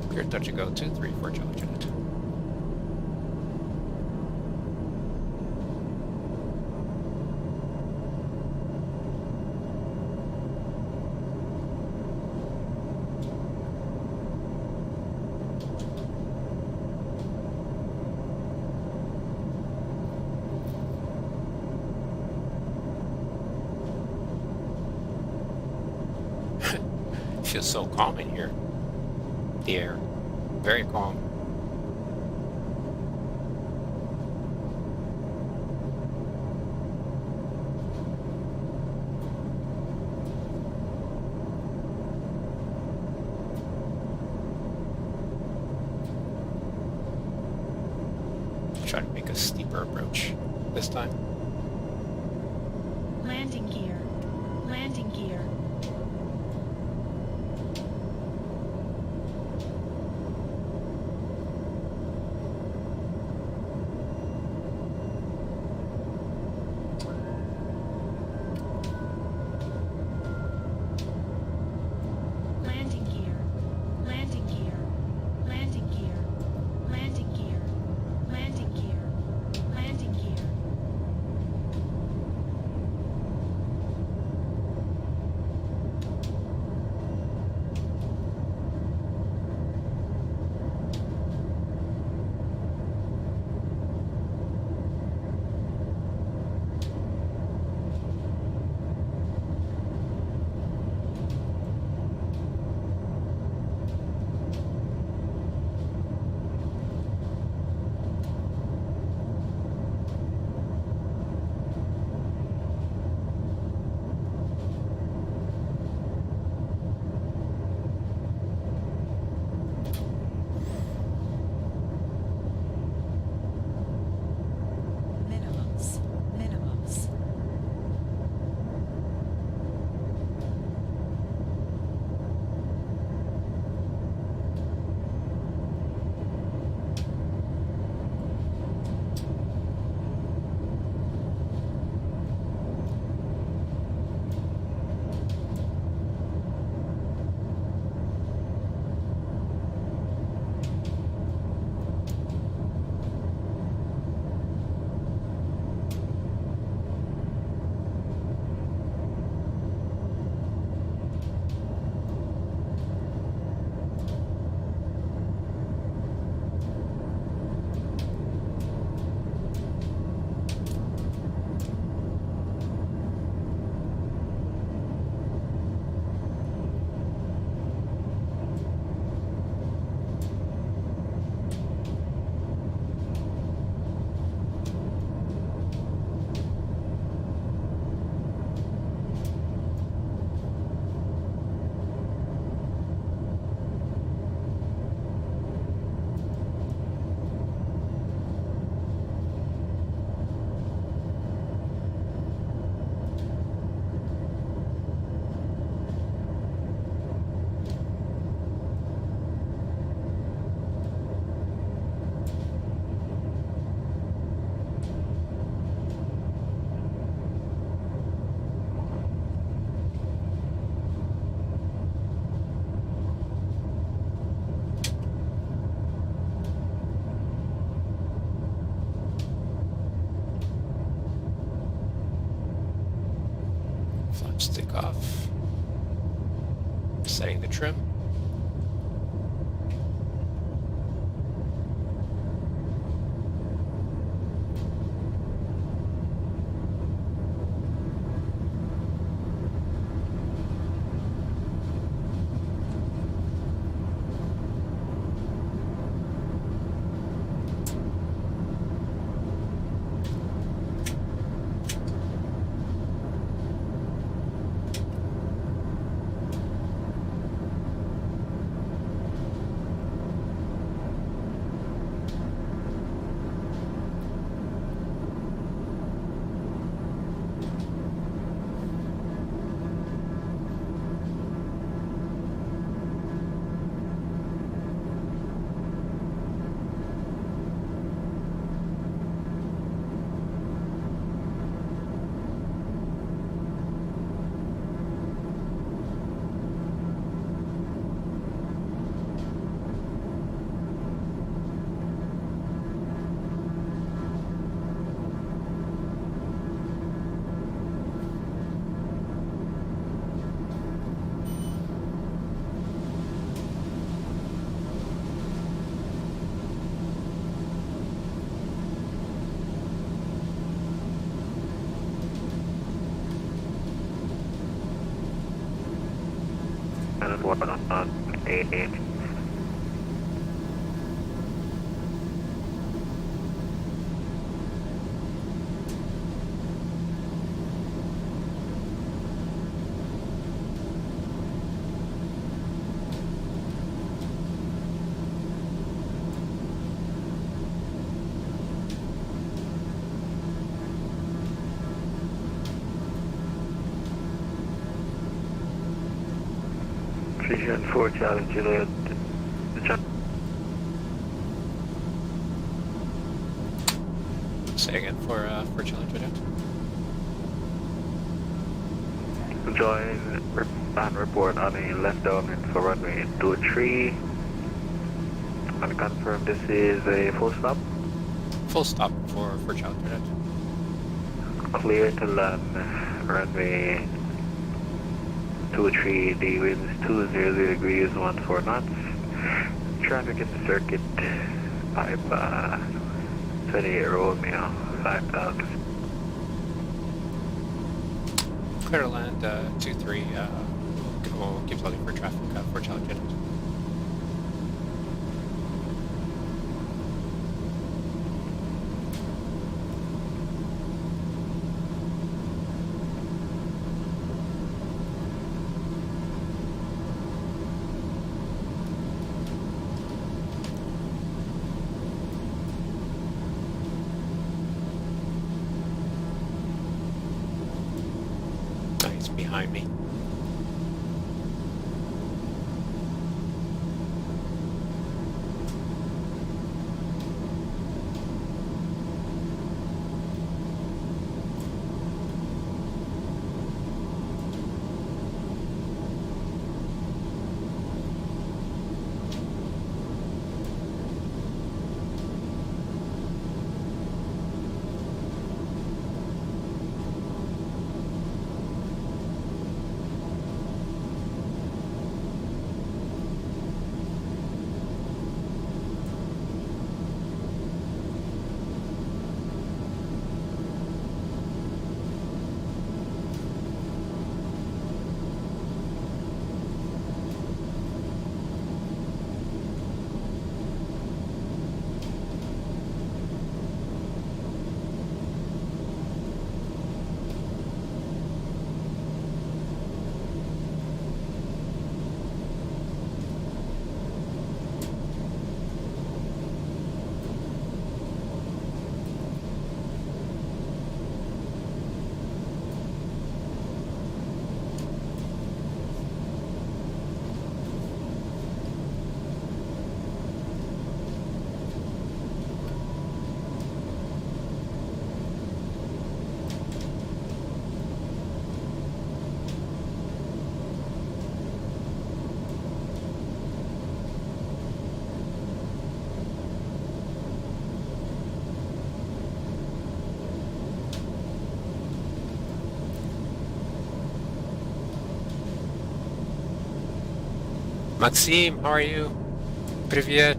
Clear touch and go 23 for Charlie Juliet. Feels so calm in here. The air, very calm. Try to make a steeper approach this time. Landing gear. Landing gear. Landing gear. Landing gear. Landing gear. Landing gear. Landing gear. Landing gear. Minimums. Minimums. Flaps stick off. Setting the trim. report on AA. CJ4, Charlie Juliet. Say again for Charlie Juliet. Join and report on a left downwind for runway 23. And confirm this is a full stop. Full stop for Charlie Juliet. Clear to land runway 23, the wind is 200 degrees, 14 knots. Traffic in the circuit, 28 Romeo, 5000. Clear to land 23. We'll keep looking for traffic for Charlie Juliet. He's behind me. Maxime, how are you? Привет.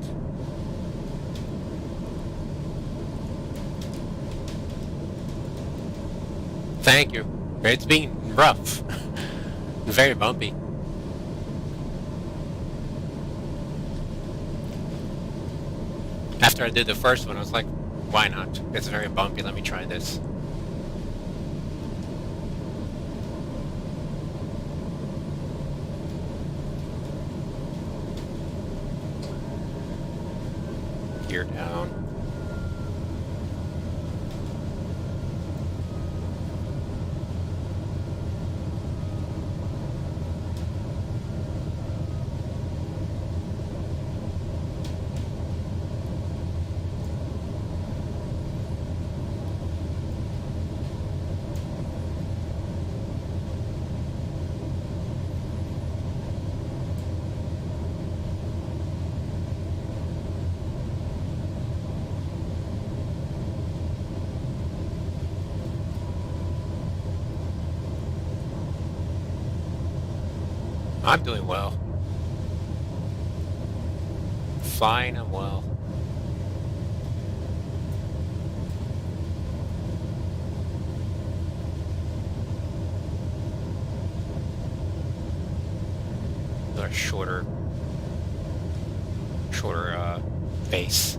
Thank you. It's been rough. Very bumpy. After I did the first one, I was like, why not? It's very bumpy, let me try this. Gear down. I'm doing well. Fine, I'm well. a shorter base.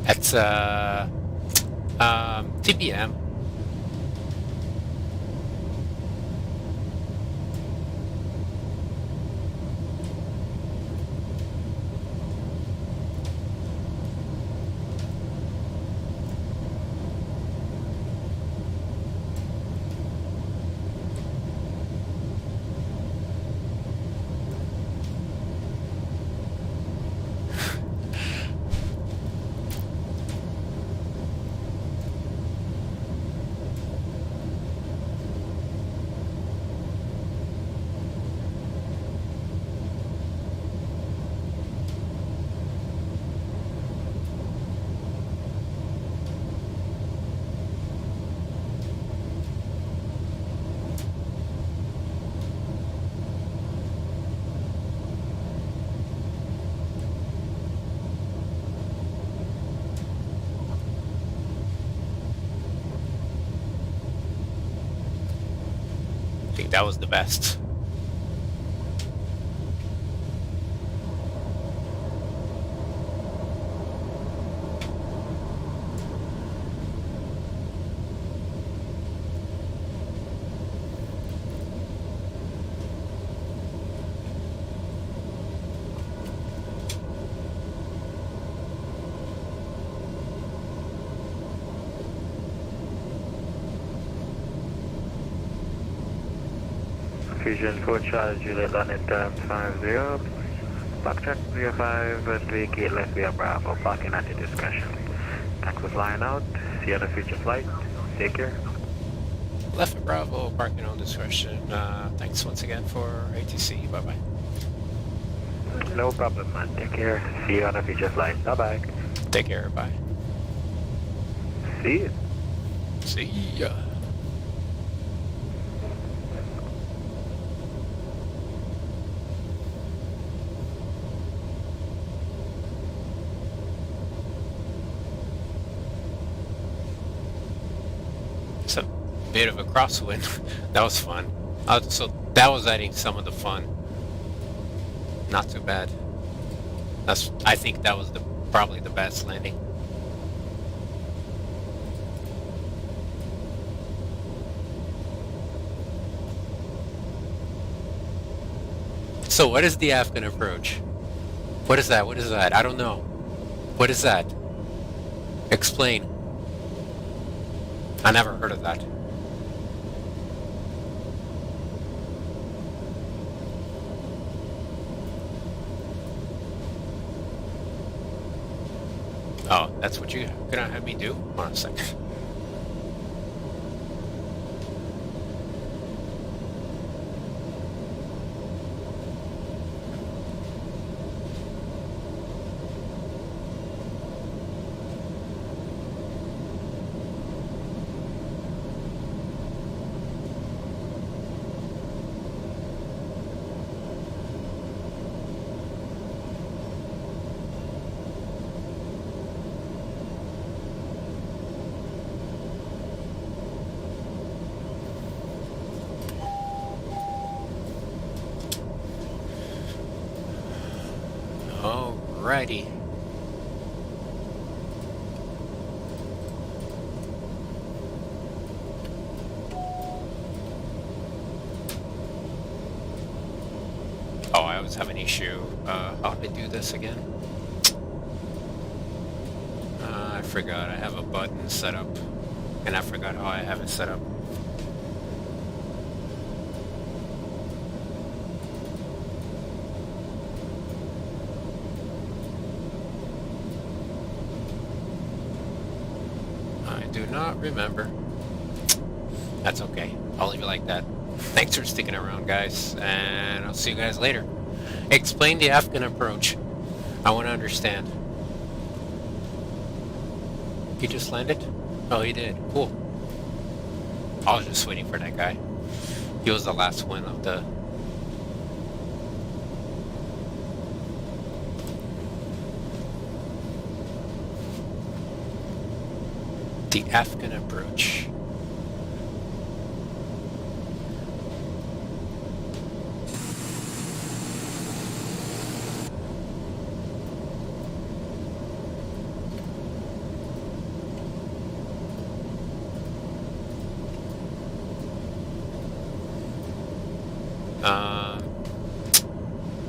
That's TBM. I think that was the best. Fusion 4 Charlie Juliet London terms 50. Backtrack 05 and 3 gate left via Bravo, parking at your discretion. Thanks for flying out. See you on the future flight. Take care. Left at Bravo, parking on discretion. Thanks once again for ATC. Bye bye. No problem, man. Take care. See you on the future flight. Bye bye. Take care. Bye. See you. See ya. It's a bit of a crosswind. That was fun. So that was adding some of the fun. Not too bad. I think that was probably the best landing. So what is the Afghan approach? What is that? What is that? I don't know. What is that? Explain. I never heard of that. Oh, that's what you're gonna have me do? Hold on a second. Alrighty. Oh, I always have an issue. How do I do this again? I forgot I have a button set up, and I forgot how I have it set up. not remember. That's okay. I'll leave it like that. Thanks for sticking around, guys, and I'll see you guys later. Explain the Afghan approach. I want to understand. He just landed? Oh, he did. Cool. I was just waiting for that guy. He was the last one of the... The Afghan approach.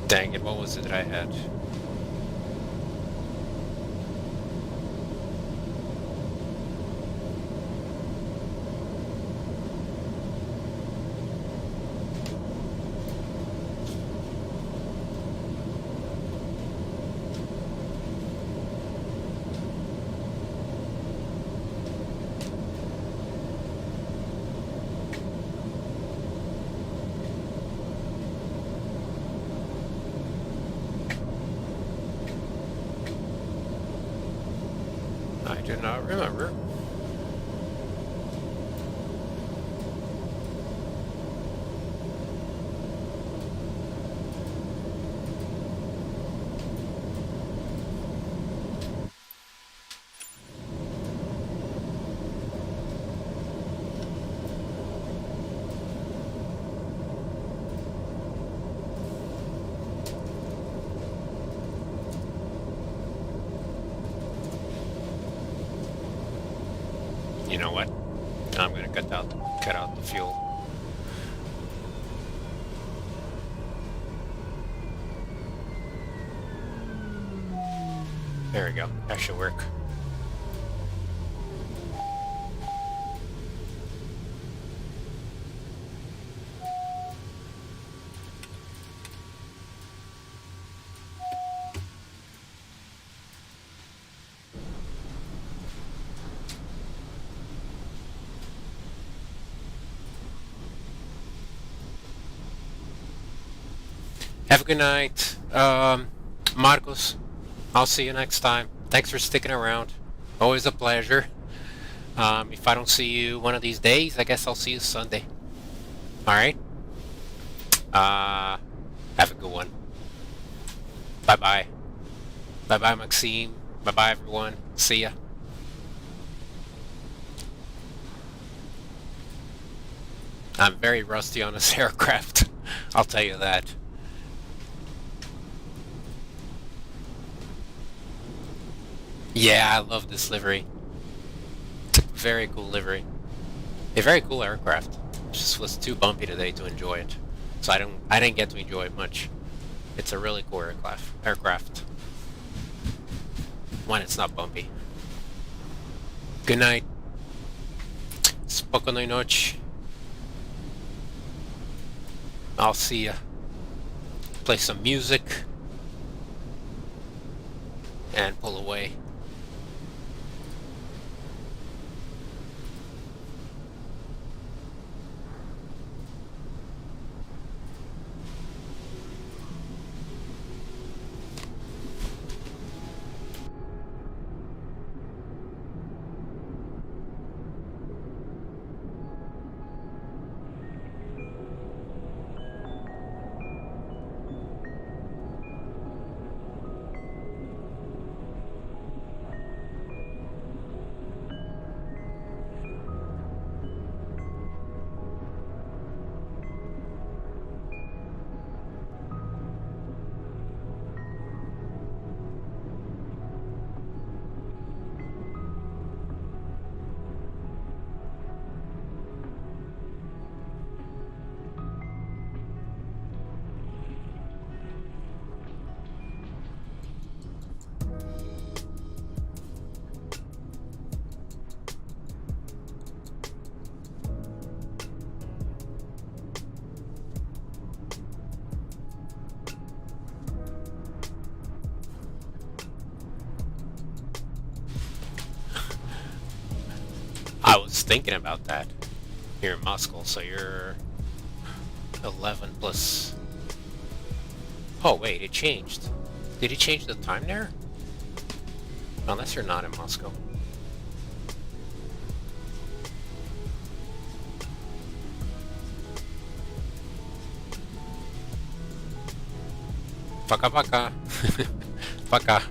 Dang it, what was it that I had? I do not remember. You know what? I'm gonna cut out the fuel. There we go. That should work. Have a good night, Marcos. I'll see you next time. Thanks for sticking around. Always a pleasure. If I don't see you one of these days, I guess I'll see you Sunday. Alright? Have a good one. Bye-bye. Bye-bye, Maxime. Bye-bye, everyone. See ya. I'm very rusty on this aircraft. I'll tell you that. Yeah, I love this livery. It's a very cool livery. A very cool aircraft. It just was too bumpy today to enjoy it. So I didn't get to enjoy it much. It's a really cool aircraft. When it's not bumpy. Good night. Spokojnej nocy. I'll see ya. Play some music. And pull away. thinking about that. You're in Moscow, so you're 11 plus... Oh wait, it changed. Did it change the time there? Unless you're not in Moscow. Пока-пока. Пока.